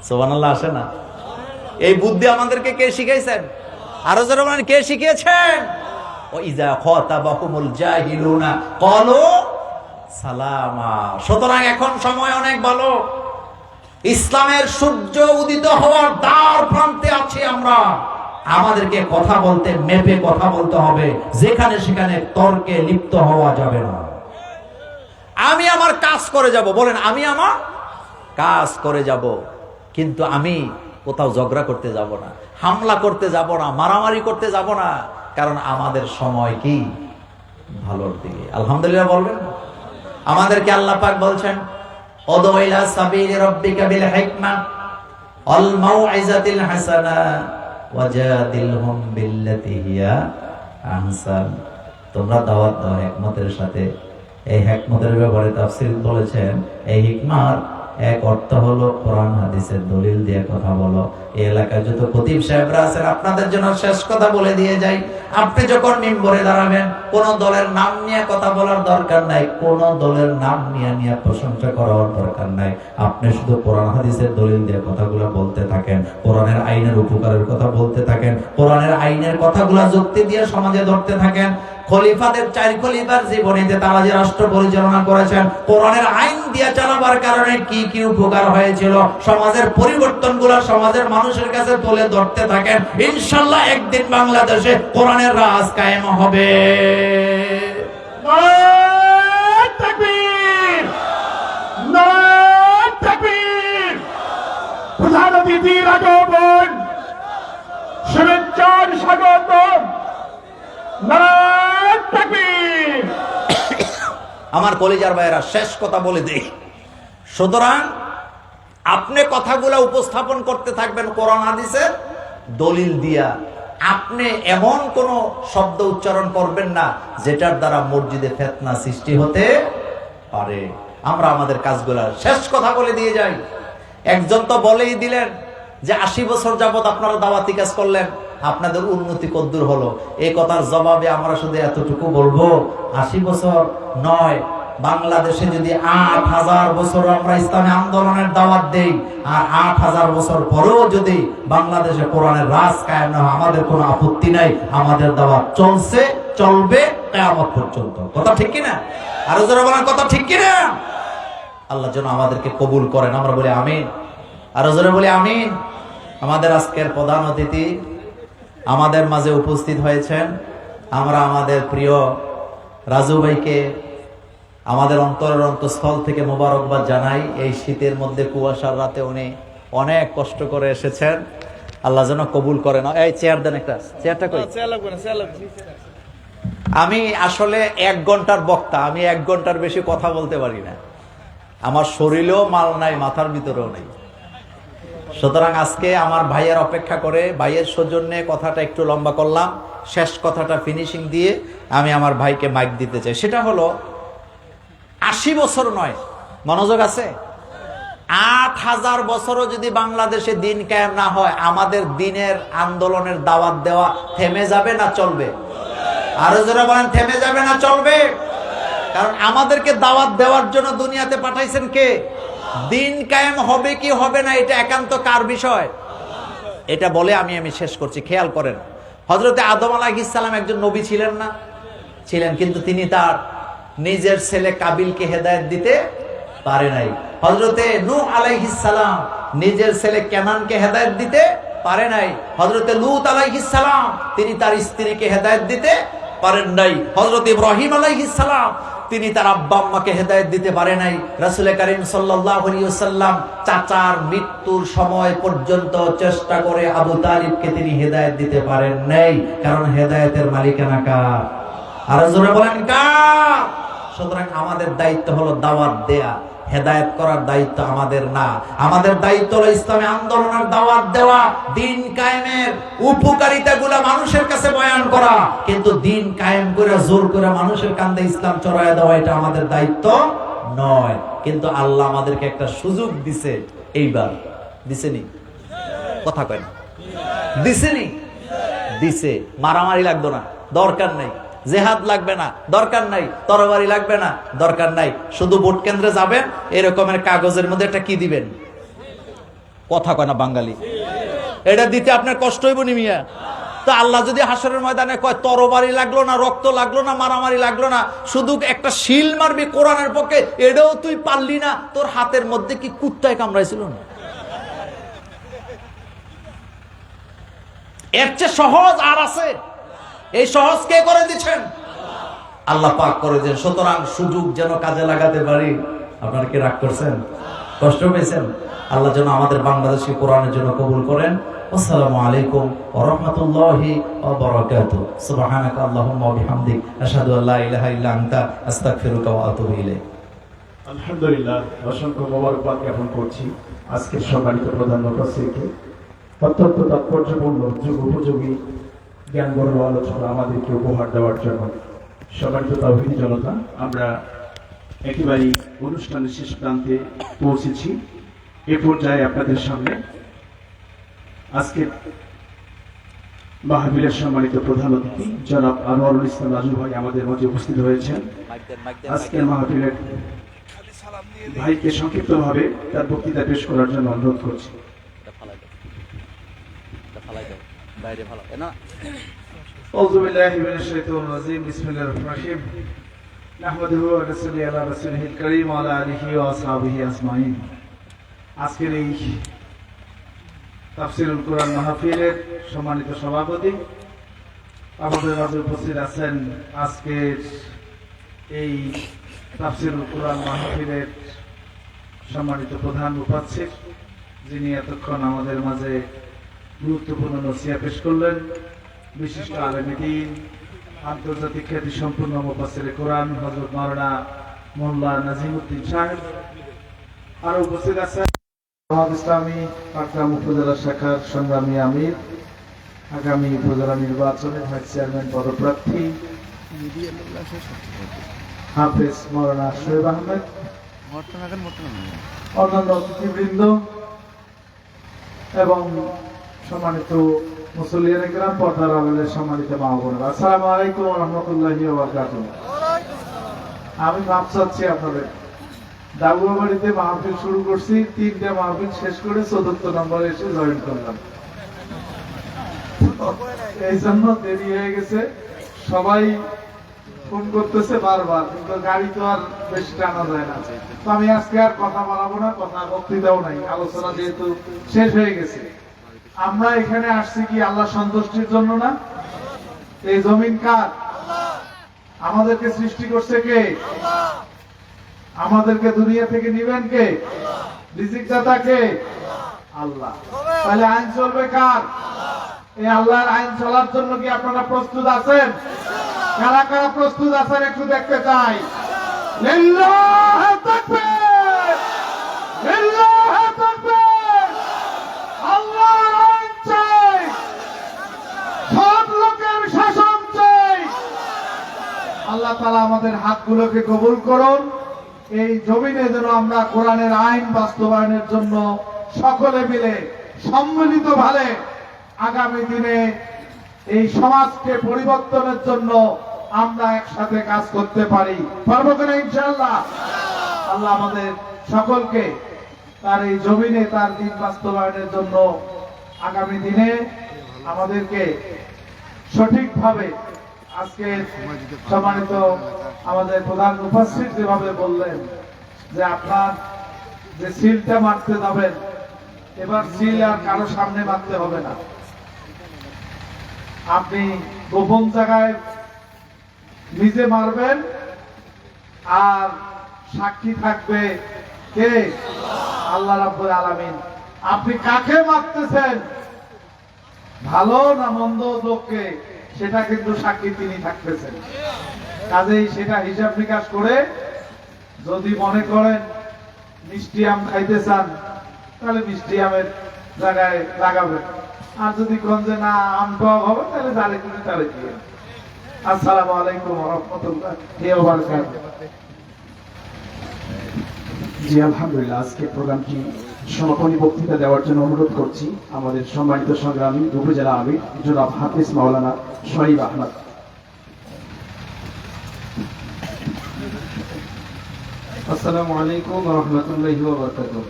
সুবহানাল্লাহ আসে না? এই বুদ্ধি আমাদেরকে কে শিখাইছেন? আরো যারা বলেন, কে শিখিয়েছেন? ও ইজা খাতাবাহুমুল জাহিলুনা ক্বালু সালামা। সুতরাং এখন সময় অনেক ভালো, ইসলামের সূর্য উদিত হওয়ার দ্বার প্রান্তে আছি আমরা। আমাদেরকে কথা বলতে মেপে কথা বলতে হবে, যেখানে সেখানে তর্কে লিপ্ত হওয়া যাবে না। আমি আমার কাজ করে যাব, বলেন আমি আমার কাজ করে যাব, কিন্তু আমি কোথাও ঝগড়া করতে যাব না, হামলা করতে যাব না, মারামারি করতে যাব না, কারণ আমাদের সময় কি ভালোর দিকে। আলহামদুলিল্লাহ বলবেন। আমাদেরকে আল্লাহ পাক বলছেন, উদউ ইলা সাবিলি রাব্বিকা বিল হিকমা ওয়াল মাউইজাতিল হাসানা ওয়াজাদিলহুম বিল্লাতি হিয়া আহসান। তোমরা দাওয়াত দাও হিকমতের সাথে। এই হিকমতের ব্যাপারে তাফসীর বলেছেন, এই হিকমার এক অর্থ হলো কোরআন হাদিসের দলিল দিয়ে কথা বলো। এই এলাকায় যত খতিব সাহেবরা আছেন, আপনাদের জন্য শেষ কথা বলে দিয়ে যাই, আপনি যখন মিম্বরে দাঁড়াবেন, কোন দলের নাম নিয়ে কথা বলার দরকার নাই, কোন দলের নাম নিয়ে প্রশংসা করার দরকার নাই। আপনি শুধু কোরআন হাদিসের দলিল দিয়ে কথাগুলো বলতে থাকেন, কোরআনের আইনের উপকারের কথা বলতে থাকেন, কোরআনের আইনের কথাগুলো যুক্তি দিয়ে সমাজে ধরতে থাকেন। খলিফাদের 4 খলিফার জীবনীতে তারা যে রাষ্ট্র পরিচালনা করেছেন, কোরআনের আইন দিয়ে চালাবার কারণে কি কি উপকার হয়েছিল, সমাজের পরিবর্তনগুলো সমাজের মানুষের কাছে তুলে ধরতে থাকেন। ইনশাআল্লাহ একদিন বাংলাদেশে কোরআনের রাজ কায়েম হবে। নারায়ে তাকবীর, নারায়ে তাকবীর। প্রধান অতিথির আগমন, শুভেচ্ছার স্বাগতম। নারায়ে তাকবীর। আমার কলিজার ভাইয়েরা, শেষ কথা বলে দেই। সুতরাং আপনি কথাগুলো উপস্থাপন করতে থাকবেন কোরআন হাদিসের দলিল দিয়া। আপনি এমন কোন শব্দ উচ্চারণ করবেন না যেটার দ্বারা মসজিদে ফিতনা সৃষ্টি হতে পারে। আমরা আমাদের কাজগুলো শেষ কথা বলে দিয়ে যাই। একজন তো বলেই দিলেন যে 80 বছর যাবত আপনারা দাওয়াতি কাজ করলেন, আপনাদের উন্নতি কদ্দূর হলো। এই কথার জবাবে আমরা শুধু এতটুকু বলবো, 80 বছর নয়, বাংলাদেশে যদি 8000 বছর আমরা ইসলামী আন্দোলনের দাওয়াত দেই, আর 8000 বছর পরেও যদি বাংলাদেশে কোরআনের রাজ কায়েম না হয়, আমাদের কোনো আপত্তি নাই। আমাদের দাওয়াত চলছে, চলবে কিয়ামত পর্যন্ত। কথা ঠিক কিনা? আরো যারা বলেন কথা ঠিক কিনা? আল্লাহ যেন আমাদেরকে কবুল করেন, আমরা বলি আমিন। আরো যারা বলি আমিন। আমাদের আজকের প্রধান অতিথি আমাদের মাঝে উপস্থিত হয়েছেন। আমরা আমাদের প্রিয় রাজু ভাইকে আমাদের অন্তরের অন্তঃস্থল থেকে মোবারকবাদ জানাই। এই শীতের মধ্যে কুয়াশার রাতে উনি অনেক কষ্ট করে এসেছেন, আল্লাহ যেন কবুল করেন। এই চেয়ার দেন, একটা চেয়ারটা কই। আমি আসলে 1 ঘন্টার বক্তা, আমি 1 ঘন্টার বেশি কথা বলতে পারি না। আমার শরীরেও মাল নাই, মাথার ভিতরেও নেই। সুতরাং আজকে আমার ভাইয়ের অপেক্ষা করে, ভাইয়ের সৌজন্যে কথাটা একটু লম্বা করলাম। শেষ কথাটা ফিনিশিং দিয়ে আমি আমার ভাইকে মাইক দিতে চাই। সেটা হলো 80 বছর নয়, মনোযোগ আছে, 8000 বছরও যদি বাংলাদেশে দিন কায়েম না হয়, আমাদের দিনের আন্দোলনের দাওয়াত দেওয়া থেমে যাবে না চলবে? আরো যারা বলেন থেমে যাবে না চলবে? কারণ আমাদেরকে দাওয়াত দেওয়ার জন্য দুনিয়াতে পাঠাইছেন কে? দিন কায়েম হবে কি হবে না এটা একান্ত কার বিষয়? এটা বলে আমি শেষ করছি। খেয়াল করেন, হযরতে আদম আলাইহিস সালাম একজন নবী ছিলেন না? ছিলেন, কিন্তু তিনি তার নিজের ছেলে কাবিলকে হেদায়েত দিতে পারে নাই। হযরতে নূহ আলাইহিস সালাম নিজের ছেলে কেনানকে হেদায়েত দিতে পারে নাই। হযরতে লূত আলাইহিস সালাম তিনি তার স্ত্রীকে হেদায়েত দিতে পারেন নাই। হযরত ইব্রাহিম আলাইহিস সালাম তিনি তার আব্বা আম্মাকে হেদায়েত দিতে পারে নাই। রাসূল কারীম সাল্লাল্লাহু আলাইহি ওয়াসাল্লাম চাচার মৃত্যুর সময় পর্যন্ত চেষ্টা করে আবু তালিবকে তিনি হেদায়েত দিতে পারেন নাই, কারণ হেদায়েতের মালিকানা কার? আর জোরে বলেন কার? সুতরাং আমাদের দায়িত্ব হলো দাওয়াত দেয়া, হেদায়েত করার দায়িত্ব আমাদের না। আমাদের দায়িত্ব হলো ইসলামী আন্দোলনের দাওয়াত দেওয়া, দিন কায়েমের উপকারিতাগুলো মানুষের কাছে বয়ান করা, কিন্তু দিন কায়েম করে জোর করে মানুষের কাঁধে ইসলাম চড়ায় দেওয়া এটা আমাদের দায়িত্ব নয়। কিন্তু আল্লাহ আমাদেরকে একটা সুযোগ দিছে, এইবার দিছেনি? কথা কয় না, দিছেনি? দিছে। মারামারি লাগতো না, দরকার নাই। জেহাদ লাগবে না, দরকার নাই। তরবারি লাগবে না, দরকার নাই। শুধু ভোট কেন্দ্রে যাবেন, এরকমের কাগজের মধ্যে একটা কি দিবেন? কথা কয় না বাঙালি। এটা দিতে আপনার কষ্ট হইব নি মিয়া? তো আল্লাহ যদি হাসরের ময়দানে কয় তরবারি লাগলো না, রক্ত লাগলো না, মারামারি লাগলো না, শুধু একটা শিল মারবি কোরআনের পক্ষে, এটাও তুই পারলি না, তোর হাতের মধ্যে কি কুত্তায় কামড়াইছিল না? এর চেয়ে সহজ আর আছে? এই সহজ কে করে দিচ্ছেন? আল্লাহ পাক করে দেন। সুতরাং সুযোগ যেন কাজে লাগাতে পারি। আপনারা কি রাগ করছেন? কষ্ট পেয়েছেন? আল্লাহ যেন আমাদের বাংলাদেশি কোরআনের জন্য কবুল করেন। আসসালামু আলাইকুম ওয়া রাহমাতুল্লাহি ওয়া বারাকাতুহু। সুবহানাকা আল্লাহুম্মা ওয়া বিহামদিক আশহাদু আল্লা ইলাহা ইল্লা আনতা আস্তাগফিরুকা ওয়া আতুবু ইলাইক। আলহামদুলিল্লাহ, অসংখ্য মোবারকবাদ জ্ঞাপন করছি আজকের সম্মানিত প্রধান উপস্থিতকে। অত্যন্ত তাৎপর্যপূর্ণ যুগ উপযোগী জ্ঞানবর্ণ আলোচনা আমাদেরকে উপহার দেওয়ার জন্য। সম্মানিত তাওহীদি জনতা, আমরা একেবারেই অনুষ্ঠানের শেষ প্রান্তে পৌঁছেছি। এ পর্যায়ে আপনাদের সামনে আজকে মাহফিলের সম্মানিত প্রধান অতিথি জনাব আনোয়ারুল ইসলাম রাজু ভাই আমাদের মাঝে উপস্থিত হয়েছেন। আজকের মাহফিলের ভাইকে সংক্ষিপ্তভাবে তার বক্তৃতা পেশ করার জন্য অনুরোধ করছি। أعوذ بالله من الشيطان الرجيم بسم الله الرحمن الرحيم نحمده ونصلي على رسوله الكريم وعلى آله وأصحابه أجمعين। আজকের এই তাফসীরুল কুরআন মাহফিলের সম্মানিত সভাপতি, আমাদের মাঝে উপস্থিত আছেন আজকের এই তাফসীরুল কুরআন মাহফিলের সম্মানিত প্রধান মুফাসসির, যিনি এতক্ষণ আমাদের মাঝে গুরুত্বপূর্ণ নসিহত পেশ করলেন, বিশিষ্ট আলেমে দ্বীন, আন্তর্জাতিক খ্যাতি সম্পন্ন মুফাসসিরে কোরআন হযরত মাওলানা মোল্লা নাজিমউদ্দিন সাহেব। আর উপস্থিত আছেন জামাত ইসলামী পাটগ্রাম উপজেলা শাখার সংগ্রামী আমির, আগামী উপজেলা নির্বাচনে ভাইস চেয়ারম্যান পদপ্রার্থী হাফেজ মাওলানা শোয়েব আহমেদ, অন্যান্য অতিথিবৃন্দ এবং সম্মানিত মুসল্লিয়ানে কেরাম, পর্দার আড়ালের সম্মানিত মা বোনেরা, আসসালামু আলাইকুম ওয়া রাহমাতুল্লাহি ওয়া বারাকাতুহু। আমি মাপ চাচ্ছি আপনাদের। দাগুয়া বাড়িতে মাহফিল শুরু করছি, 3টা মাহফিল শেষ করে 4th নম্বরে এসে জয়েন করলাম, এই জন্য দেরি হয়ে গেছে। সবাই ফোন করতেছে বারবার, কিন্তু গাড়ি তো আর বেশি টানা যায় না। তো আমি আজকে আর কথা বলাবো না, কথা বক্তৃতাও নাই, আলোচনা যেহেতু শেষ হয়ে গেছে। আমরা এখানে আসছি কি আল্লাহ সন্তুষ্টির জন্য না? এই জমিন কার? আমাদেরকে সৃষ্টি করছে কে? আমাদেরকে দুনিয়া থেকে নিবেন কে? রিজিক দাতা কে? আল্লাহ। তাহলে আইন চলবে কার? এই আল্লাহর আইন চলার জন্য কি আপনারা প্রস্তুত আছেন? কারা কারা প্রস্তুত আছেন একটু দেখতে চাই। লিল্লাহি তাকবীর, লিল্লাহি তাকবীর। আল্লাহর আইন চাই, সব লোকের শাসন চাই। আল্লাহ তাআলা আমাদের হাতগুলোকে কবুল করুন। এই জমিনে যেন আমরা কোরআনের আইন বাস্তবায়নের জন্য সকলে মিলে সম্মিলিতভাবে আগামী দিনে এই সমাজকে পরিবর্তনের জন্য আমরা একসাথে কাজ করতে পারি। পারবো কিনা ইনশাআল্লাহ? আল্লাহ আমাদের সকলকে তার এই জমিনে তার দিন বাস্তবায়নের জন্য আগামী দিনে আমাদেরকে সঠিকভাবে, আজকে সম্মানিত আমাদের প্রধান মুফাসসির যেভাবে বললেন যে আপনার যে সিলটা মারতে যাবেন, এবার সিল আর কারো সামনে মারতে হবে না। আপনি গোপন জায়গায় নিজে মারবেন আর সাক্ষী থাকবে কে? আল্লাহ রাব্বুল আলামিন। আপনি কাকে মারতেছেন, ভালো না মন্দ লোককে, সেটা কিন্তু সাক্ষী তিনি থাকতেছেন। কাজেই সেটা হিসাব নিকাশ করে যদি মনে করেন মিষ্টি আম খাইতে চান তাহলে মিষ্টি আমের জায়গায় লাগাবেন, আর যদি কোন যে না আম টক হবে তাহলে তারে কিনে তারে দিয়ে। আসসালামু আলাইকুম ওয়া রাহমাতুল্লাহি ওয়া বারাকাতুহু। জি আলহামদুলিল্লাহ, আজকে প্রোগ্রামটি সমাপনী বক্তৃতা দেওয়ার জন্য অনুরোধ করছি আমাদের সম্মানিত সংগ্রামী উপজেলা আমির জনাব হাফিজ মাওলানা শরীফ আহমদ। আসসালামু আলাইকুম ওয়া রাহমাতুল্লাহি ওয়া বারাকাতুহু।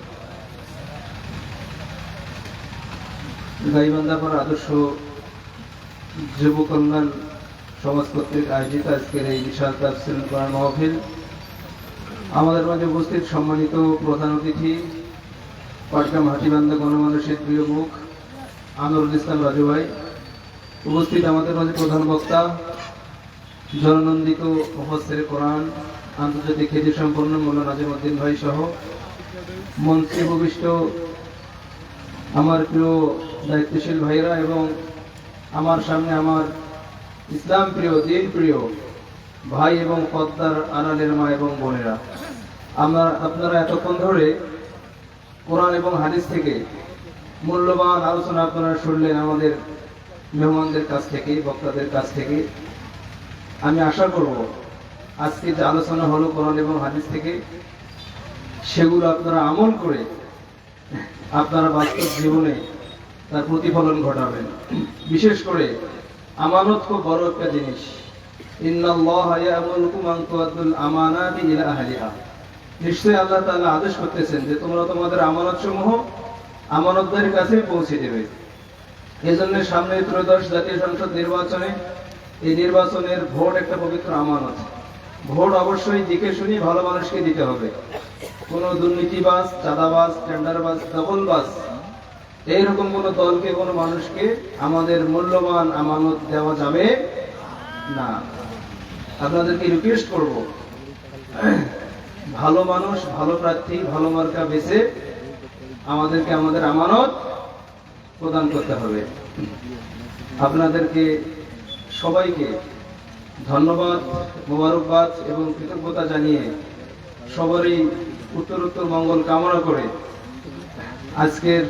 গাইবান্ধাপাড়া আদর্শ যুব কল্যাণ সমাজ কর্তৃক আয়োজিত আজকের এই বিশাল তাফসীর কোরআন মাহফিল, আমাদের মাঝে উপস্থিত সম্মানিত প্রধান অতিথি পাটগ্রাম হাটিবান্ধা গণমানুষের প্রিয় মুখ আনোয়ারুল ইসলাম রাজু ভাই, উপস্থিত আমাদের মাঝে প্রধান বক্তা জননন্দিত মুফাসসিরে কোরআন আন্তর্জাতিক খ্যাতি সম্পন্ন মৌলানা নাজিমউদ্দিন ভাই সহ মঞ্চে উপবিষ্ট আমার প্রিয় দায়িত্বশীল ভাইরা এবং আমার সামনে আমার ইসলাম প্রিয় দিন প্রিয় ভাই এবং পদ্মার আড়ালের মা এবং বোনেরা, আপনারা এতক্ষণ ধরে কোরআন এবং হাদিস থেকে মূল্যবান আলোচনা আপনারা শুনলেন আমাদের মেহমানদের কাছ থেকে, বক্তাদের কাছ থেকে। আমি আশা করব আজকে যে আলোচনা হলো কোরআন এবং হাদিস থেকে, সেগুলো আপনারা আমল করে আপনারা বাস্তব জীবনে তার প্রতিফলন ঘটাবেন। বিশেষ করে আমানত খুব বড় একটা জিনিস। ইন্নাল্লাহা ইয়া'মুরুকুম আন তু'আদ্দুল আমানাতি ইলা আহলিহা। নিশ্চয়ই আল্লাহ তাআলা আদেশ করতেছেন যে তোমরা তোমাদের আমানতসমূহ আমানতদারের কাছে পৌঁছে দেবে। এজন্য সামনে ত্রয়োদশ জাতীয় সংসদ নির্বাচনে, এই নির্বাচনের ভোট একটা পবিত্র আমানত। ভোট অবশ্যই দেখে শুনি ভালো মানুষকে দিতে হবে। কোনো দুর্নীতিবাজ, চাঁদাবাজ, টেন্ডারবাজ, দখলবাজ এইরকম কোনো দলকে, কোনো মানুষকে আমাদের মূল্যবান আমানত দেওয়া যাবে না। আপনাদেরকে রিকোয়েস্ট করব, ভালো মানুষ, ভালো প্রার্থী, ভালো মার্কা বেছে আমাদেরকে আমাদের আমানত প্রদান করতে হবে। আপনাদেরকে সবাইকে ধন্যবাদ, মোবারকবাদ এবং কৃতজ্ঞতা জানিয়ে সবারই উত্তরোত্তর মঙ্গল কামনা করে আজকের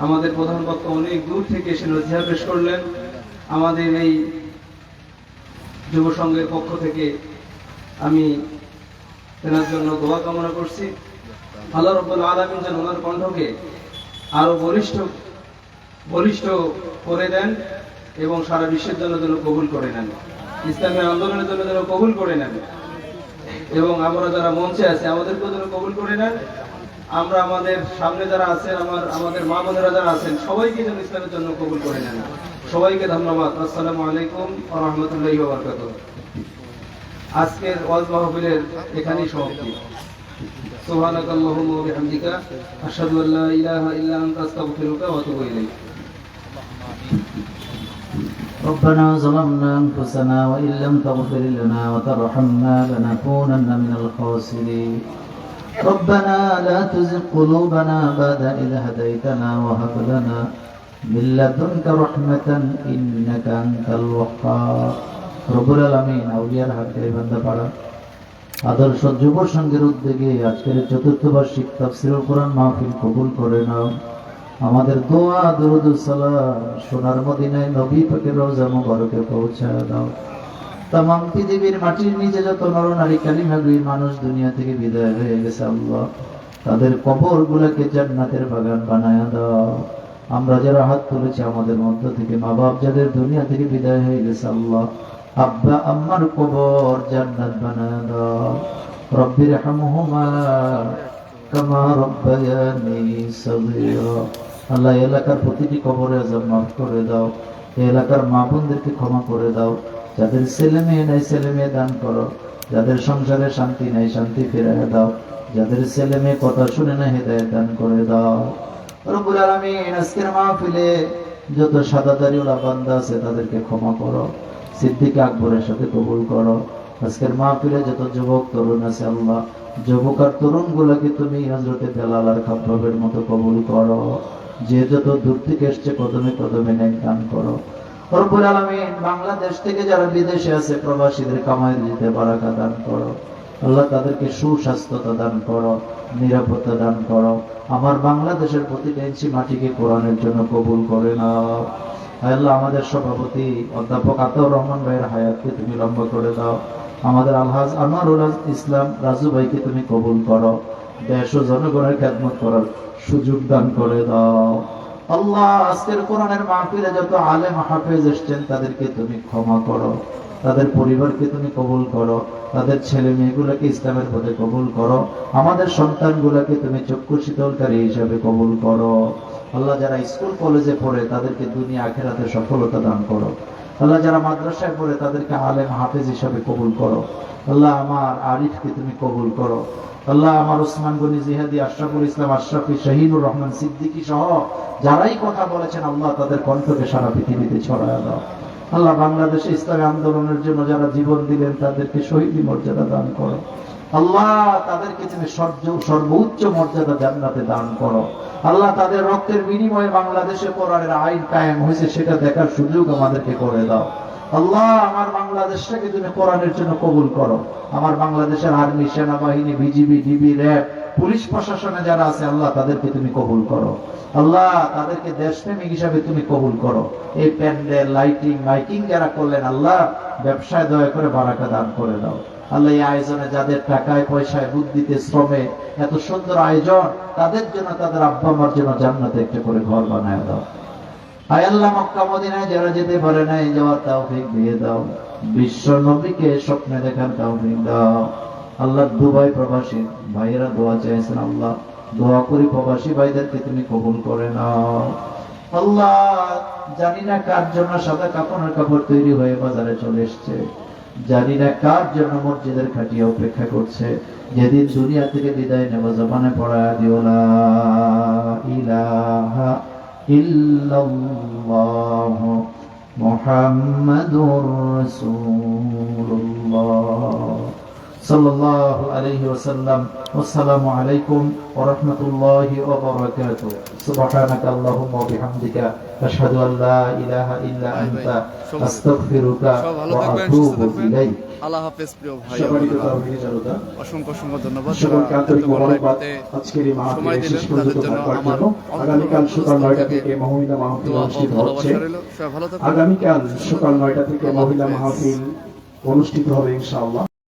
আমাদের প্রধান বক্তা অনেক দূর থেকে এসে নজিহা পেশ করলেন। আমাদের এই যুব সংঘের পক্ষ থেকে আমি তেনার জন্য দোয়া কামনা করছি। আল্লাহ রাব্বুল আলামিন যেন ওনার কণ্ঠকে আরো বলিষ্ঠ করে দেন এবং সারা বিশ্বের জন্য যেন কবুল করে নেন, ইসলামী আন্দোলনের জন্য যেন কবুল করে নেন, এবং আমরা যারা মঞ্চে আছি আমাদেরকেও যেন কবুল করে নেন। আমরা আমাদের সামনে যারা আছেন, আমাদের মা বোনেরা যারা আছেন, সবাইকে যেন ইসলামের জন্য কবুল করে নেন। সবাইকে ধন্যবাদ। আসসালামু আলাইকুম ওয়া রাহমাতুল্লাহি ওয়া বারাকাতুহু। আজকের ওয়াজ মাহফিলের এখানেই সমাপ্তি। সুবহানাকাল্লাহুম্মা ওয়া বিহামদিকা আশহাদু আল্লা ইলাহা ইল্লা আনতা আস্তাগফিরুকা ওয়া আতুবু ইলাইক। ربنا ظلمنا أنفسنا وإن لم تغفر لنا وترحمنا لنكونن من الخاسرين. ربنا لا تزغ قلوبنا بعد إذ هديتنا وهب لنا من لدنك رحمة إنك أنت الوهاب. রব্বুল আলামিন আউলিয়ার হাতে বান্দাপাড়া আদর্শ যুব সংঘের উদ্যোগে আজকের চতুর্থ বার্ষিক তাফসীরুল কোরআন মাহফিল কবুল করে নাও। আমাদের দোয়া দরুদ সালাম সোনার মদিনায় নবী পাকের রওজা মুবারকে পৌঁছায় দাও। तमाम পৃথিবীর মাটির নিচে যত নর নারী কালিমাগুলি মানুষ দুনিয়া থেকে বিদায় হয়ে গেছে আল্লাহ, তাদের কবরগুলোকে জান্নাতের বাগান বানায়া দাও। আমরা যারা হাত তুলেছি আমাদের মধ্য থেকে মা বাপ যাদের দুনিয়া থেকে বিদায় হয়ে গেছে আল্লাহ, আব্বা আম্মার কবর জান্নাত বানায়া দাও। রব্বির হামহুমা কামা রব্বায়ানি সগীরা। আল্লাহ এলাকার প্রতিটি কবরে আযাব মাফ করে দাও। এই এলাকার মা বোনদেরকে ক্ষমা করে দাও। যাদের ছেলে মেয়ে নাই ছেলে মেয়ে দান করো। যাদের সংসারে শান্তি নাই শান্তি ফিরিয়ে দাও। যাদের ছেলে মেয়ে কথা শুনে না হেদায়েত দান করে দাও। রব্বুল আলামিন আজকের মাহফিলে যত সাদাদারিওয়ালা বান্দা আছে তাদেরকে ক্ষমা করো। সিদ্দিক আকবরের সাথে কবুল করো। আজকের মাহফিলে যত যুবক তরুণ আছে আল্লাহ, যুবক আর তরুণ গুলাকে তুমি হযরতে বেলাল আর খাব্বাবের মতো কবুল করো। যে যত দূর থেকে এসছে কদমে কদমে নেক দান করো। রব্বুল আলামিন, বাংলাদেশ থেকে যারা বিদেশে আছে প্রবাসীদের কামাই দিতে বারাকা দান করো আল্লাহ, তাদেরকে সুস্বাস্থ্যতা দান করো, নিরাপত্তা দান করো। আমার বাংলাদেশের প্রতিটা ইঞ্চি মাটিকে কোরআনের জন্য কবুল করে নাও। আল্লাহ, আমাদের সভাপতি অধ্যাপক আতাউর রহমান ভাইয়ের হায়াতকে তুমি লম্বা করে দাও। আমাদের আলহাজ আনোয়ারুল ইসলাম রাজু ভাইকে তুমি কবুল করো। দেশ ও জনগণের খেদমত করার সুযোগ দান করে দাও। আল্লাহ, আজকের কোরআনের মাহফিলে যত আলেম হাফেজ এসেছেন তাদেরকে তুমি ক্ষমা করো, তাদের পরিবারকে তুমি কবুল করো, তাদের ছেলে মেয়েগুলোকে ইসলামের পথে কবুল করো। আমাদের সন্তানগুলোকে তুমি চক্ষু শীতলকারী হিসাবে কবুল করো। আল্লাহ, যারা স্কুল কলেজে পড়ে তাদেরকে দুনিয়া আখিরাতে সফলতা দান করো। আল্লাহ, যারা মাদ্রাসায় পড়ে তাদেরকে আলেম হাফেজ হিসাবে কবুল করো। আল্লাহ, আমার আরিফকে তুমি কবুল করো। আল্লাহ, আমার ওসমান গনি জিহাদি, আশরাফুল ইসলাম আশরাফি, শাহিনুর রহমান সিদ্দিকী সহ যারাই কথা বলেছেন আল্লাহ, তাদের কণ্ঠকে সারা পৃথিবীতে ছড়ায় দাও। আল্লাহ, বাংলাদেশে ইসলামী আন্দোলনের জন্য যারা জীবন দিলেন তাদেরকে শহীদ মর্যাদা দান করো। আল্লাহ, তাদেরকে তুমি সর্বোচ্চ মর্যাদা জান্নাতে দান করো। আল্লাহ, তাদের রক্তের বিনিময়ে বাংলাদেশে কোরআনের আইন কায়েম হয়েছে সেটা দেখার সুযোগ আমাদেরকে করে দাও। আল্লাহ, আমার বাংলাদেশটাকে তুমি কোরআনের জন্য কবুল করো। আমার বাংলাদেশের আর্মি, সেনাবাহিনী, বিজিবি, ডিবি, র্যাব, পুলিশ প্রশাসনে যারা আছে আল্লাহ, তাদেরকে তুমি কবুল করো। আল্লাহ, তাদেরকে দেশপ্রেমিক হিসাবে তুমি কবুল করো। এই প্যান্ডেল, লাইটিং, মাইকিং যারা করলেন আল্লাহ, ব্যবসায় দয়া করে বারাকা দান করে দাও। আল্লাহ, এই আয়োজনে যাদের টাকায় পয়সায় বুদ্ধিতে শ্রমে এত সুন্দর আয়োজন, তাদের জন্য তাদের আব্বা মার জন্য জান্নাতে একটা করে ঘর বানায় দাও। আয় আল্লাহ, মক্কা মদিনায় যারা যেতে পারে নাই যাওয়ার তৌফিক দিয়ে দাও। বিশ্ব নবীকে স্বপ্নে দেখার তৌফিক দাও। আল্লাহ, দুবাই প্রবাসী ভাইয়েরা দোয়া চাইছেন আল্লাহ, দোয়া করি প্রবাসী ভাইদেরকে তুমি কবুল করে নাও। আল্লাহ, জানি না কার জন্য সাদা কাপড়ের কাপড় তৈরি হয়ে বাজারে চলে এসছে, জানি না কার জন্য মসজিদের খাটিয়া অপেক্ষা করছে। যেদিন দুনিয়া থেকে বিদায় নেব জবানে পড়া দিও লা ইলাহা ইল্লাল্লাহ মুহাম্মাদুর রাসূলুল্লাহ সাল্লাল্লাহু আলাইহি ওয়াসাল্লাম। আসসালামু আলাইকুম ওয়া রাহমাতুল্লাহি ওয়া বারাকাতুহু। সুবহানাকা আল্লাহুম্মা ওয়া বিহামদিকা আশহাদু আল লা ইলাহা ইল্লা আনতা আস্তাগফিরুকা ওয়া আতুবু ইলাইক। আল্লাহ হাফেজ প্রিয় ভাই, সম্মানিত তাওহীদ জনতা, অসংখ্য অসংখ্য ধন্যবাদ। সকলকে আন্তরিক মোবারকবাদ। আজকের এই মাহফিলে শেষ পর্যন্ত থাকার জন্য। আগামীকাল সকাল 9টা থেকে মহিলা মাহফিল অনুষ্ঠিত হচ্ছে। আগামীকাল সকাল 9টা থেকে মহিলা মাহফিল অনুষ্ঠিত হবে ইনশাআল্লাহ।